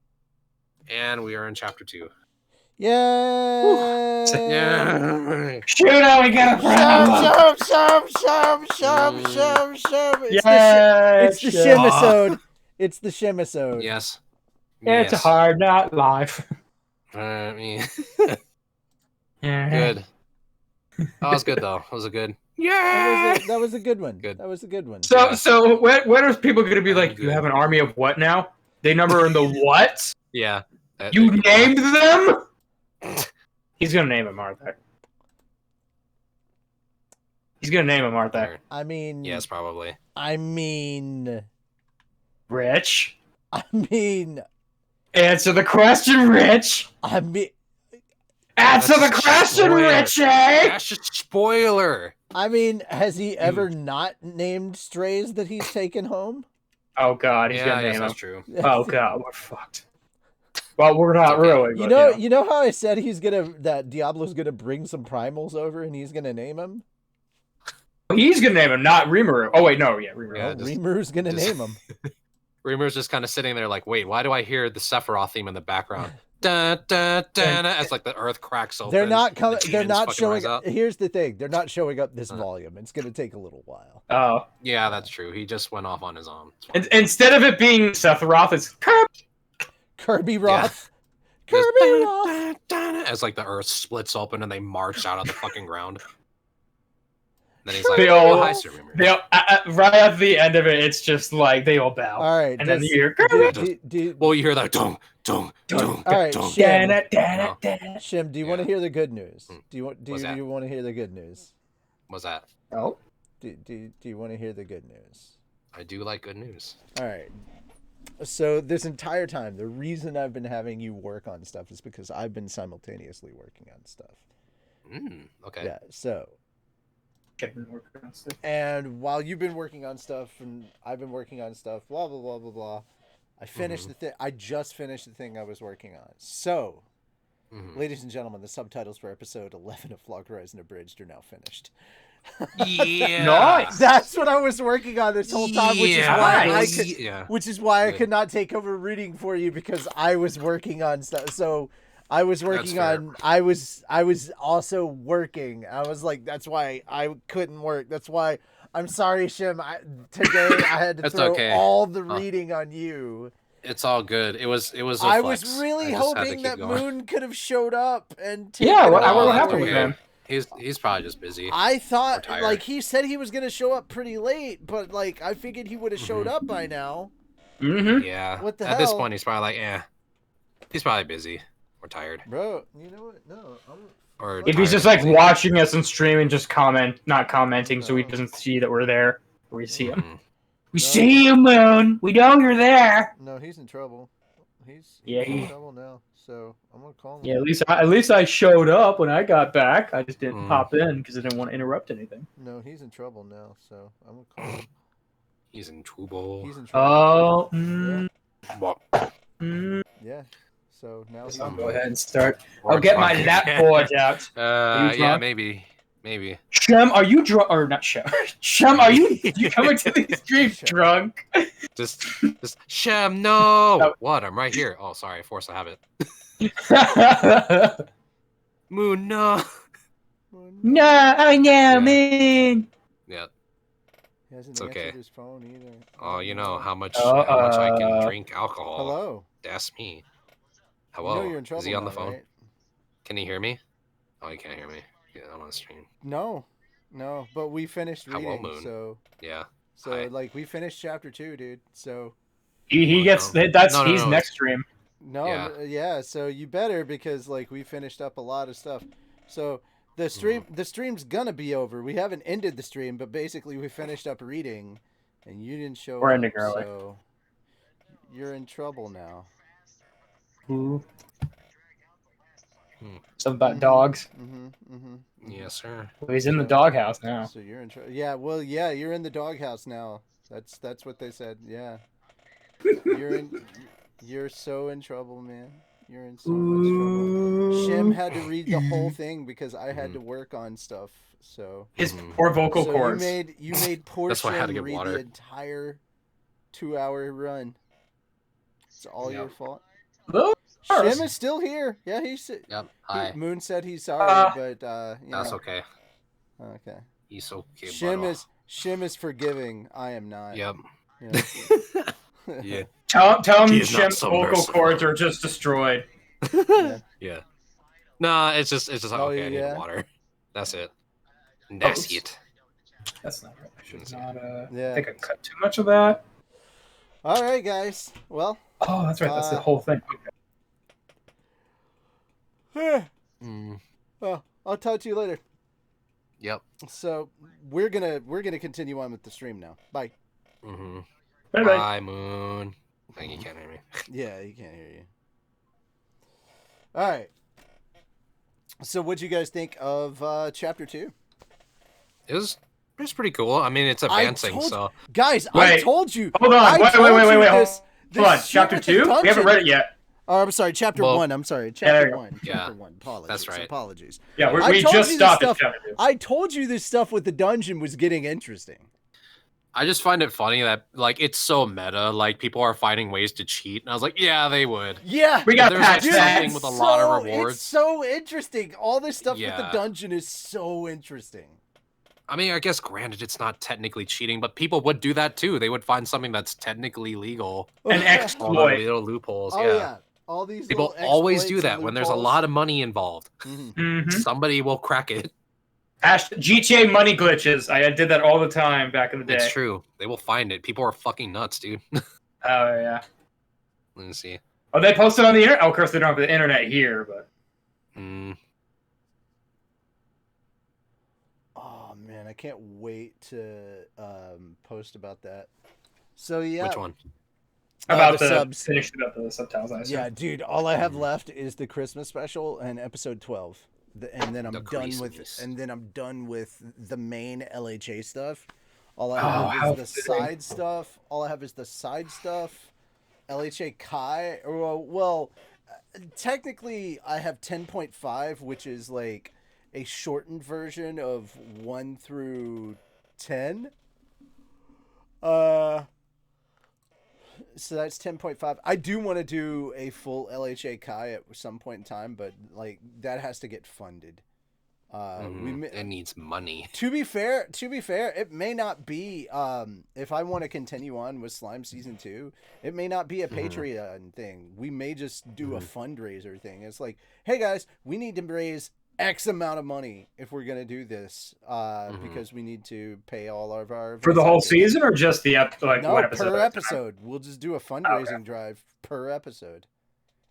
And we are in chapter 2. Yay! Yeah. Shuna, we got a problem! Shove! It's the Shemisode. It's the Shemisode. Yes. It's Yes. a hard not life. I mean, Yeah. good. That was good, though. That was a good. That was a good one. Good. That was a good one. So when are people going to be like, you have an army of what now? They number in the what? Yeah. You named them? He's going to name them, aren't they? He's going to name them, aren't they? I mean... Yes, probably. I mean... Rich? Answer the question, Rich! Answer the question, Richie! That's a spoiler! I mean, has he ever not named strays that he's taken home? Oh god, he's gonna name them. That's true. Oh god, we're fucked. Well, we're not really. But, you know how I said that Diablo's gonna bring some primals over and he's gonna name them? He's gonna name him, not Rimuru. Oh wait, no, yeah, Rimuru. Yeah, Rimuru's gonna name him. Rimuru's just kind of sitting there like, wait, why do I hear the Sephiroth theme in the background? Da, da, da, da, as like the earth cracks open. They're not coming. They're not showing up. Here's the thing: they're not showing up this volume. It's going to take a little while. Oh, yeah, that's true. He just went off on his own. Instead of it being Sephiroth, it's Kirby Roth. Yeah. Kirby Roth. As like the earth splits open and they march out of the fucking ground. Then he's like, hi, Sir Rimuru. Right at the end of it, it's just like they all bow. All right, and then you hear well, you hear that dong. All right, Shim, do you want to hear the good news? Do you want to hear the good news? What's that? Oh. Do you want to hear the good news? I do like good news. All right. So this entire time, the reason I've been having you work on stuff is because I've been simultaneously working on stuff. Okay. Yeah. So. And while you've been working on stuff and I've been working on stuff, blah blah blah blah blah. I finished the thing. I just finished the thing I was working on. So, Ladies and gentlemen, the subtitles for episode 11 of Log Horizon Abridged are now finished. Yeah. Nice. That's what I was working on this whole time, which is why I could not take over reading for you because I was working on stuff. So I was working on. I was also working. I was like, that's why I couldn't work. That's why I'm sorry, Shim. Today I had to throw all the reading on you. It's all good. It was. I was really hoping that Moon could have showed up and what happened with him? He's probably just busy. I thought, like, he said he was gonna show up pretty late, but like I figured he would have showed up by now. Yeah. What the hell? At this point, he's probably like, he's probably busy or tired. Bro, you know what? No. Or if he's just like watching us and streaming, just not commenting, so he doesn't see that we're there. Or we see him. We see you, Moon. We know you're there. No, he's in trouble. He's in trouble now. So I'm gonna call him. Yeah, at least I showed up when I got back. I just didn't pop in because I didn't want to interrupt anything. No, he's in trouble now. So I'm gonna call him. He's in trouble. Oh. Yeah. So now I'll go ahead and start. I'll get my lap board out. Yeah, maybe. Shem, are you drunk or not? Shem, are you coming to these streams drunk? Just Shem, no. What? I'm right here. Oh, sorry, force a habit. Moon, no. No, I know, man. Yeah. He hasn't answered his phone either. Oh, you know how much I can drink alcohol. Hello. That's me. Hello. You know you're in trouble. Is he on the now, phone? Right? Can he hear me? Oh, he can't hear me. Yeah, I'm on the stream. No, but we finished reading. Hello, Moon. So yeah. So like we finished chapter 2, dude. So he gets he's next stream. No, yeah. So you better because like we finished up a lot of stuff. So the stream's gonna be over. We haven't ended the stream, but basically we finished up reading, and you didn't show up. So you're in trouble now. Ooh. Something about dogs. Yes, sir. Well, he's in the doghouse now. So you're in trouble. Yeah, well, yeah, you're in the doghouse now. That's what they said. Yeah. You're so in trouble, man. You're in so much trouble. Shem had to read the whole thing because I had to work on stuff. So his poor vocal cords. You made poor Shem read the entire 2-hour run. It's all your fault. Shem is still here. Yeah, Hi. Moon said he's sorry, but that's okay. Okay. He's okay. Shem is forgiving. I am not. Yep. Yeah. Tell him Shem's vocal cords are just destroyed. Yeah. No, it's just okay. I need water. That's it. And that's it. That's not right. I should not. I think I cut too much of that. All right, guys. Well. Oh, that's right. That's the whole thing. Well, I'll talk to you later. Yep. So we're gonna continue on with the stream now. Bye. Bye, Moon. I think you can't hear me. Yeah, he can't hear you. All right. So what'd you guys think of chapter 2? It was pretty cool. I mean, it's advancing, so. Guys, I told you. Hold on. Wait. Hold on. Chapter 2? We haven't read it yet. Oh, I'm sorry. Chapter 1. I'm sorry. Chapter 1. Yeah. Chapter 1. Apologies. That's right. Apologies. Yeah, we just stopped at chapter 2. I told you this stuff with the dungeon was getting interesting. I just find it funny that, like, it's so meta. Like, people are finding ways to cheat. And I was like, yeah, they would. Yeah. We got there's something with a lot of rewards. It's so interesting. All this stuff with the dungeon is so interesting. I mean, I guess, granted, it's not technically cheating, but people would do that, too. They would find something that's technically legal. And exploit. Little loopholes, yeah. All these people always do that when there's a lot of money involved. Somebody will crack it. GTA money glitches. I did that all the time back in the day. It's true. They will find it. People are fucking nuts, dude. Oh, yeah. Let me see. Oh, they posted on the internet? Oh, of course, they don't have the internet here, but... Oh, man. I can't wait to post about that. So, yeah. Which one? About the subs. Finished about the subtitles, I assume. Yeah, dude. All I have left is the Christmas special and episode 12. And then I'm done with the main LHA stuff. All I have is the side stuff. LHA Kai. Well, technically I have 10.5, which is like a shortened version of 1 through 10. So that's 10.5. I do want to do a full LHA Kai at some point in time, but like that has to get funded. It needs money. To be fair, it may not be. If I want to continue on with Slime Season 2, it may not be a Patreon thing. We may just do a fundraiser thing. It's like, hey guys, we need to raise X amount of money if we're gonna do this, because we need to pay all of our For the whole season, or just the no, one episode? Per episode. We'll just do a fundraising drive per episode.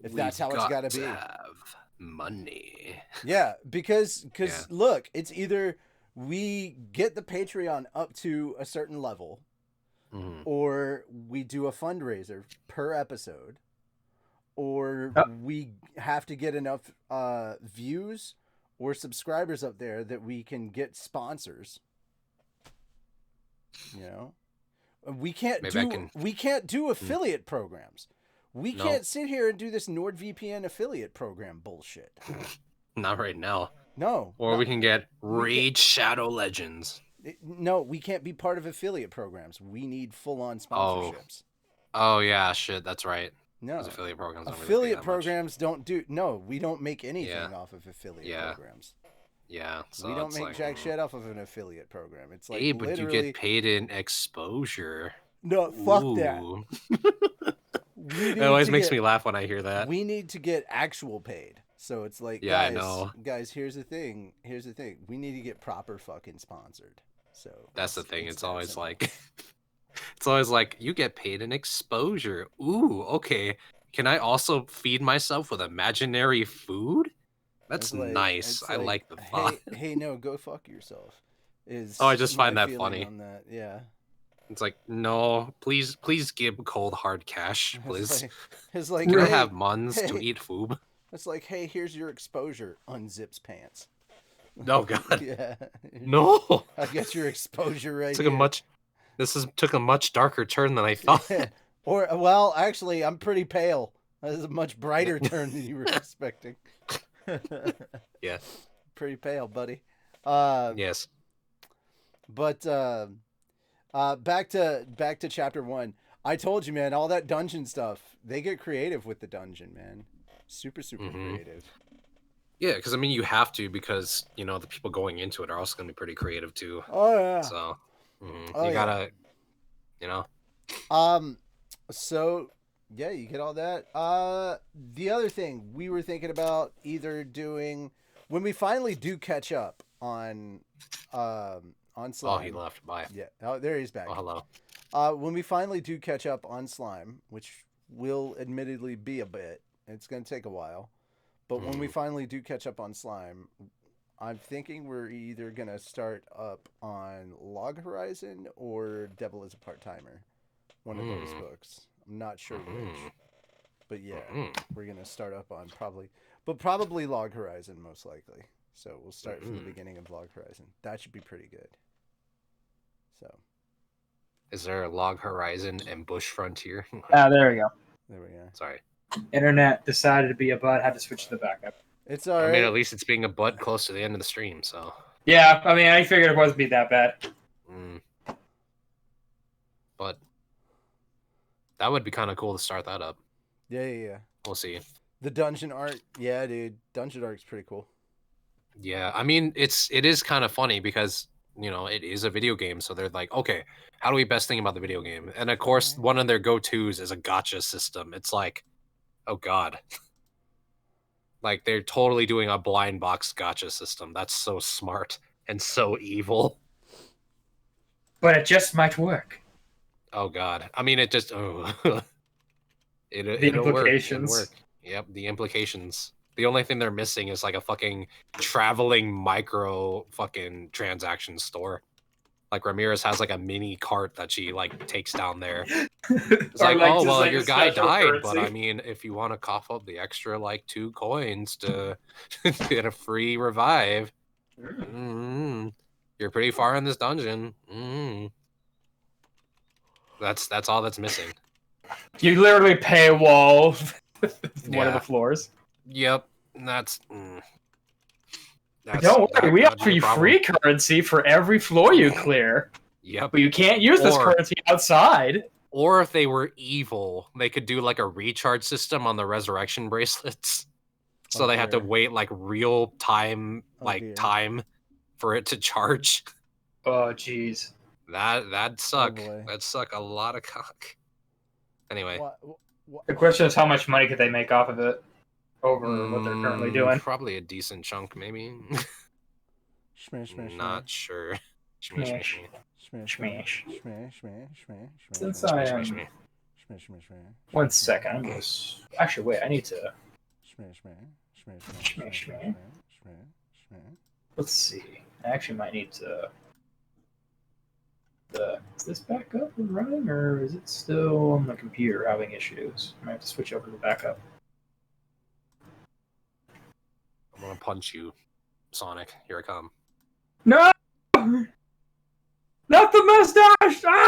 If that's how it's got to be. Have money. Yeah, because look, it's either we get the Patreon up to a certain level, or we do a fundraiser per episode, or we have to get enough views or subscribers up there that we can get sponsors. You know, we can't do affiliate programs. We can't sit here and do this NordVPN affiliate program bullshit. Not right now. No. Or we can get Raid Shadow Legends. No, we can't be part of affiliate programs. We need full-on sponsorships. Oh yeah, shit, that's right. No. Affiliate programs. Affiliate programs don't do. No, we don't make anything off of affiliate programs. Yeah. So we don't make jack shit off of an affiliate program. It's like, hey, but you get paid in exposure. No, fuck that. It always makes me laugh when I hear that. We need to get actual paid. So it's like, I know. Guys, here's the thing. We need to get proper fucking sponsored. So that's the thing. It's always like, you get paid in exposure. Ooh, okay. Can I also feed myself with imaginary food? That's nice. I like the thought. Hey, no, go fuck yourself. I just find that funny. On that. Yeah. It's like, no, please give cold hard cash, please. It's like we have muns to eat food. It's like, hey, here's your exposure. Unzips pants. Oh God. Yeah. No. I got your exposure right took here. Took a much darker turn than I thought. Or well, actually, I'm pretty pale. That is a much brighter turn than you were expecting. Yeah. Pretty pale, buddy. Yes. But back to chapter 1. I told you, man, all that dungeon stuff. They get creative with the dungeon, man. Super creative. Yeah, because I mean, you have to, because the people going into it are also going to be pretty creative too. Oh yeah. So you gotta, So yeah, you get all that. The other thing we were thinking about either doing when we finally do catch up on Slime. Oh, he left. Bye. Yeah. Oh, there he's back. Oh, hello. When we finally do catch up on Slime, which will admittedly be a bit, it's going to take a while, but when we finally do catch up on Slime, I'm thinking we're either going to start up on Log Horizon or Devil is a Part-Timer. One of those books. I'm not sure which. But yeah, we're going to start up on probably Log Horizon most likely. So we'll start from the beginning of Log Horizon. That should be pretty good. So, is there a Log Horizon and Bush Frontier? There we go. There we go. Sorry. Internet decided to be a butt. Had to switch to the backup. It's all right. I mean, at least it's being a butt close to the end of the stream, so. Yeah, I mean, I figured it wasn't be that bad. But that would be kind of cool to start that up. Yeah. We'll see. The dungeon art, yeah, dude. Dungeon art's pretty cool. Yeah, I mean, it is kind of funny because it is a video game, so they're like, okay, how do we best think about the video game? And of course, one of their go-tos is a gacha system. It's like, oh God. Like, they're totally doing a blind box gacha system. That's so smart and so evil. But it just might work. Oh God. I mean, it just, the It'll implications. work. Yep, the implications. The only thing they're missing is like a fucking traveling micro fucking transaction store. Like Ramirez has like a mini cart that she like takes down there. It's like, oh well, your guy died, but I mean, if you want to cough up the extra like 2 coins to get a free revive, you're pretty far in this dungeon. That's all that's missing. You literally paywall one of the floors. Yep. That's Don't worry, we that'd offer be a you problem. free currency for every floor you clear. Yep. But you can't use this Or- currency outside. Or if they were evil, they could do like a recharge system on the resurrection bracelets. So Oh, they have to dear. wait like real time, Oh, dear. time for it to charge. Oh, jeez. That'd suck. boy. That'd suck a lot of cock. Anyway. The question is, how much money could they make off of it over what they're currently doing? Probably a decent chunk, maybe. Smash, smash, Not sure. Smash. smash, Smash. smash. Since I am... Smash, smash. 1 second, I'm just... Actually, wait, I need to... Smash, Smash. Let's see. I actually might need to... Is this back up and running, or is it still on the computer having issues? I might have to switch over to backup. I'm gonna punch you, Sonic. Here I come. No! Not the mustache! Ah!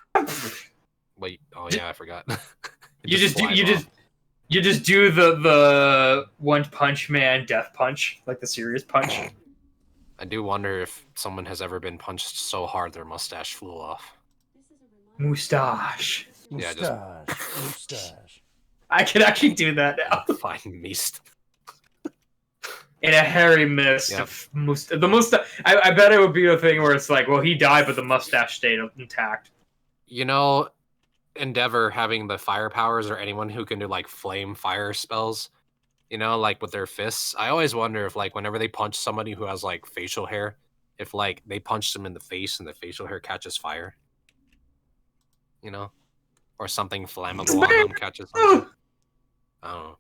Wait. Oh yeah, I forgot. You just do the One Punch Man death punch, like the serious punch. I do wonder if someone has ever been punched so hard their mustache flew off. Mustache. Yeah, Mustache. I can actually do that now. Fine mist. In a hairy mist Yep. of the mustache. I bet it would be a thing where it's like, well, he died, but the mustache stayed intact. You know, Endeavor having the fire powers, or anyone who can do like flame fire spells, you know, like with their fists. I always wonder if like whenever they punch somebody who has like facial hair, if like they punch them in the face and the facial hair catches fire. You know? Or something flammable on them catches something. I don't know.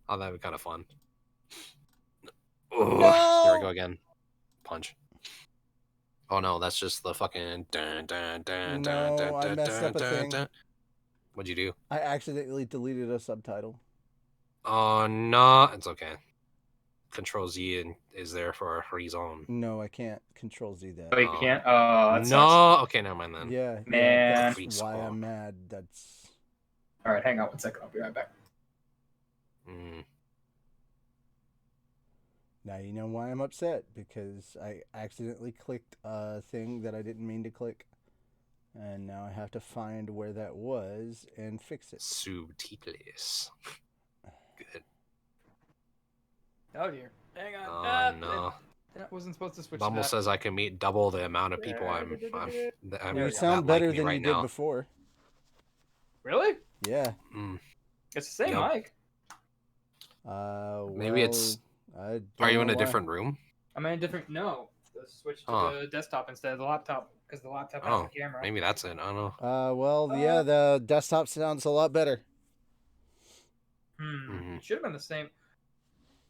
Oh, that'd be kind of fun. Oh, here we go again. Punch. Oh no, that's just the fucking. No, I messed up a thing. What'd you do? I accidentally deleted a subtitle. Oh no, it's okay. Control Z is there for a reason. No, I can't Control Z that. Oh, you Oh. can't? Oh, that No, sucks. okay, never mind then. Yeah, Man. that's why I'm mad. That's Alright, hang on 1 second. I'll be right back. Mm. now you know why I'm upset, because I accidentally clicked a thing that I didn't mean to click, and now I have to find where that was and fix it. Subtiles. Good. Oh dear. Hang on. Oh no. I wasn't supposed to switch Bumble to that. says I can meet double the amount of people I'm You sound better than right you did now. before. Really? Yeah. Mm. It's the same Yep. mic. Maybe it's. I Are you don't in know a why. different room? I'm in a different. No. Let's switch to Oh. the desktop instead of the laptop, because the laptop has Oh, the camera. maybe that's it. I don't know. Yeah, the desktop sounds a lot better. Mhm. It should have been the same.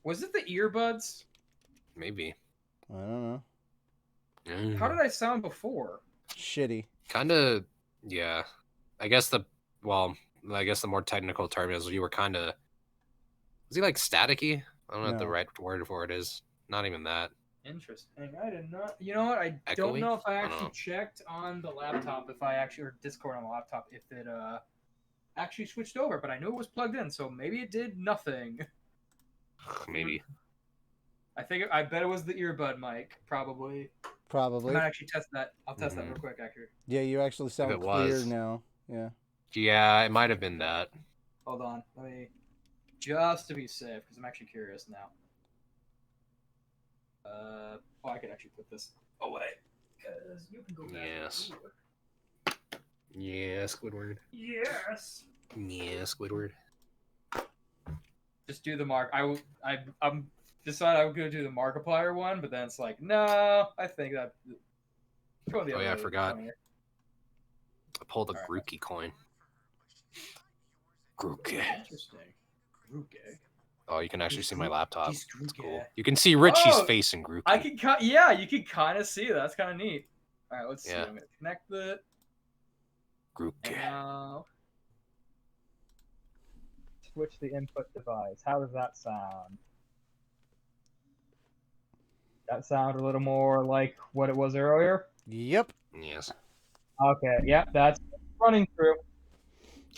Was it the earbuds? Maybe. I don't know. How did I sound before? Shitty. Kind of. Yeah. I guess the more technical term is you were kind of. Was he like staticky? I don't know what the No. right word for it is. Not even that. Interesting. I did not. You know what? I don't Echoey? know if I I don't actually know. checked on the laptop, or Discord on the laptop, if it actually switched over. But I knew it was plugged in, so maybe it did nothing. Maybe. I bet it was the earbud mic, probably. I Probably. might actually test that. I'll test that real quick, actually. Yeah, you actually sound it clear was. now. Yeah. Yeah, it might have been that. Hold on. Let me. Just to be safe, because I'm actually curious now. I could actually put this away. Because you can go back. Yes. Yeah, Squidward. Yes. Yeah, Squidward. Just do the mark. I'm decided I was gonna do the Markiplier one, but then it's like, no, I think that. Oh yeah, I forgot. I pulled a Grookey coin. Grookey. Interesting. Grookey. Oh, you can actually see my laptop. He's It's Grookey. cool. You can see Richie's Oh, face in Grookey. I can yeah, you can kind of see it. That's kind of neat. All right, let's see. Yeah. I'm gonna connect it. Grookey. Now, switch the input device. How does that sound? That sound a little more like what it was earlier? Yep. Yes. Okay, yeah, that's running through.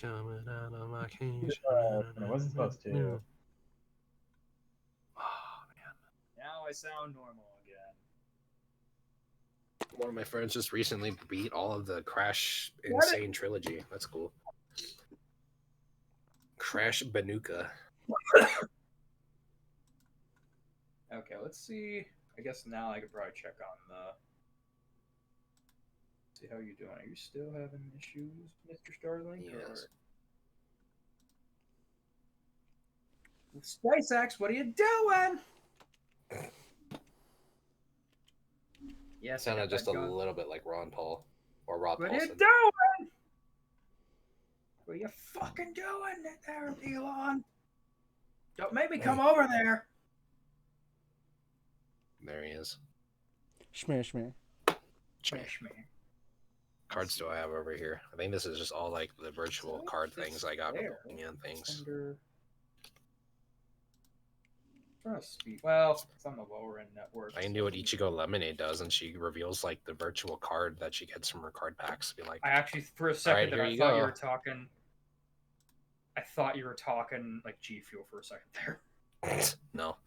Coming out of my cage. I wasn't supposed to. Oh, man. Now I sound normal again. One of my friends just recently beat all of the Crash Insane trilogy. That's cool. Crash Banuka. Okay, let's see. I guess now I could probably check on the. See how you're doing. Are you still having issues, Mr. Starlink? Yes. Or... SpaceX, what are you doing? Yes, Sounded just a little bit like Ron Paul or Rob What Paulson. are you doing? What are you fucking doing there, Elon? Don't make me come over there. There he is. Schmear. Trash me. Cards do I have over here? I think this is just all like the virtual card things I got there. and things. Under... Well, it's on the lower end network. I can do what Ichigo Lemonade does, and she reveals like the virtual card that she gets from her card packs. Be like, I actually, for a second, here I you thought go. you were talking. I thought you were talking like G Fuel for a second there. no.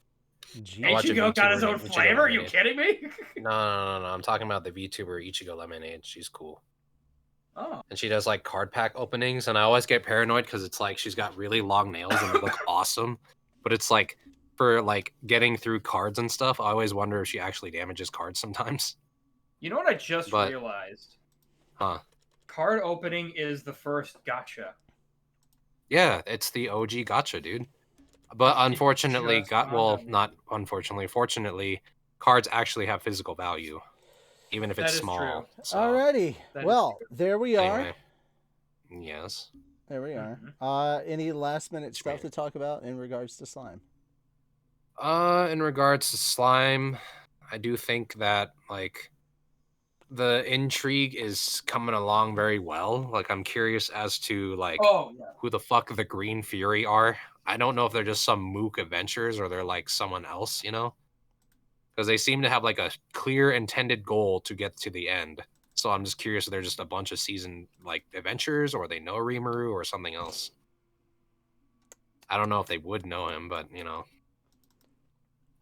Gee. I watch a Ichigo got his VTuber own named Ichigo flavor? Are you Lemonade. kidding me? No. I'm talking about the VTuber Ichigo Lemonade. She's cool. Oh. And she does like card pack openings, and I always get paranoid because it's like she's got really long nails and they look awesome. But it's like for like getting through cards and stuff, I always wonder if she actually damages cards sometimes. You know what I just But- realized? Huh. Card opening is the first gotcha. Yeah, it's the OG gotcha, dude. But unfortunately, fortunately, cards actually have physical value, even if That it's is small. true. So, Alrighty. That is Well, true. there we are. anyway. Yes. There we are. Mhm. Any last minute stuff to talk about in regards to slime? In regards to slime, I do think that like the intrigue is coming along very well. Like I'm curious as to like Oh, yeah. who the fuck the Green Fury are. I don't know if they're just some mook adventures or they're like someone else, you know? Because they seem to have like a clear intended goal to get to the end. So I'm just curious if they're just a bunch of season like adventures or they know Rimuru or something else. I don't know if they would know him, but you know.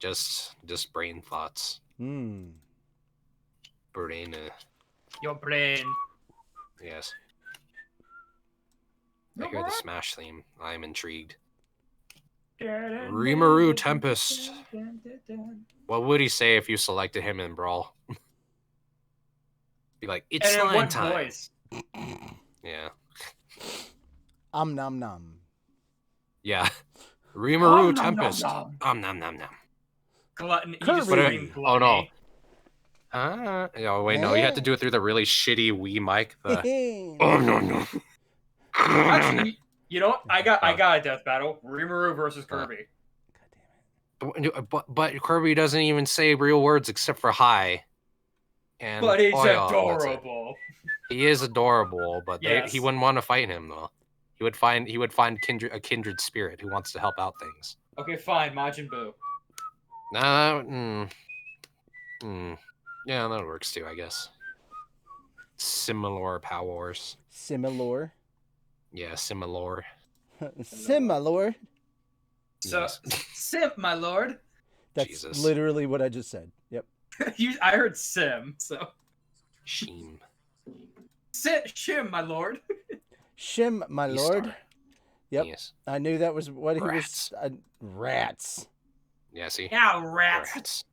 Just brain thoughts. Hmm. Brain Your brain. yes. Your I hear the brain. Smash theme. I am intrigued. Rimuru Rimuru Tempest. What would he say if you selected him in Brawl? Be like, it's And in slime what time. voice? Yeah. Nom nom. Yeah. Rimuru Nom, nom, Tempest. nom, Nom nom nom. Glutton. Kirby. Just screamed Oh no. gluttony. Oh wait, no, you have to do it through the really shitty Wii mic. The Oh no. Actually, you know what? I got a death battle. Rimuru versus Kirby. But Kirby doesn't even say real words except for hi. And But he's Oya, that's it. adorable. He is adorable, but Yes. he wouldn't want to fight him though. He would find a kindred spirit who wants to help out things. Okay, fine. Majin Buu. Yeah, that works too, I guess. Similar powers. Similar. Yeah, similar. Similar. So, Yes. Simp, my lord. That's Jesus. literally what I just said. Yep. I heard Sim, so. Sheem. Shim, my lord. Shim, my lord. Beastar. Yep. Yes. I knew that was what he Rats. was. Rats. Yeah, see? Yeah, rats. Rats.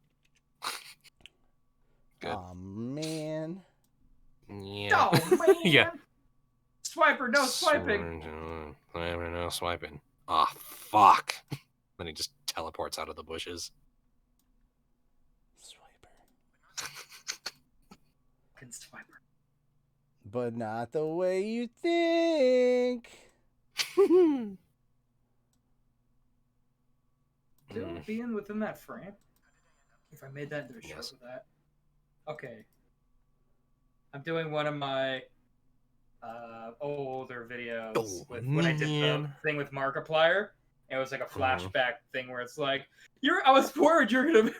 Good. Oh man. Yeah. Oh, man. Yeah. Swiper, no swiping. No swiping. Ah, fuck. Then he just teleports out of the bushes. Swiper. Fucking Swiper. But not the way you think. Still Mm. being within that frame? If I made that into a show Yes. with that. Okay. I'm doing one of my older videos Oh, with when I did the man. thing with Markiplier. It was like a flashback thing where it's like, I was worried you're gonna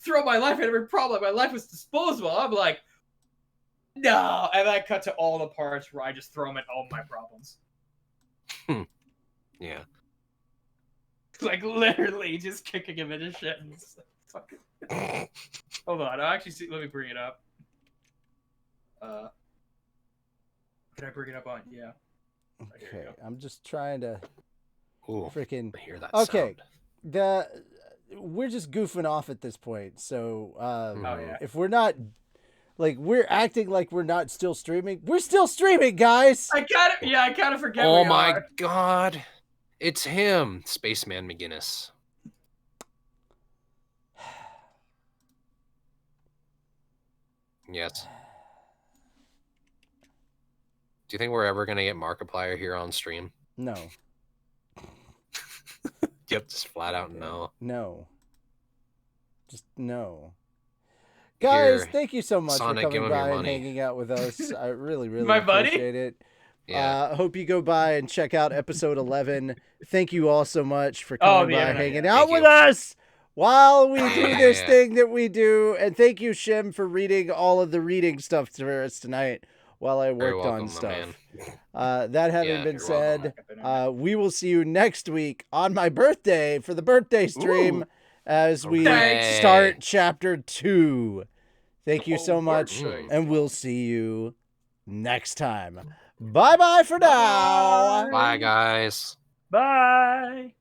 throw my life at every problem. My life was disposable. I'm like, no. And I cut to all the parts where I just throw them at all my problems. Yeah. Like literally just kicking him into shit. And fucking... Hold on, I'll actually see. Let me bring it up. Can I bring it up on? Yeah. Okay, I'm just trying to Ooh, freaking. I hear that Okay, sound. we're just goofing off at this point. So Oh yeah. if we're not, like, we're acting like we're not still streaming. We're still streaming, guys. I kind of forget. Oh we my are. god. It's him, Spaceman McGinnis. Yes. Do you think we're ever going to get Markiplier here on stream? No. Yep, just flat out no. No. Just no. Guys, Here, thank you so much Sonic, for give coming him your by and money. hanging out with us. I really, really My buddy? appreciate it. Yeah. Hope you go by and check out episode 11. Thank you all so much for Oh, coming the by, internet, hanging yeah. out Thank with you. us while we do Yeah, this yeah. thing that we do. And thank you, Shim, for reading all of the reading stuff for us tonight while I Very worked welcome, on my stuff. man. That having Yeah, been you're said, welcome. we will see you next week on my birthday for the birthday stream Ooh. as we Hooray. start chapter 2. Thank you so Oh, much, birthday. and we'll see you next time. Bye-bye for now. Bye, guys. Bye.